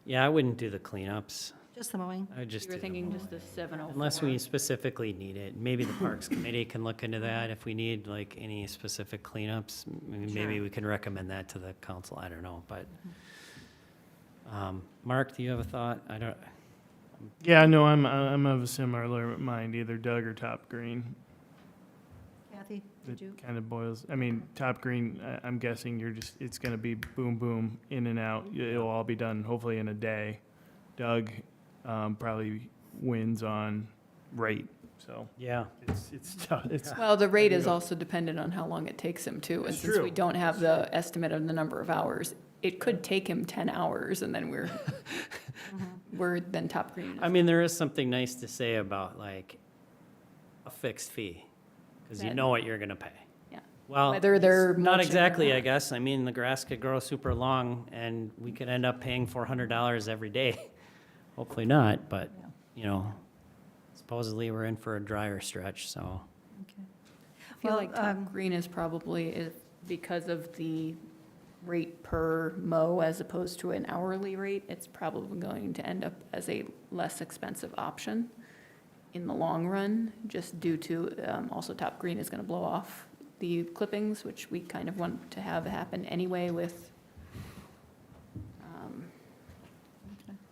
Yeah, I wouldn't do the cleanups. Just the mowing? I would just You were do the thinking mowing. just the 704? Unless we specifically need it. Maybe the Parks Committee can look into that. If we need like any specific cleanups, maybe we can recommend that to the council. I don't know, but. Mark, do you have a thought? I don't. Yeah, no, I'm of a similar mind, either Doug or Top Green. Kathy, It did you? kind of boils, I mean, Top Green, I'm guessing it's gonna be boom, boom, in and out. It'll all be done hopefully in a day. Doug, probably wins on rate, so Yeah. it's tough. It's, Well, the rate is also dependent on how long it takes him too, and That's since we true. don't have the estimate of the number of hours, it could take him 10 hours, and then we're then Top Green. I mean, there is something nice to say about like a fixed fee, because you That- know what you're gonna pay. Yeah. Well, Whether they're not mulching or exactly, not. I guess. I mean, the grass could grow super long, and we could end up paying $400 every day. Hopefully not, but, you know, supposedly we're in for a drier stretch, so. I feel Well, like Top Green is probably, because of the rate per mow as opposed to an hourly rate, it's probably going to end up as a less expensive option in the long run, just due to, also Top Green is gonna blow off the clippings, which we kind of want to have happen anyway with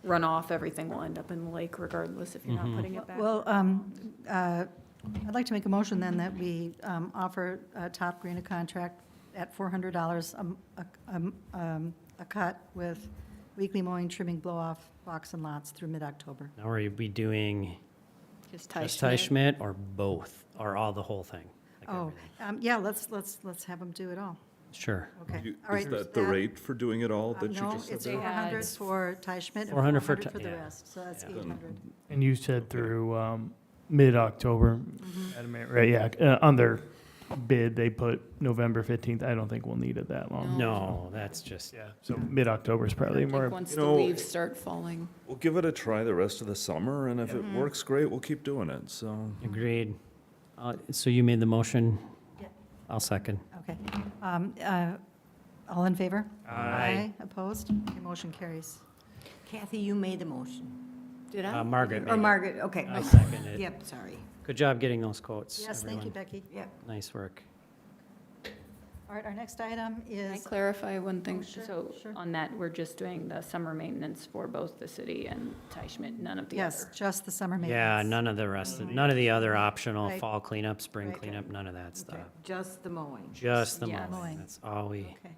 runoff, everything will end up in the lake regardless if you're not putting it back. Well, I'd like to make a motion then that we offer Top Green a contract at $400 a cut with weekly mowing, trimming, blow-off, walks and lots through mid-October. Now, are we doing Just Ty just Ty Schmidt. Schmidt or both, or all the whole thing? Like Oh, everything? yeah, let's have them do it all. Sure. Okay. All right. Is that the rate for doing it all that you No, just said? it's They there? had- 400 for Ty Schmidt and 400 for 400 for the yeah. rest, so that's Yeah. 800. and you said through, mid-October, right, yeah, on their bid, they put November 15th. I don't think we'll need it that long. No, that's just, Yeah, so mid-October is probably more. Once You the know, leaves start falling. We'll give it a try the rest of the summer, and if it works great, we'll keep doing it, so. agreed. So you made the motion? Yeah. I'll second. Okay. All in favor? Aye. Opposed? Okay, motion carries. Kathy, you made the motion. Did I? Margaret made Or it. Margaret, okay. I seconded. Yep, sorry. Good job getting those quotes, Yes, thank you, everyone. Becky. Yep. Nice work. All right, our next item Can I is, clarify one thing? Oh, sure, So sure. on that, we're just doing the summer maintenance for both the city and Ty Schmidt, none of the yes, other. just the summer maintenance. Yeah, none of the rest, none of the other optional Right. fall cleanup, spring Right. cleanup, none of that stuff. Just the mowing. Just the Yes. mowing. Mowing. That's all we Okay.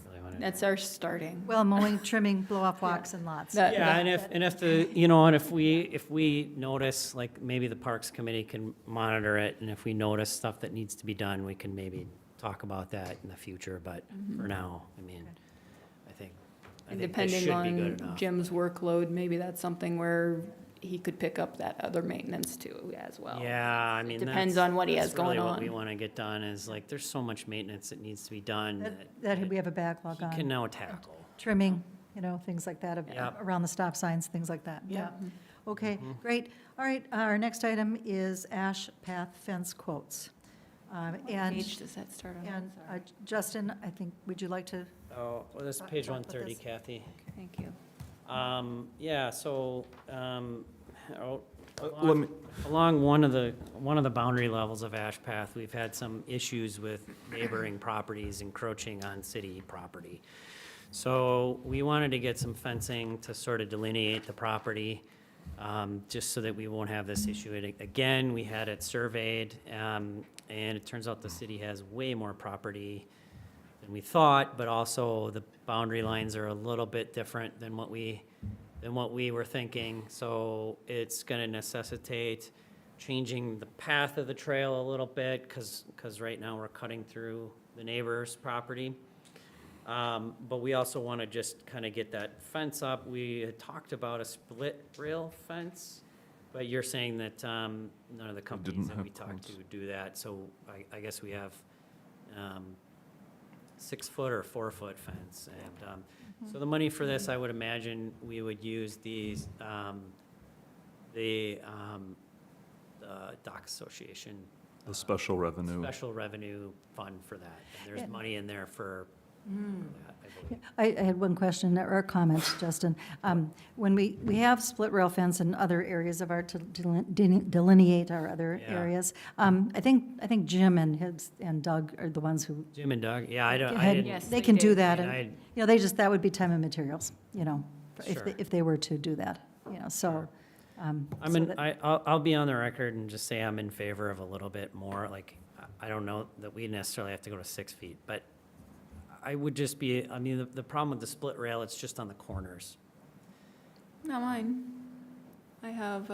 really want to do. That's our starting. Well, mowing, trimming, blow-off walks and lots. That- Yeah, and if the, you know, and if we notice, like, maybe the Parks Committee can monitor it, and if we notice stuff that needs to be done, we can maybe talk about that in the future, but for now, I mean, I think And this depending should be good on enough. Jim's workload, maybe that's something where he could pick up that other maintenance too as well. Yeah, I mean, Depends that's- on what he has that's really going what we on. want to get done is like, there's so much maintenance that needs to be done That we have a backlog he on. can now tackle. Trimming, things like that, Yep. around the stop signs, things like that. Yeah. Okay, Mm-hmm. great. All right, our next item is ash path fence quotes. What And, page does that start on? and Sorry. Justin, I think, would you like to? Oh, well, that's Talk- page talk about 130, this. Kathy. Thank you. Yeah, so, let me- along one of the boundary levels of Ash Path, we've had some issues with neighboring properties encroaching on city property. So we wanted to get some fencing to sort of delineate the property, just so that we won't have this issue. Again, we had it surveyed, and it turns out the city has way more property than we thought, but also the boundary lines are a little bit different than what we were thinking. So it's gonna necessitate changing the path of the trail a little bit, because right now we're cutting through the neighbor's property. But we also want to just kind of get that fence up. We had talked about a split rail fence, but you're saying that none of the companies didn't that we have talked to quotes. do that. So I guess we have 6-foot or 4-foot fence. And so the money for this, I would imagine we would use the Dock Association The special revenue. special revenue fund for that. And there's Yeah. money in there for that, I believe. I had one question or a comment, Justin. When we have split rail fence in other areas of our, to delineate our other Yeah. areas, I think Jim and Doug are the ones who Jim and Doug, yeah, I don't, I had- didn't. Yes, they they can do did. that, And and, I- they just, that would be time and materials, Sure. if they were to do that, so. I'm so in, that- I'll be on the record and just say I'm in favor of a little bit more, like, I don't know that we necessarily have to go to 6 feet, but I would just be, I mean, the problem with the split rail, it's just on the corners. Not mine. I have,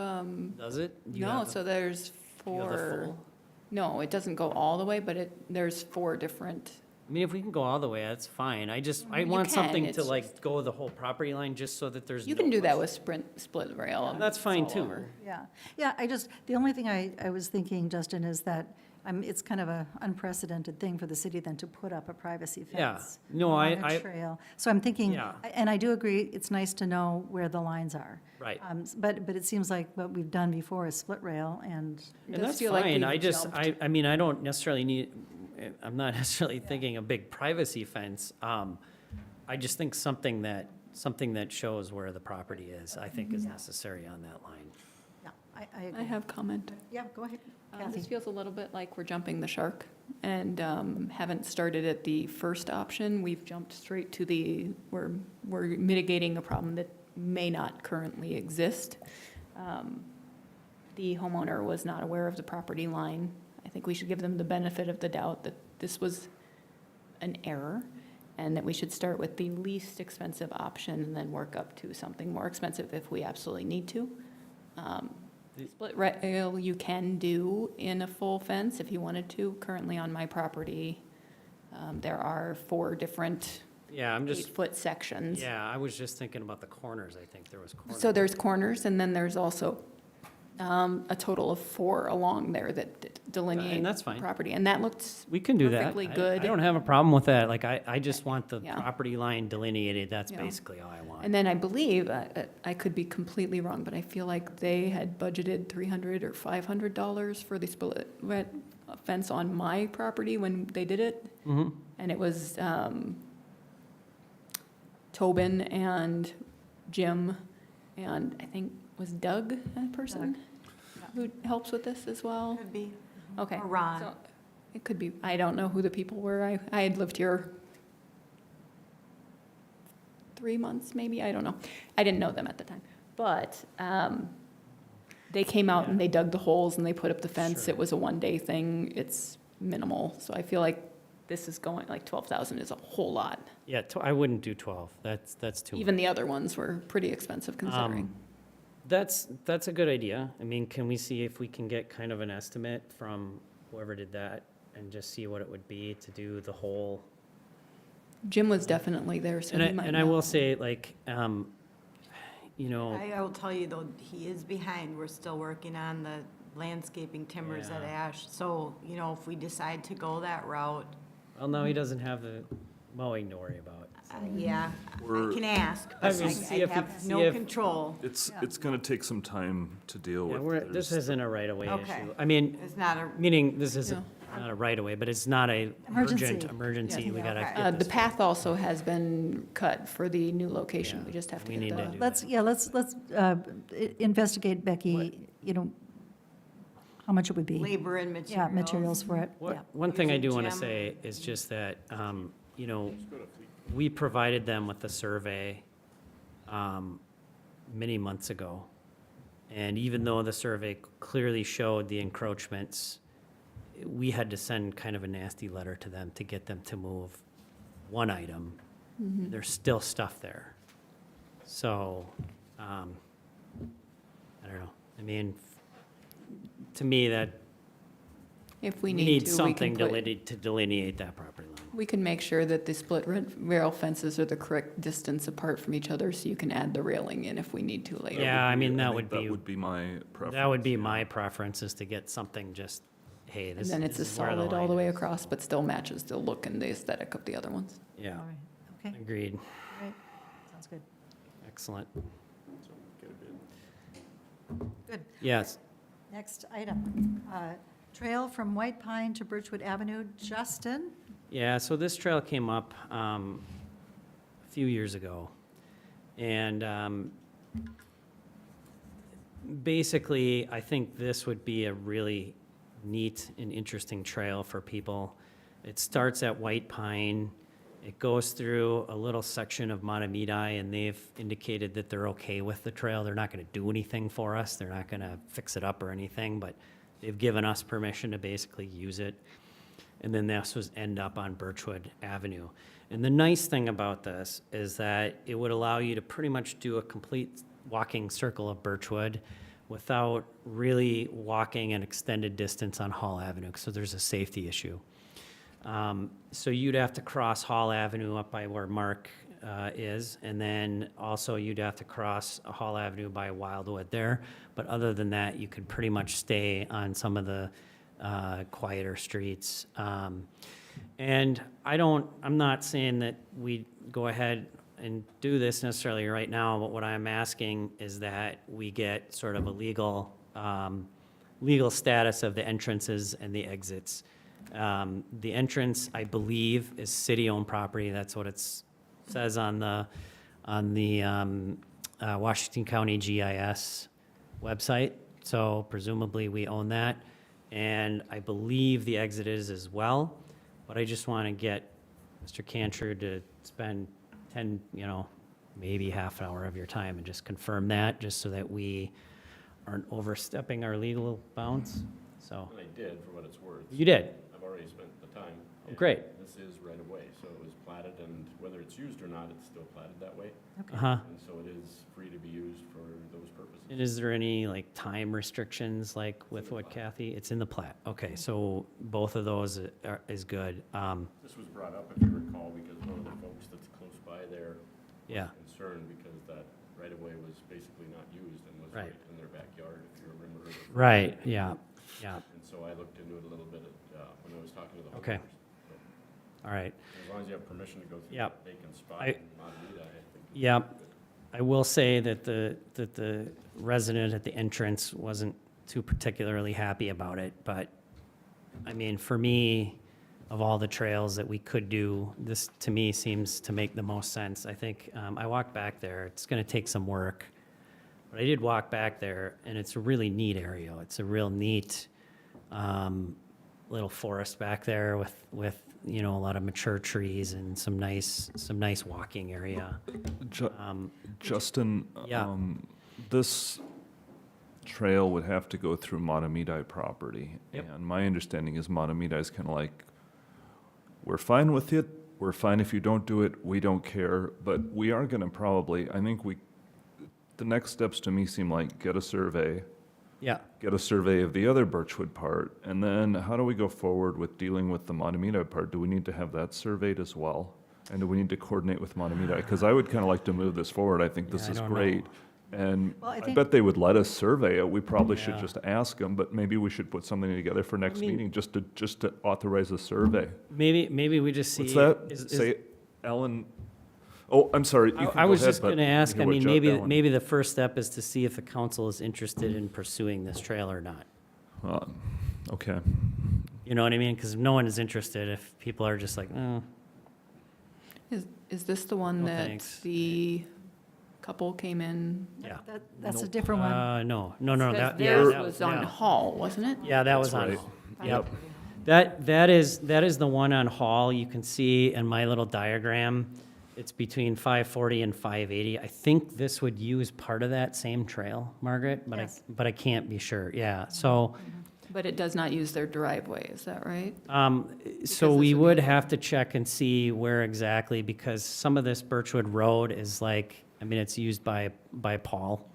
Does it? You no, have so there's you have the 4. full? No, it doesn't go all the way, but there's 4 different. I mean, if we can go all the way, that's fine. I You want can, something to it's like go the whole property line, just so that there's. You no can do that question. with split rail. That's fine It's too. all over. Yeah, the only thing I was thinking, Justin, is that it's kind of a unprecedented thing for the city then to put up a privacy Yeah. fence. No, on I- a trail. So I'm thinking, Yeah. and I do agree, it's nice to know where the lines are. Right. But it seems like what we've done before is split rail, and It And does that's feel like fine, we've I just, jumped. I mean, I don't necessarily need, I'm not necessarily thinking a big privacy fence. I just think something that shows where the property is, I think is necessary on that line. yeah, I I agree. have comment. Yeah, go ahead, This Kathy. feels a little bit like we're jumping the shark and haven't started at the first option. We've jumped straight to we're mitigating a problem that may not currently exist. The homeowner was not aware of the property line. I think we should give them the benefit of the doubt that this was an error and that we should start with the least expensive option and then work up to something more expensive if we absolutely need to. Split rail you can do in a full fence if you wanted to. Currently on my property, there are 4 different Yeah, I'm just, 8-foot sections. yeah, I was just thinking about the corners, I think there was corners. So there's corners, and then there's also a total of 4 along there that delineate And that's the fine. property. And that looked We can do that. perfectly I good. don't have a problem with that, like, I just want the Yeah. property line delineated, that's Yeah. basically all I want. And then I believe, I could be completely wrong, but I feel like they had budgeted $300 or $500 for the split fence on my property when they did it. Mhm. And it was Tobin and Jim, and I think, was Doug that person? Who helps with this as well? Could be. Okay. Or Ron. so It could be, I don't know who the people were. I had lived here 3 months, maybe, I don't know. I didn't know them at the time. But they came out and they dug the holes and they put up the fence. Sure. It was a one-day thing. It's minimal. So I feel like this is going, like 12,000 is a whole lot. Yeah, I wouldn't do 12, that's too much. Even the other ones were pretty expensive considering. That's a good idea. I mean, can we see if we can get kind of an estimate from whoever did that and just see what it would be to do the whole? Jim was definitely there, so he might And I will know. say, like, you know, I will tell you though, he is behind. We're still working on the landscaping timbers at Yeah. Ash. So, you know, if we decide to go that route, well, no, he doesn't have the mowing to worry about. yeah, I We're- can ask, I but mean, I see if have see no if- control. It's gonna take some time to deal Yeah, with. this isn't a right-of-way Okay. issue. I mean, It's not a, meaning this isn't, not a right-of-way, but it's not a urgent Emergency. emergency. We gotta Okay. get The this. path also has been cut for the new location. Yeah, We just have to we get need to the. do Let's, yeah, let's investigate, Becky, you know, how much it would be. labor and materials. Yeah, materials for it, What- yeah. One thing I Using do want to gem. say is just that, you know, we provided them with a survey many months ago. And even though the survey clearly showed the encroachments, we had to send kind of a nasty letter to them to get them to move one item. There's still stuff there. So, I don't know. I mean, to me, that If we we need need to, we something can put, to delineate that property line. we can make sure that the split rail fences are the correct distance apart from each other, so you can add the railing in if we need to later. Yeah, I mean, that think would be, That would be my preference. that would be my preference, is to get something just, hey, And this then it's a this is where the solid all line the way is. across, but still matches the look and the aesthetic of the other ones. Yeah, All right, okay, agreed. all right, sounds good. Excellent. Good. Yes, Next item, trail from White Pine to Birchwood Avenue. Justin? yeah, so this trail came up a few years ago. And basically, I think this would be a really neat and interesting trail for people. It starts at White Pine. It goes through a little section of Matamidi, and they've indicated that they're okay with the trail. They're not going to do anything for us. They're not going to fix it up or anything, but they've given us permission to basically use it. And then this would end up on Birchwood Avenue. And the nice thing about this is that it would allow you to pretty much do a complete walking circle of Birchwood without really walking an extended distance on Hall Avenue, so there's a safety issue. So you'd have to cross Hall Avenue up by where Mark is, and then also you'd have to cross Hall Avenue by Wildwood there. But other than that, you could pretty much stay on some of the quieter streets. And I'm not saying that we go ahead and do this necessarily right now, but what I'm asking is that we get sort of a legal status of the entrances and the exits. The entrance, I believe, is city-owned property. That's what it says on the Washington County GIS website. So presumably we own that. And I believe the exit is as well. But I just want to get Mr. Cantor to spend 10, maybe half an hour of your time and just confirm that, just so that we aren't overstepping our legal bounds. So, I did, for what it's worth. you did. I've already spent the time. Oh, great. And This is right away, so it was platted, and whether it's used or not, it's still platted that way. Uh-huh. And so it is free to be used for those purposes. And is there any, time restrictions, with what Kathy? It's in the plat. Okay, so both of those is good. This was brought up, if you recall, because one of the folks that's close by there Yeah. was concerned because that right-of-way was basically not used and was Right. right in their backyard, if you remember. Right, yeah, yeah, And so I looked into it a little bit when I was talking to the homeowners. Okay. So all right. As long as you have permission to go through Yep. that vacant spot I- in Monterita, I think. Yeah, I will say that the resident at the entrance wasn't too particularly happy about it, but, I mean, for me, of all the trails that we could do, this, to me, seems to make the most sense. I think, I walked back there, it's gonna take some work, but I did walk back there, and it's a really neat area. It's a real neat, little forest back there with a lot of mature trees and some nice walking area. Justin, Yeah. this trail would have to go through Matamidi property. Yep. And my understanding is Matamidi is kind of like, we're fine with it, we're fine if you don't do it, we don't care, but we are going to probably, I think the next steps to me seem like get a survey, Yeah. get a survey of the other Birchwood part, and then how do we go forward with dealing with the Matamidi part? Do we need to have that surveyed as well? And do we need to coordinate with Matamidi? Because I would kind of like to move this forward. I think this Yeah, I is don't know. great. And Well, I I think- bet they would let us survey it. We probably should Yeah. just ask them, but maybe we should put something together for next mean- meeting, just to authorize a survey. Maybe we just see. What's that? is- Say, Alan, oh, I'm sorry. You can I go was ahead, just but going to ask, hear I what mean, Alan- maybe the first step is to see if the council is interested in pursuing this trail or not. Okay. You know what I mean? Because no one is interested if people are just like, oh, Is this the one No, that thanks. the couple came in? yeah. That's a different one. No. Because That, theirs yeah, was on yeah. Hall, wasn't it? Yeah, that was on right. Hall. Yep. That is the one on Hall. You can see in my little diagram, it's between 540 and 580. I think this would use part of that same trail, Margaret, but Yes. I can't be sure. Yeah, so. But it does not use their driveway, is that right? So this we would be would a- have to check and see where exactly, because some of this Birchwood Road is like, I mean, it's used by Paul,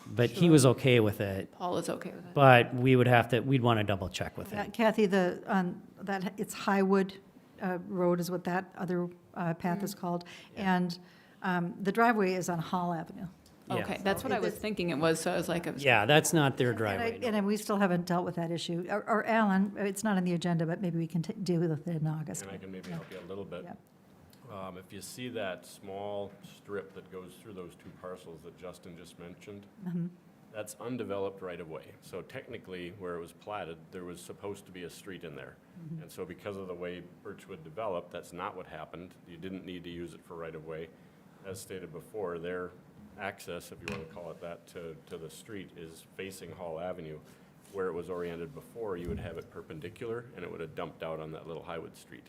but he Sure. was okay with it. Paul is okay with it. But we'd want to double check with him. Kathy, it's Highwood Road is what that other path is called. And the driveway is on Hall Avenue. Yeah. Okay, that's what I was thinking it was, so I was like, I was Yeah, that's not their And driveway. and we still haven't dealt with that issue. Or Alan, it's not on the agenda, but maybe we can deal with it in August. And I can maybe help you a little bit. Yep. If you see that small strip that goes through those two parcels that Justin just mentioned, that's undeveloped right of way. So technically, where it was platted, there was supposed to be a street in there. And so because of the way Birchwood developed, that's not what happened. You didn't need to use it for right of way. As stated before, their access, if you want to call it that, to the street is facing Hall Avenue. Where it was oriented before, you would have it perpendicular, and it would have dumped out on that little Highwood Street.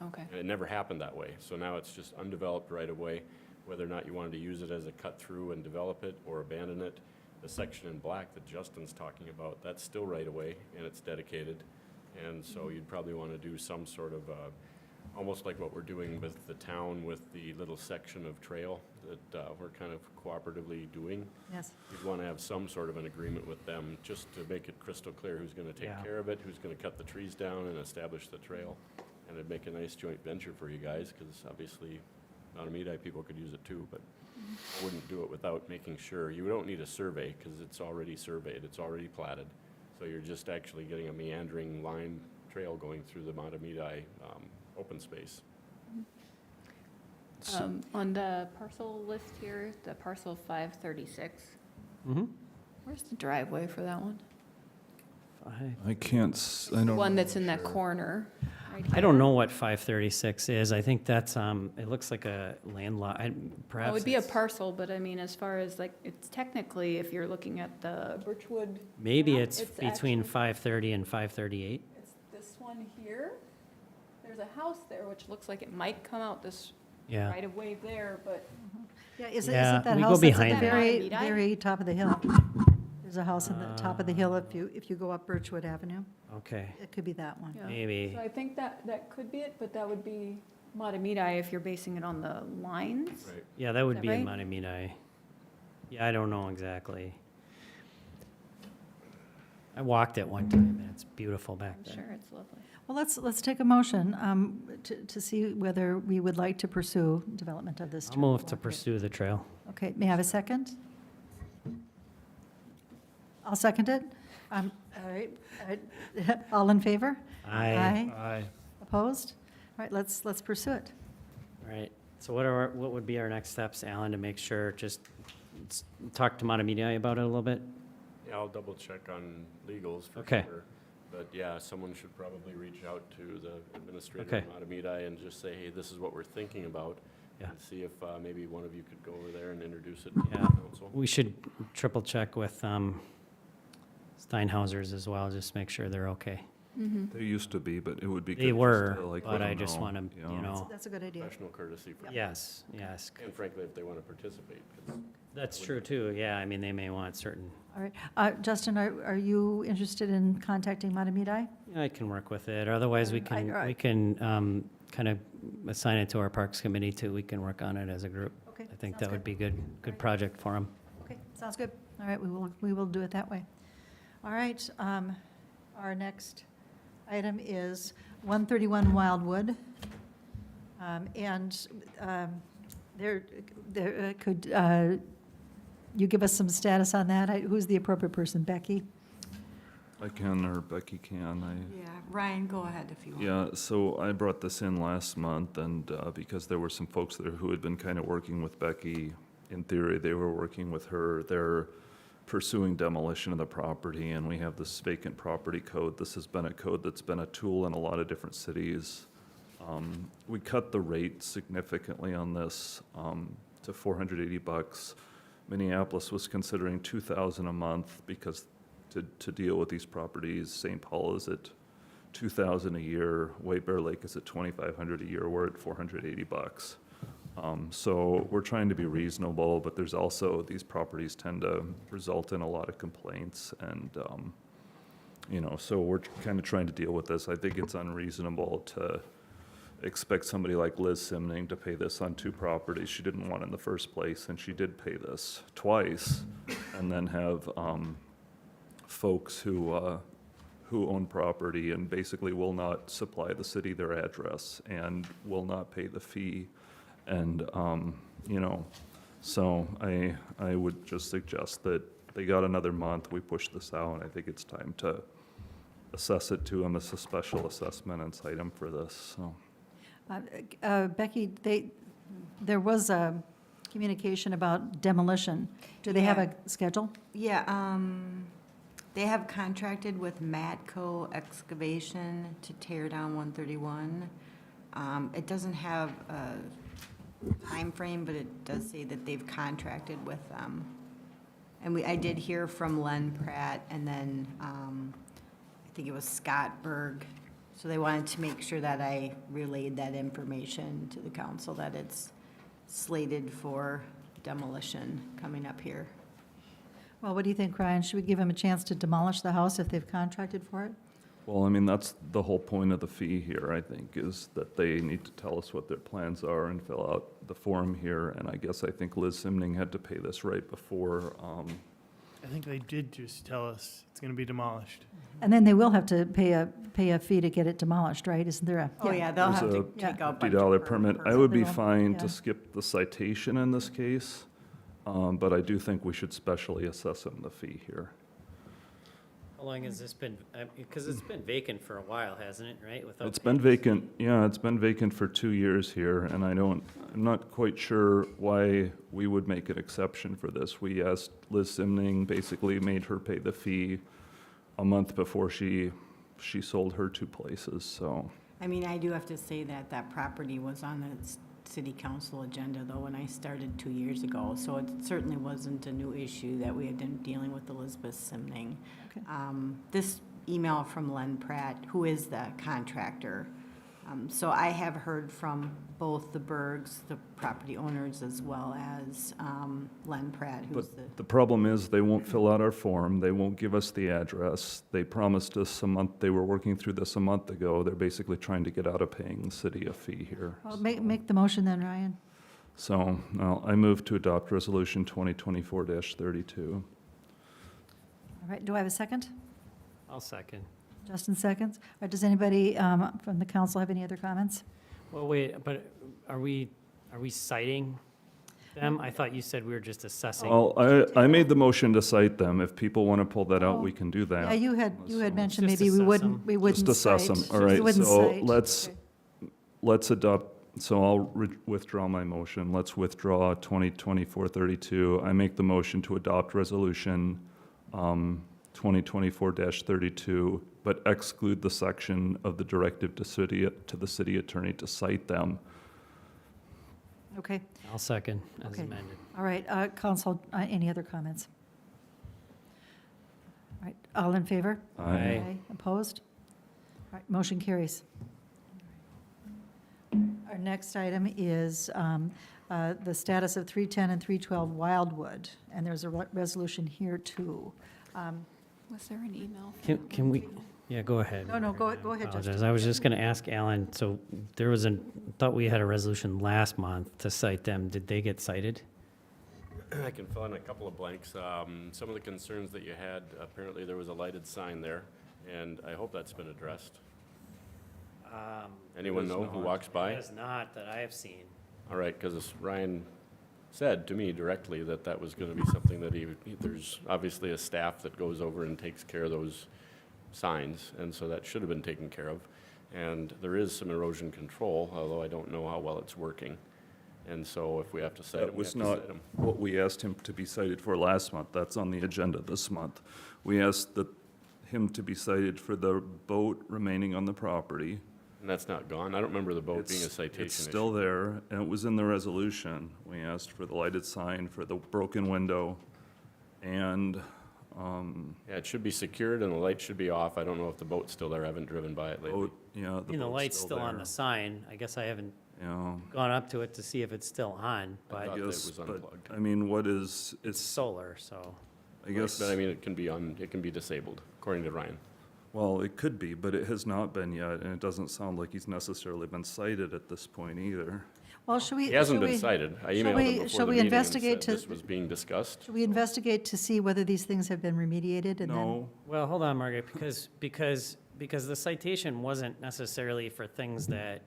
okay. And it never happened that way. So now it's just undeveloped right of way. Whether or not you wanted to use it as a cut through and develop it or abandon it, the section in black that Justin's talking about, that's still right of way and it's dedicated. And so you'd probably want to do some sort of, almost like what we're doing with the town with the little section of trail that we're kind of cooperatively doing. Yes. You'd want to have some sort of an agreement with them just to make it crystal clear who's going to take Yeah. care of it, who's going to cut the trees down and establish the trail. And it'd make a nice joint venture for you guys, because obviously, Matamidi people could use it too, but I wouldn't do it without making sure. You don't need a survey, because it's already surveyed, it's already platted. So you're just actually getting a meandering line trail going through the Matamidi open space. On the parcel list here, the parcel 536, Mhm. where's the driveway for that one? I can't, I The don't. one that's in that corner, right I don't here? know what 536 is. I think that's, it looks like a landlocked, perhaps. It would be a it's- parcel, but I mean, as far as like, it's technically, if you're looking at the Birchwood. Maybe map, it's between actually- 530 and 538. It's this one here. There's a house there, which looks like it might come out this Yeah. right of way there, but Yeah, isn't Yeah, that we go house that's at behind the that. very, Matamidi? very top of the hill? There's a house on the top of the hill if you go up Birchwood Avenue. Okay, It could be that one. yeah. maybe. So I think that could be it, but that would be Matamidi if you're basing it on the lines. Right. Yeah, that would that be in right? Matamidi. Yeah, I don't know exactly. I walked it one time, and it's beautiful back I'm there. sure it's lovely. Well, let's take a motion to see whether we would like to pursue development of this. I'll move to trail. pursue the trail. Okay, may I have a second? I'll second it. All right, all in favor? Aye. Aye. Opposed? All right, let's pursue it. All right, so what would be our next steps, Alan, to make sure, just talk to Matamidi about it a little bit? Yeah, I'll double check on legals for Okay. sure. But yeah, someone should probably reach out to the administrator Okay. of Matamidi and just say, hey, this is what we're thinking about. Yeah. And see if maybe one of you could go over there and introduce it to the Yeah. council. We should triple check with Steinhauser's as well, just make sure they're okay. They used to be, but it would be good. They just were, to, like, but let I them just know, want to, you know, That's a good idea. Professional courtesy for yes, yes. and frankly, if they want to participate, 'cause That's true, too, yeah, I mean, they may want certain, All right. Justin, are you interested in contacting Matamidi? I can work with it, otherwise we I- can kind of assign it to our Parks Committee too, we can work on it as a group. Okay, I think sounds that would good. be good project for them. Okay, sounds good. All right, we will do it that way. All right, our next item is 131 Wildwood. And there could you give us some status on that? Who's the appropriate person, Becky? I can, or Becky can, Yeah, Ryan, go ahead if you want. Yeah, so I brought this in last month, and because there were some folks there who had been kind of working with Becky, in theory, they were working with her. They're pursuing demolition of the property, and we have this vacant property code. This has been a code that's been a tool in a lot of different cities. We cut the rate significantly on this to $480. Minneapolis was considering $2,000 a month because to deal with these properties. St. Paul is at $2,000 a year. White Bear Lake is at $2,500 a year. We're at $480. So we're trying to be reasonable, but there's also, these properties tend to result in a lot of complaints, and so we're kind of trying to deal with this. I think it's unreasonable to expect somebody like Liz Simning to pay this on 2 properties she didn't want in the first place, and she did pay this twice, and then have folks who own property and basically will not supply the city their address and will not pay the fee. And, so I would just suggest that they got another month, we push this out, and I think it's time to assess it to them as a special assessment and cite them for this, so. Becky, there was a communication about demolition. Do they have a schedule? Yeah, they have contracted with Matco Excavation to tear down 131. It doesn't have a time frame, but it does say that they've contracted with them. And I did hear from Len Pratt, and then I think it was Scott Berg. So they wanted to make sure that I relayed that information to the council, that it's slated for demolition coming up here. Well, what do you think, Ryan? Should we give them a chance to demolish the house if they've contracted for it? Well, I mean, that's the whole point of the fee here, I think, is that they need to tell us what their plans are and fill out the form here. And I think Liz Simning had to pay this right before. I think they did just tell us it's going to be demolished. And then they will have to pay a fee to get it demolished, right? Isn't there a? Oh, yeah, they'll have to Yeah. take out. bunch $50 of permit. I per- would be They will, fine yeah. to skip the citation in this case, but I do think we should specially assess them the fee here. How long has this been, because it's been vacant for a while, hasn't it, right? Without It's been paying? vacant, yeah, it's been vacant for 2 years here, and I'm not quite sure why we would make an exception for this. We asked Liz Simning, basically made her pay the fee a month before she sold her 2 places, so. I mean, I do have to say that that property was on the city council agenda, though, when I started 2 years ago. So it certainly wasn't a new issue that we had been dealing with Elizabeth Simning. Okay. This email from Len Pratt, who is the contractor. So I have heard from both the Bergs, the property owners, as well as Len Pratt, who's But the problem is, they won't fill out our form, they won't give us the address. They promised us they were working through this a month ago. They're basically trying to get out of paying the city a fee here. Well, make the motion then, Ryan. So, I move to adopt Resolution 2024-32. All right, do I have a second? I'll second. Justin seconds. All right, does anybody from the council have any other comments? Well, wait, but are we citing them? I thought you said we were just assessing. Well, I made the motion to cite them. If people want to pull that out, we can do that. Yeah, you had mentioned Just maybe we assess wouldn't, them. we wouldn't Just assess cite. them, all We right, wouldn't so cite. let's adopt, so I'll withdraw my motion. Let's withdraw 2024-32. I make the motion to adopt Resolution 2024-32, but exclude the section of the directive to the city attorney to cite them. Okay, I'll second as Okay. amended. all right, council, any other comments? All right, all in favor? Aye. Opposed? All right, motion carries. Our next item is the status of 310 and 312 Wildwood, and there's a resolution here too. Was there an email? Can we, yeah, go ahead. No, go ahead, Apologize. Justin. I was just going to ask Alan, so there was thought we had a resolution last month to cite them. Did they get cited? I can fill in a couple of blanks. Some of the concerns that you had, apparently there was a lighted sign there, and I hope that's been addressed. Anyone know who walks by? It is not that I have seen. All right, because Ryan said to me directly that that was gonna be something that there's obviously a staff that goes over and takes care of those signs, and so that should have been taken care of. And there is some erosion control, although I don't know how well it's working. And so if we have to cite That them, we was have to not cite them. what we asked him to be cited for last month. That's on the agenda this month. We asked him to be cited for the boat remaining on the property. And that's not gone? I don't remember the boat being a citation It's issue. still there, and it was in the resolution. We asked for the lighted sign, for the broken window, and, Yeah, it should be secured and the light should be off. I don't know if the boat's still there. I haven't driven by it lately. boat, yeah, I mean, the boat's light's still on there. the sign. I guess I haven't Yeah, gone up to it to see if it's still on, I but thought that it yes, was but, unplugged. I mean, what is, it's solar, so. I guess, But I mean, it can be disabled, according to Ryan. well, it could be, but it has not been yet, and it doesn't sound like he's necessarily been cited at this point either. Well, should we? He hasn't should been we- cited. I shall emailed we- him before shall the we meeting and investigate said to- this was being discussed. Should we investigate to see whether these things have been remediated and then? No, Well, hold on, Margaret, because the citation wasn't necessarily for things that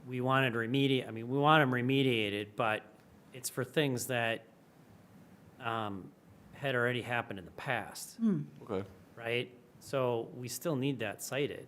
we wanted remediate, I mean, we want them remediated, but it's for things that had already happened in the past, Okay. right? So we still need that cited.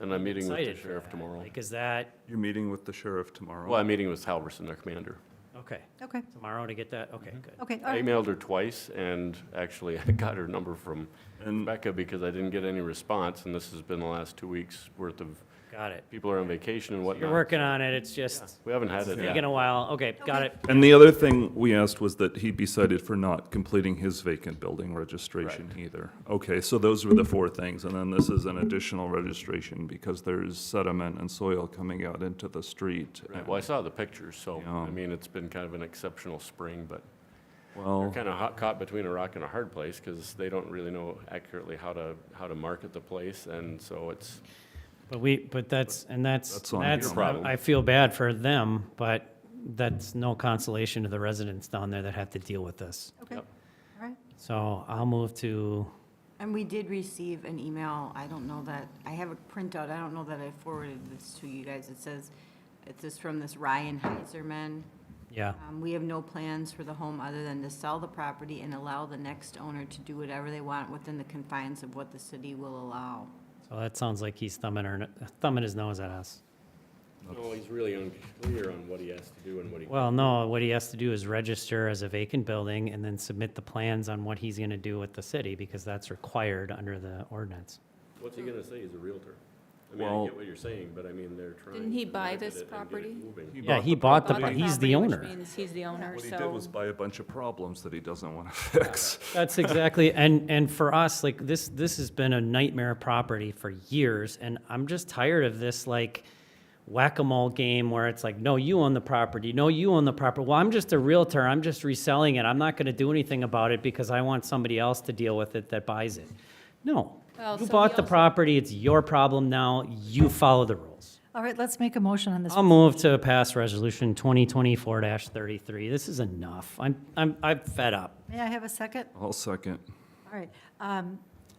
And I'm meeting with the Cited for sheriff that. tomorrow. Like, is that, you're meeting with the sheriff tomorrow. Well, I'm meeting with Halverson, their commander. okay, Okay, tomorrow to get that, okay, good. okay, all I right. emailed her twice, and actually, I got her number from And Becca because I didn't get any response, and this has been the last 2 weeks' worth of, Got it. people are on vacation and whatnot. You're working on it, it's just We haven't had it taking yet. a while, okay, got it. And the other thing we asked was that he be cited for not completing his vacant building registration either. Okay, so those were the four things, and then this is an additional registration because there's sediment and soil coming out into the street. Right, well, I saw the pictures, so, Yeah. I mean, it's been kind of an exceptional spring, but they're Well, kind of caught between a rock and a hard place, because they don't really know accurately how to market the place, and so it's, But that's That's on your problem. I feel bad for them, but that's no consolation to the residents down there that have to deal with this. Okay, Yep. all right. So I'll move to, And we did receive an email, I don't know that, I have a printout, I don't know that I forwarded this to you guys. It says, it's from this Ryan Heiserman. yeah, We have no plans for the home other than to sell the property and allow the next owner to do whatever they want within the confines of what the city will allow. so that sounds like he's thumbing his nose at us. no, he's really unclear on what he has to do and what he. Well, no, what he has to do is register as a vacant building and then submit the plans on what he's gonna do with the city, because that's required under the ordinance. What's he gonna say? He's a realtor. I mean, I Well- get what you're saying, but I mean, they're trying. Didn't he to buy market this it and get it property? moving. Yeah, he bought the, Bought he's the property, which owner. means he's the owner, what he so. did was buy a bunch of problems that he doesn't want to fix. That's exactly, and for us, like, this has been a nightmare property for years, and I'm just tired of this, like, whack-a-mole game where it's like, no, you own the property, no, you own the property. Well, I'm just a realtor, I'm just reselling it, I'm not gonna do anything about it because I want somebody else to deal with it that buys it. No, Well, you so bought he the also- property, it's your problem now, you follow the rules. All right, let's make a motion on this. I'll move to pass resolution 2024-33. This is enough. I'm fed up. May I have a second? I'll second. All right,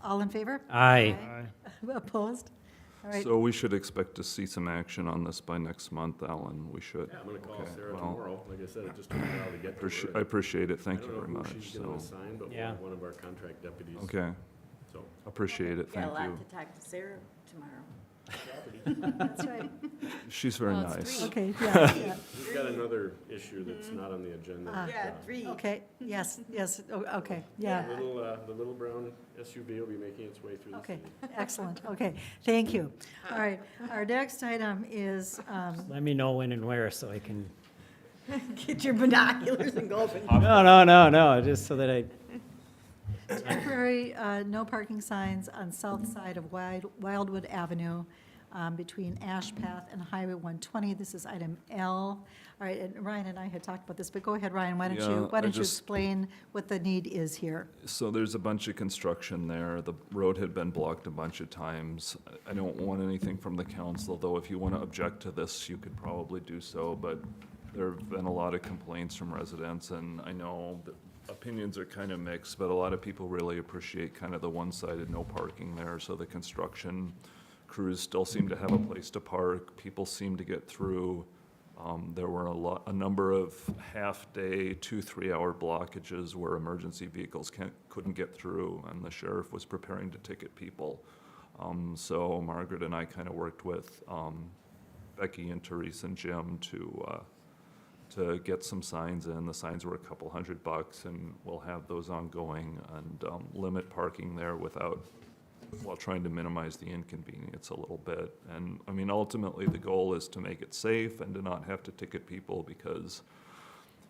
all in favor? Aye. Opposed? All right, So we should expect to see some action on this by next month, Alan. We should. Yeah, I'm gonna call Okay, Sarah well, tomorrow. Like I said, it just took me a while to get to her. I appreciate it. Thank I you don't very know who much. she's gonna So, assign, but Yeah. one of our contract deputies. okay, So, appreciate it. Thank Got a you. lot to talk to Sarah tomorrow. that's right. She's very Well, it's nice. three. Okay, yeah, yeah. we've got another issue that's not on the agenda. Yeah, 3. Okay, yes, yes, okay, yeah. The little brown SUV will be making its way through the Okay, city. excellent, okay, thank you. All right, our next item is, Let me know when and where so I can, Get your binoculars and go up and. no, just so that I, temporary no parking signs on south side of Wildwood Avenue between Ash Path and Highway 120. This is item L. All right, and Ryan and I had talked about this, but go ahead, Ryan, why don't Yeah, you, I you just- explain what the need is here? So there's a bunch of construction there. The road had been blocked a bunch of times. I don't want anything from the council, though if you want to object to this, you could probably do so, but there have been a lot of complaints from residents, and I know that opinions are kind of mixed, but a lot of people really appreciate kind of the one-sided no parking there, so the construction crews still seem to have a place to park. People seem to get through. There were a number of half-day, 2-3-hour blockages where emergency vehicles couldn't get through, and the sheriff was preparing to ticket people. So Margaret and I kind of worked with Becky and Therese and Jim to get some signs in. The signs were a couple $100, and we'll have those ongoing and limit parking there while trying to minimize the inconvenience a little bit. And I mean, ultimately, the goal is to make it safe and to not have to ticket people, because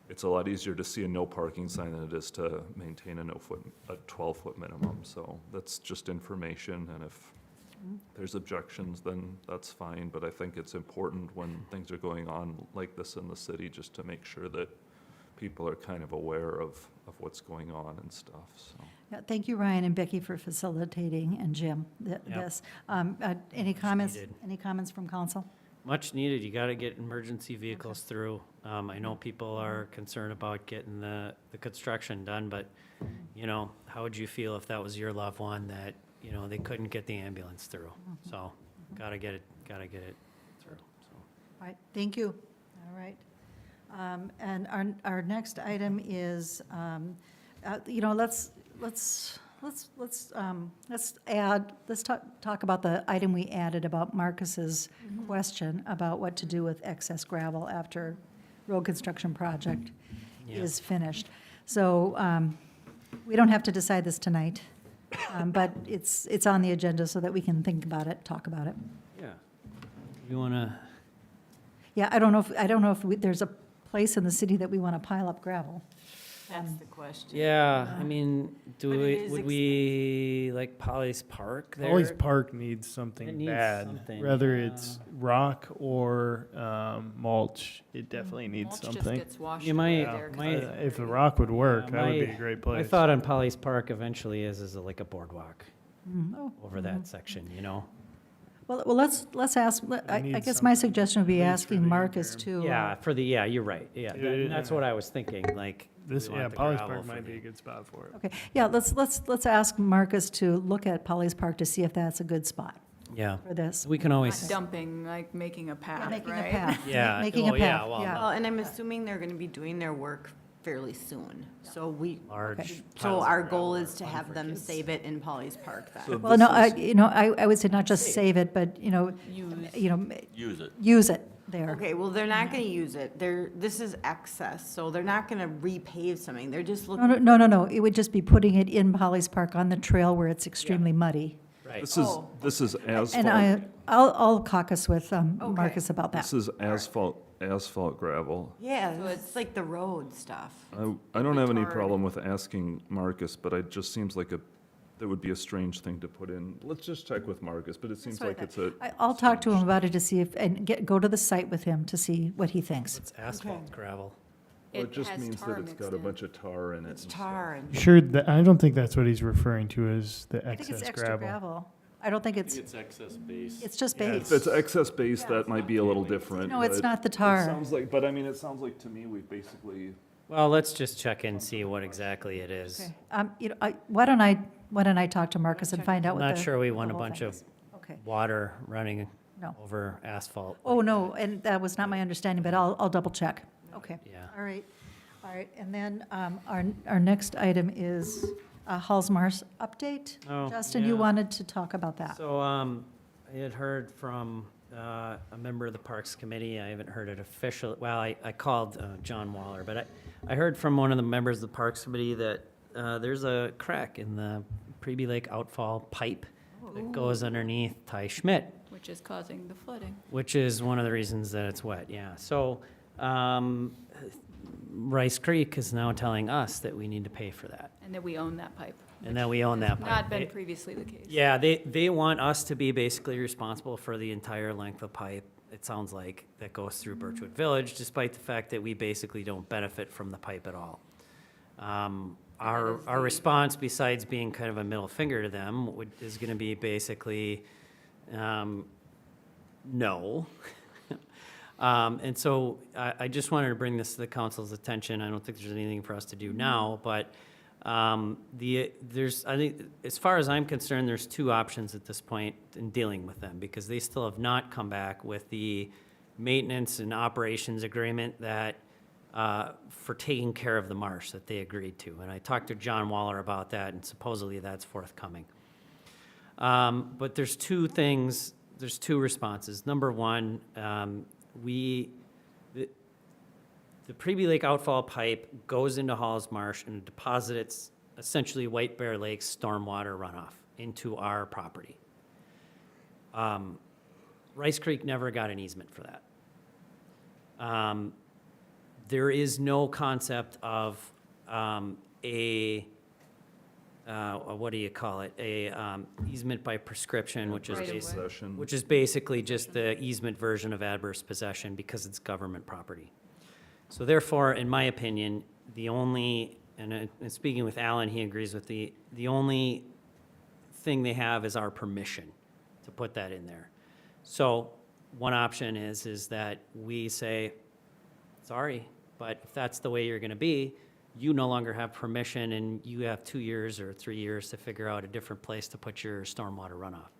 it's a lot easier to see a no parking sign than it is to maintain a 12-foot minimum. So that's just information, and if there's objections, then that's fine. But I think it's important when things are going on like this in the city, just to make sure that people are kind of aware of what's going on and stuff, so. Yeah, thank you, Ryan and Becky, for facilitating, and Jim, this. Any comments? needed. Any comments from council? Much needed. You got to get emergency vehicles through. I know people are concerned about getting the construction done, but, you know, how would you feel if that was your loved one that, you know, they couldn't get the ambulance through? So, got to get it through, so. All right, thank you. All right. And our next item is, you know, let's talk about the item we added about Marcus's question about what to do with excess gravel after road construction project is finished. So we don't have to decide this tonight, but it's on the agenda so that we can think about it, talk about it. Yeah. You want to? Yeah, I don't know if there's a place in the city that we want to pile up gravel. That's the question. Yeah, I mean, But it is would we, like Polly's Park there? Polly's Park needs It something needs bad. something, Whether yeah. it's rock or mulch, it definitely needs Mulch just something. gets washed You away might- there 'cause might- it's If the already- rock would work, Yeah, that would be my- a great My place. thought on Polly's Park eventually is like a boardwalk Oh, over that section, you know? Well, let's ask, I need guess my something suggestion would be at least for asking the Marcus interim. to. Yeah, you're right, yeah, that's what I was thinking, like. This, we want the Polly's gravel Park for might be the- a good spot for it. Okay, yeah, let's ask Marcus to look at Polly's Park to see if that's a good spot Yeah, for this. we can Not always, dumping, like making a path, Making a right? path. Yeah, Making a oh, yeah, path, well, yeah. Well, and I'm assuming they're going to be doing their work fairly soon. So large. so piles of our gravel goal are is to fun have for them kids. save it in Polly's Park then. So Well, this no, is- I would say not just save it, but, Use it. use it there. Okay, well, they're not going to use it. This is excess, so they're not going to repave something. They're just looking. No, it would just be putting it in Polly's Park on the trail where it's extremely muddy. Right. This is And asphalt, I'll caucus with Marcus about that. this is asphalt gravel. Yeah, it's like the road stuff. I don't have any hard. problem with asking Marcus, but it just seems like that would be a strange thing to put in. Let's just check with Marcus, but it seems like it's a. I'll talk to him about it to see if, and go to the site with him to see what he thinks. It's asphalt gravel. Well, it just has means tar that it's mixed got a in. bunch of tar in it. It's and stuff. tar and. Sure, I don't think that's what he's referring to as the I think it's excess extra gravel. gravel. I don't think it's, It's excess base. it's just Yeah, base. If it's excess base, that might be a little different. No, it's but not the It tar. sounds like, but I mean, it sounds like to me, we've basically, Well, let's just check and see what exactly it is. Okay. Why don't I talk to Marcus and find out I'm what the. not sure we want a the whole bunch thing of is. Okay. water running No. over asphalt. Oh, no, and that was not my understanding, but I'll double check. Okay. Yeah. All right, and then our next item is Halsmar's update. Oh, Justin, you yeah. wanted to talk about that. So, I had heard from a member of the Parks Committee. I haven't heard it official, well, I called John Waller, but I heard from one of the members of the Parks Committee that there's a crack in the Preby Lake outfall pipe that goes underneath Ty Schmidt, Which is causing the flooding. which is one of the reasons that it's wet, yeah. So, Rice Creek is now telling us that we need to pay for that, And that we own that pipe. and that we own that pipe. Not been They- previously the case. Yeah, they want us to be basically responsible for the entire length of pipe, it sounds like, that goes through Birchwood Village, despite the fact that we basically don't benefit from the pipe at all. Our response, besides being kind of a middle finger to them, is gonna be basically, no. And so I just wanted to bring this to the council's attention. I don't think there's anything for us to do now, but I think, as far as I'm concerned, there's two options at this point in dealing with them, because they still have not come back with the maintenance and operations agreement that, for taking care of the marsh that they agreed to. And I talked to John Waller about that, and supposedly that's forthcoming. But there's two responses. Number one, the Preby Lake outfall pipe goes into Halls Marsh and deposits essentially White Bear Lake's stormwater runoff into our property. Rice Creek never got an easement for that. There is no concept of what do you call it? Easement by prescription, which is Possession. which is basically just the easement version of adverse possession because it's government property. So therefore, in my opinion, the only, and speaking with Alan, he agrees with the only thing they have is our permission to put that in there. So one option is that we say, sorry, but if that's the way you're going to be, you no longer have permission and you have 2 years or 3 years to figure out a different place to put your stormwater runoff.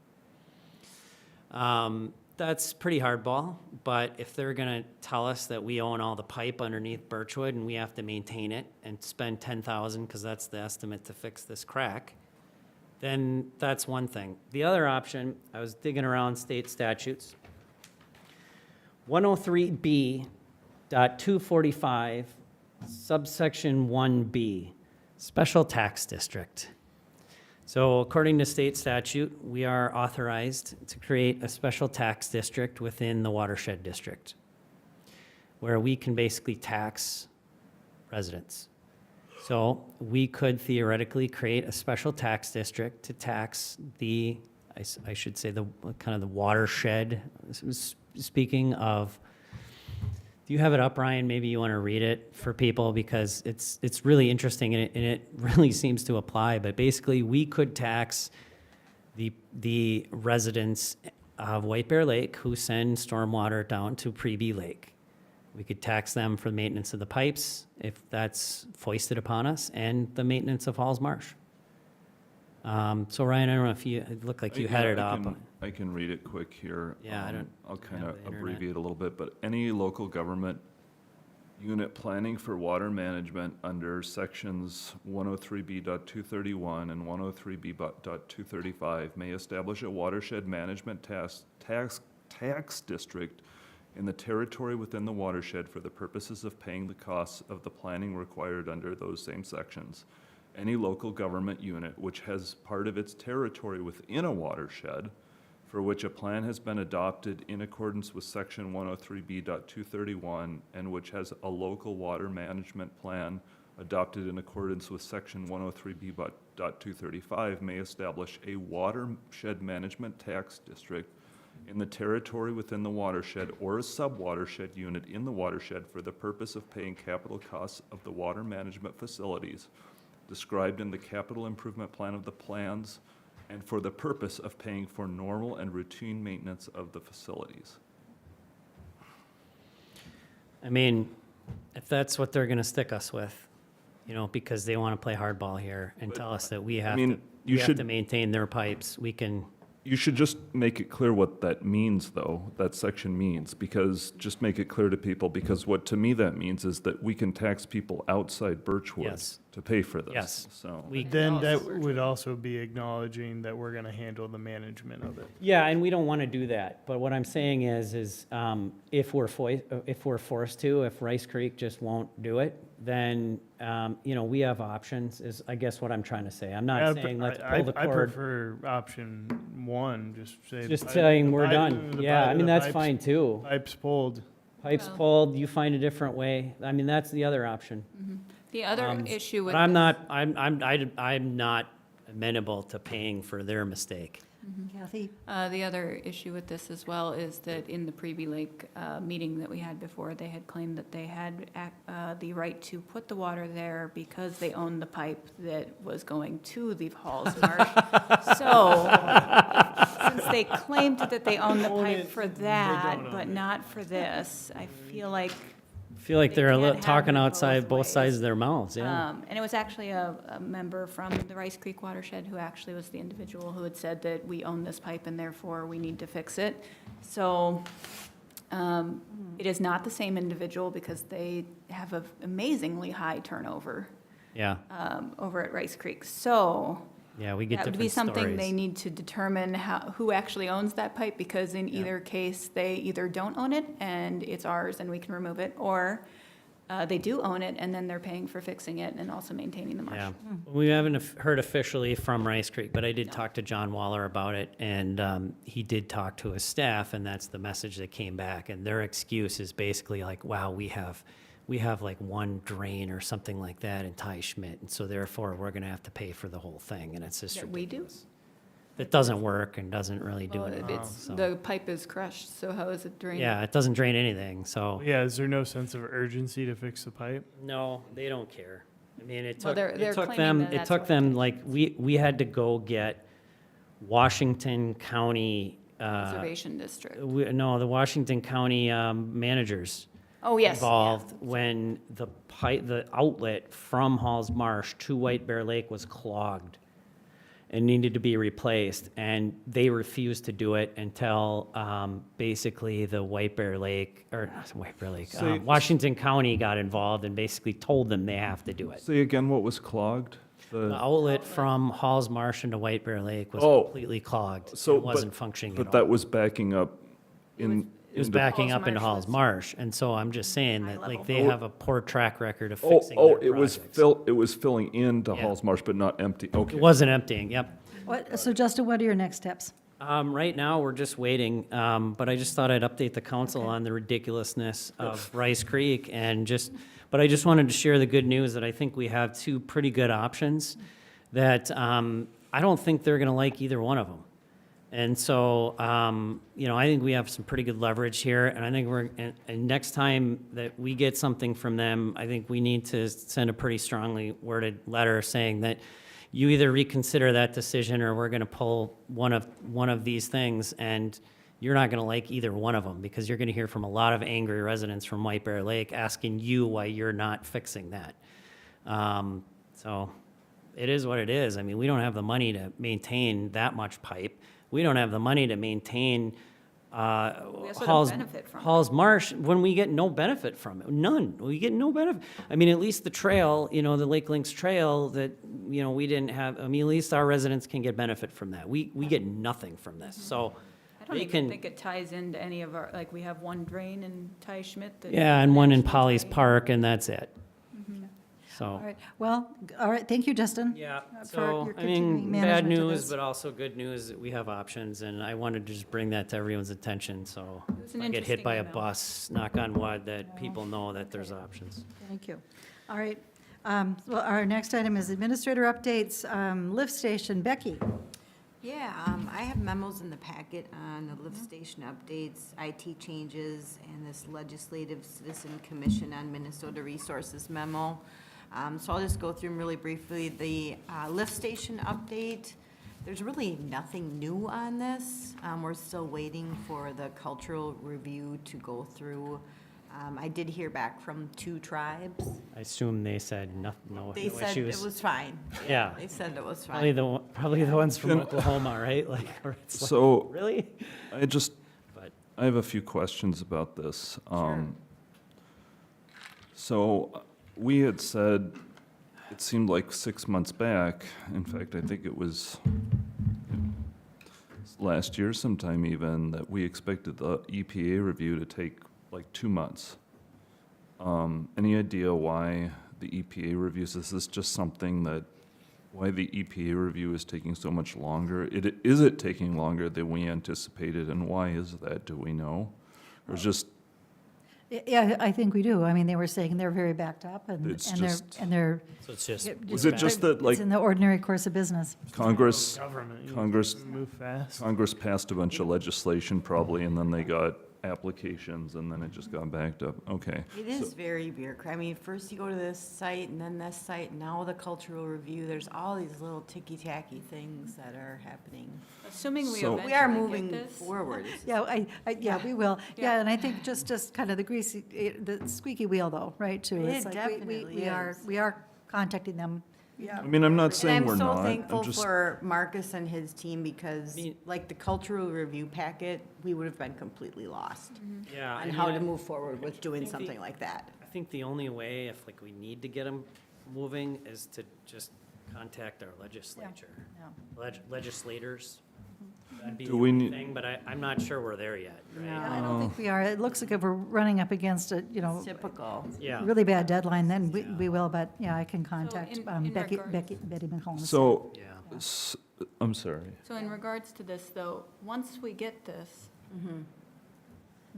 That's pretty hardball, but if they're going to tell us that we own all the pipe underneath Birchwood and we have to maintain it and spend $10,000 because that's the estimate to fix this crack, then that's one thing. The other option, I was digging around state statutes. 103B.245 subsection 1B, special tax district. So according to state statute, we are authorized to create a special tax district within the watershed district where we can basically tax residents. So we could theoretically create a special tax district to tax the, I should say, the kind of the watershed. Speaking of, do you have it up, Ryan? Maybe you want to read it for people because it's really interesting and it really seems to apply. But basically, we could tax the residents of White Bear Lake who send stormwater down to Preby Lake. We could tax them for the maintenance of the pipes if that's foisted upon us, and the maintenance of Halls Marsh. So Ryan, I don't know if it looked like you had it up. I can read it quick here. Yeah, I don't I'll kind have of the internet. abbreviate a little bit, but any local government unit planning for water management under sections 103B.231 and 103B.235 may establish a watershed management tax district in the territory within the watershed for the purposes of paying the costs of the planning required under those same sections. Any local government unit which has part of its territory within a watershed for which a plan has been adopted in accordance with section 103B.231 and which has a local water management plan adopted in accordance with section 103B.235 may establish a watershed management tax district in the territory within the watershed or a sub-watershed unit in the watershed for the purpose of paying capital costs of the water management facilities described in the capital improvement plan of the plans and for the purpose of paying for normal and routine maintenance of the facilities. I mean, if that's what they're going to stick us with, because they want to play hardball here and tell us that we have to maintain their pipes, we can. You should just make it clear what that means, though, that section means, because just make it clear to people, because what to me that means is that we can tax people outside Birchwood Yes. to pay for this. Yes. So. Then that would also be acknowledging that we're going to handle the management of it. Yeah, and we don't want to do that. But what I'm saying is if we're forced to, if Rice Creek just won't do it, then we have options. Is I guess what I'm trying to say. I'm not saying let's pull the I cord. prefer option one. Just saying we're done. Yeah, I mean that's fine too. Pipes pulled. Pipes pulled. You find a different way. I mean that's the other option. The other issue with But I'm this- not. I'm not amenable to paying for their mistake. Kathy? The other issue with this as well is that in the Preby Lake meeting that we had before, they had claimed that they had the right to put the water there because they owned the pipe that was going to the Halls Marsh. So, since they claimed that they owned the pipe for that, but not for this, I feel like I feel like they're can't have talking it outside both ways. sides of their mouths. Yeah. And it was actually a member from the Rice Creek watershed who actually was the individual who had said that we own this pipe and therefore we need to fix it. So It is not the same individual because they have an amazingly high turnover Yeah, over at Rice Creek. So yeah, we get that would different be something they stories. need to determine who actually owns that pipe, because in either case, they either don't own it and it's ours and we can remove it, or they do own it and then they're paying for fixing it and also maintaining the marsh. Yeah, we haven't heard officially from Rice Creek, but I did talk to John Waller about it, and he did talk to his staff, and that's the message that came back. And their excuse is basically like, wow, we have like one drain or something like that in Ty Schmidt, and so therefore we're gonna have to pay for the whole thing, and it's just That we do? ridiculous. That doesn't work and doesn't really do Well, anything, it's, so. the pipe is crushed, so how is it drained? Yeah, it doesn't drain anything, so. Yeah, is there no sense of urgency to fix the pipe? No, they don't care. I mean, it Well, took, they're it took claiming them, that it that's took what them, it like, we had to go get Washington County, Conservation District. no, the Washington County managers Oh, yes. involved when the pipe, the outlet from Halls Marsh to White Bear Lake was clogged and needed to be replaced, and they refused to do it until basically the White Bear Lake, or not White Bear Lake, Say- Washington County got involved and basically told them they have to do it. Say again, what was clogged? The outlet from Halls Marsh into White Bear Lake was Oh. completely clogged. So, It wasn't functioning at all. But that was backing up in. It was into- backing Halls up into Marsh Halls was Marsh, and so I'm just saying that, like, they Oh. have a poor track record of Oh, fixing oh, their it was projects. it was filling into Yeah. Halls Marsh, but not empty, okay. It wasn't emptying, yep. So Justin, what are your next steps? Right now, we're just waiting, but I just thought I'd update the council on the ridiculousness of Rice Creek and but I just wanted to share the good news that I think we have two pretty good options that, I don't think they're gonna like either one of them. And so, I think we have some pretty good leverage here, and I think and next time that we get something from them, I think we need to send a pretty strongly worded letter saying that you either reconsider that decision or we're gonna pull one of these things, and you're not gonna like either one of them, because you're gonna hear from a lot of angry residents from White Bear Lake asking you why you're not fixing that. So, it is what it is. I mean, we don't have the money to maintain that much pipe. We don't have the money to maintain also don't Halls, benefit from it. Halls Marsh when we get no benefit from it. None. We get no benefit. I mean, at least the trail, the Lake Links Trail that, we didn't have, I mean, at least our residents can get benefit from that. We get nothing from this. So I don't they even can, think it ties into any of our, like, we have one drain in Ty Schmidt that. yeah, and one in actually Polly's tie- Park, and that's it. So. All right, well, all right, thank you, Justin. Yeah, for so, your I mean, continuing bad management of news, this. but also good news that we have options, and I wanted to just bring that to everyone's attention, so was if an I get hit interesting by a email. bus, knock on wood, that people know that there's options. Thank you. All right, well, our next item is administrator updates, lift station, Becky. Yeah, I have memos in the packet on the lift station updates, IT changes, and this legislative citizen commission on Minnesota resources memo. So I'll just go through them really briefly. The lift station update, there's really nothing new on this. We're still waiting for the cultural review to go through. I did hear back from 2 tribes. I assume they said no They said issues. it was fine. Yeah. They said it was Probably fine. probably the ones from Oklahoma, right? Like, where it's like, So, really? But- I have a few questions about this. So, we had said, it seemed like 6 months back, in fact, I think it was last year sometime even, that we expected the EPA review to take like 2 months. Any idea why the EPA reviews, is this just something that, why the EPA review is taking so much longer? Is it taking longer than we anticipated, and why is that, do we know? Or is just, Yeah, I think we do. I mean, they were saying they're very backed up and It's and just- they're. So it's just. Was it just that, like- It's in the ordinary course of business. Congress, Government, you know, Congress, move fast. Congress passed a bunch of legislation probably, and then they got applications, and then it just got backed up, okay. It is very bureaucratic. I mean, first you go to this site and then this site, and now the cultural review. There's all these little ticky-tacky things that are happening. Assuming we So- eventually We are get moving this. forward. Yeah, yeah, we will. Yeah. Yeah, and I think just kind of the greasy, the squeaky wheel though, right, too. It It's like we definitely are, is. we are contacting them Yeah. I mean, I'm not And saying I'm we're so not. thankful I'm just, for Marcus and his team because, like, the cultural review packet, we would have been completely lost Yeah. on how to move forward with doing something like that. I think the only way, if like we need to get them moving, is to just contact our legislature. Legislators. That'd be the Do we only need- thing, but I'm not sure we're there yet, right? Yeah, I don't think we are. It looks like if we're running up against a, Typical. Yeah. really bad deadline, then we will, but, yeah, I can contact in Betty regards- McCollum. so, Yeah. I'm sorry. So in regards to this, though, once we get this,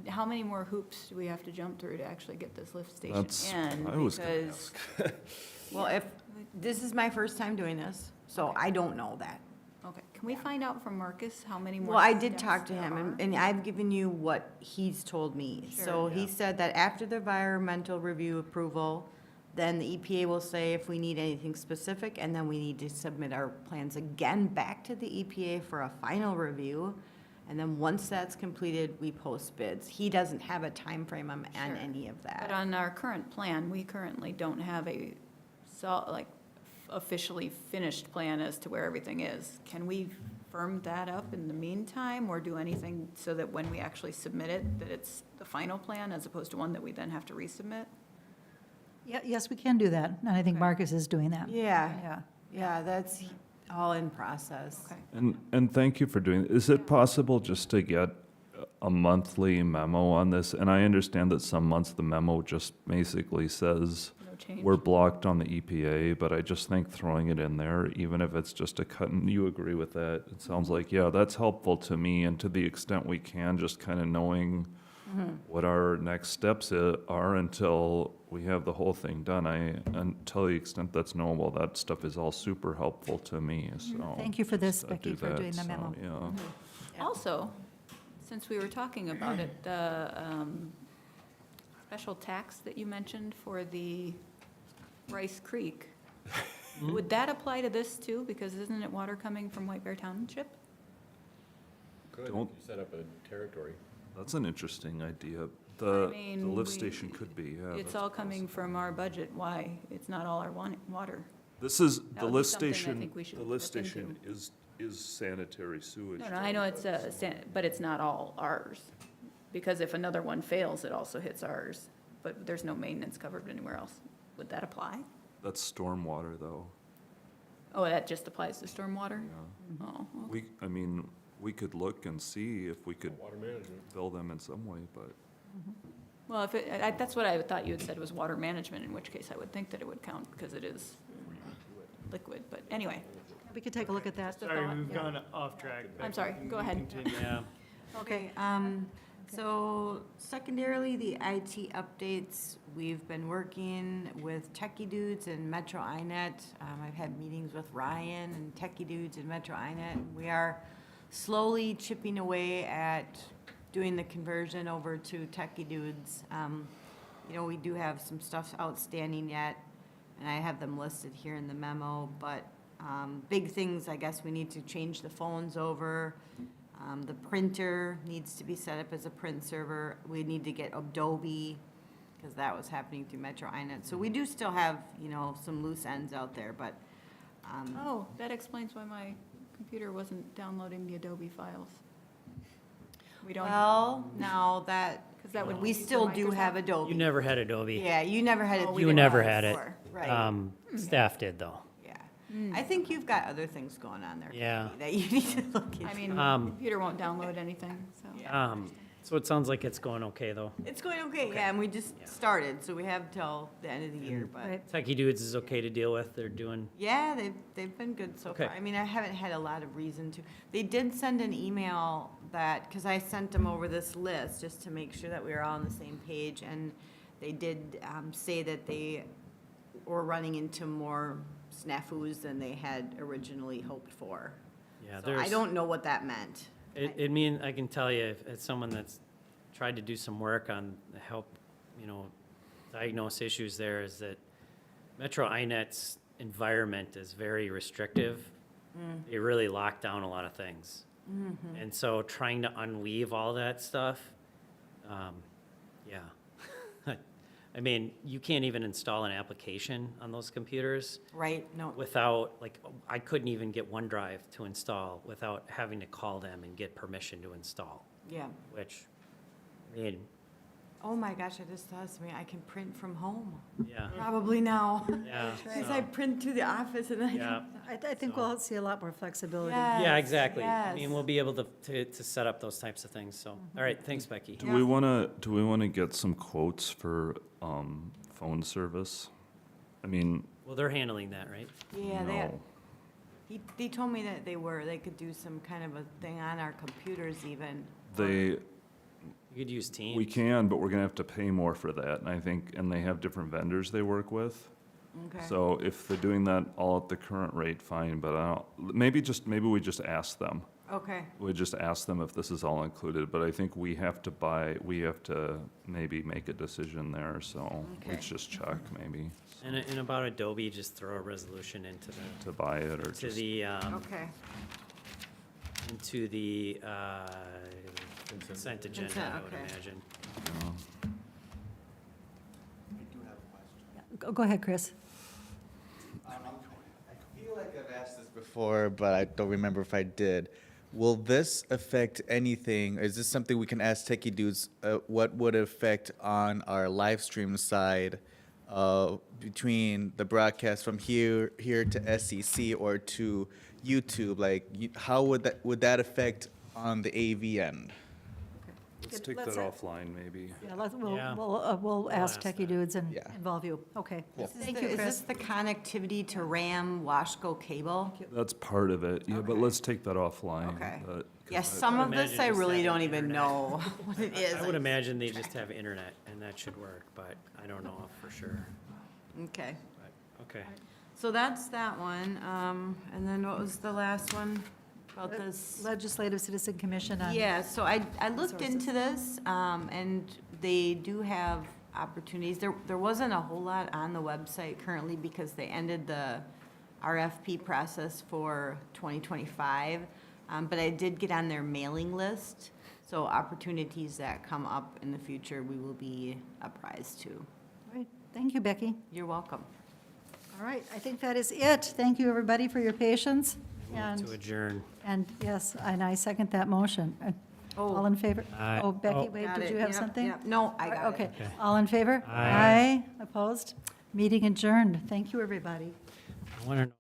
how many more hoops do we have to jump through to actually get this lift station That's, in? I was gonna Because ask. Well, if, this is my first time doing this, so I don't know that. Okay, can we find out from Marcus how many more? Well, I did steps talk to there him, are? and I've given you what he's told me. So Sure. he said that after the environmental review approval, then the EPA will say if we need anything specific, and then we need to submit our plans again back to the EPA for a final review. And then once that's completed, we post bids. He doesn't have a time frame on Sure. any of But that. on our current plan, we currently don't have a, officially finished plan as to where everything is. Can we firm that up in the meantime, or do anything so that when we actually submit it, that it's the final plan as opposed to one that we then have to resubmit? Yeah, yes, we can do that, and I think Okay. Marcus is doing that. Yeah, Yeah. yeah, that's all in process. Okay. And thank you for doing, is it possible just to get a monthly memo on this? And I understand that some months the memo just basically says, No change. we're blocked on the EPA, but I just think throwing it in there, even if it's just a cut, and you agree with that, it sounds like, yeah, that's helpful to me, and to the extent we can, just kind of knowing what our next steps are until we have the whole thing done. Until the extent that's knowable, that stuff is all super helpful to me, so. Thank you for this, just, Becky, do for that, doing the so, memo. Yeah. Also, since we were talking about it, the special tax that you mentioned for the Rice Creek, would that apply to this too? Because isn't it water coming from White Bear Township? Good, Don't- you set up a territory. That's an interesting idea. The mean, lift we- station could be, yeah. It's that's all coming possible. from our budget. Why? It's not all our water. This is, That the would be lift something I station, think we should the lift look into. station is sanitary sewage. No, I know it's but it's not all ours. Because if another one fails, it also hits ours. But there's no maintenance covered anywhere else. Would that apply? That's stormwater, though. Oh, that just applies to stormwater? Yeah. Oh, I mean, we could look and see if we could Water management. bill them in some way, but well, if that's what I thought you had said was water management, in which case I would think that it would count because it is liquid. But anyway, We could take a look at that. Sorry, we've Yeah. gone off track. I'm sorry, go ahead. Continue. Yeah. Okay, so secondarily, the IT updates, we've been working with Techie Dudes and Metro INET. I've had meetings with Ryan and Techie Dudes and Metro INET. We are slowly chipping away at doing the conversion over to Techie Dudes. You know, we do have some stuff outstanding yet, and I have them listed here in the memo, but big things, I guess we need to change the phones over. The printer needs to be set up as a print server. We need to get Adobe, because that was happening through Metro INET. So we do still have, you know, some loose ends out there, but, Oh, that explains why my computer wasn't downloading the Adobe files. We don't, well, now that, because that would we be for still do have Microsoft. Adobe. You never had Adobe. Yeah, you never had it. Oh, we You didn't never have had it. before, right. Staff did, though. Yeah. I think you've got other things going on there. Yeah. Kathy, that you need to look into. I mean, my computer won't download anything, so. So it sounds like it's going okay, though. It's going okay, yeah, and we just started, so we have till the end of the year, but. Right. Techie Dudes is okay to deal with. They're doing, Yeah, they've been good so Okay. far. I mean, I haven't had a lot of reason to. They did send an email that, because I sent them over this list just to make sure that we were all on the same page, and they did say that they were running into more snafus than they had originally hoped for. yeah, So I there's, don't know what that meant. I can tell you, as someone that's tried to do some work on the help, diagnose issues there, is that Metro INET's environment is very restrictive. They really lock down a lot of things. And so trying to unweave all that stuff, yeah. I mean, you can't even install an application on those computers Right, no, without, like, I couldn't even get OneDrive to install without having to call them and get permission to install, yeah. which, I mean, Oh my gosh, I just thought of something, I can print from home, yeah, probably now. yeah. Because I print to the office and I. Yeah, I think we'll see a lot more flexibility. Yeah. yeah, Yes, exactly. I mean, yes. we'll be able to set up those types of things, so, all right, thanks, Becky. Do we want to get some quotes for phone service? I mean, Well, they're handling that, right? Yeah, no. they told me that they could do some kind of a thing on our computers even. You could use Teams. We can, but we're gonna have to pay more for that, and I think, and they have different vendors they work with. Okay. So if they're doing that all at the current rate, fine, but I don't, maybe we just ask them. Okay, We just ask them if this is all included, but I think we have to maybe make a decision there, so Okay. let's just check maybe And about Adobe, just throw a resolution into to buy it or to just. the, okay. into the consent agenda, Consent, I would okay. imagine. Go ahead, Chris. I feel like I've asked this before, but I don't remember if I did. Will this affect anything? Is this something we can ask Techie Dudes? What would it affect on our live stream side between the broadcast from here to SEC or to YouTube? Like, how would that affect on the AV end? Let's take that Let's- offline, maybe. Yeah, Yeah. we'll ask ask Techie that. Dudes and Yeah. involve you. Okay. Cool. Thank you, Is Chris. this the connectivity to RAM Washco cable? That's part of it, yeah, but Okay. let's take that offline. Okay. 'cause Yes, I- some I of this imagine I just really having don't even internet. know what it is. I would imagine they just have internet, and that should work, but I don't know for sure. Okay, But, okay. so that's that one. And then what was the last one about this? Legislative Citizen Commission on. Yeah, so I looked Resources. into this, and they do have opportunities. There wasn't a whole lot on the website currently because they ended the RFP process for 2025. But I did get on their mailing list, so opportunities that come up in the future, we will be apprised to. All right. Thank you, Becky. You're welcome. All right, I think that is it. Thank you, everybody, for your patience. Move to adjourn. And yes, and I second that motion. All in favor? Aye. Oh, Becky, Oh. wait, Got did it. you have Yep, something? yep. No, I got it. Okay, Okay. all in favor? Aye. Opposed? Meeting adjourned. Thank you, everybody. I want to know.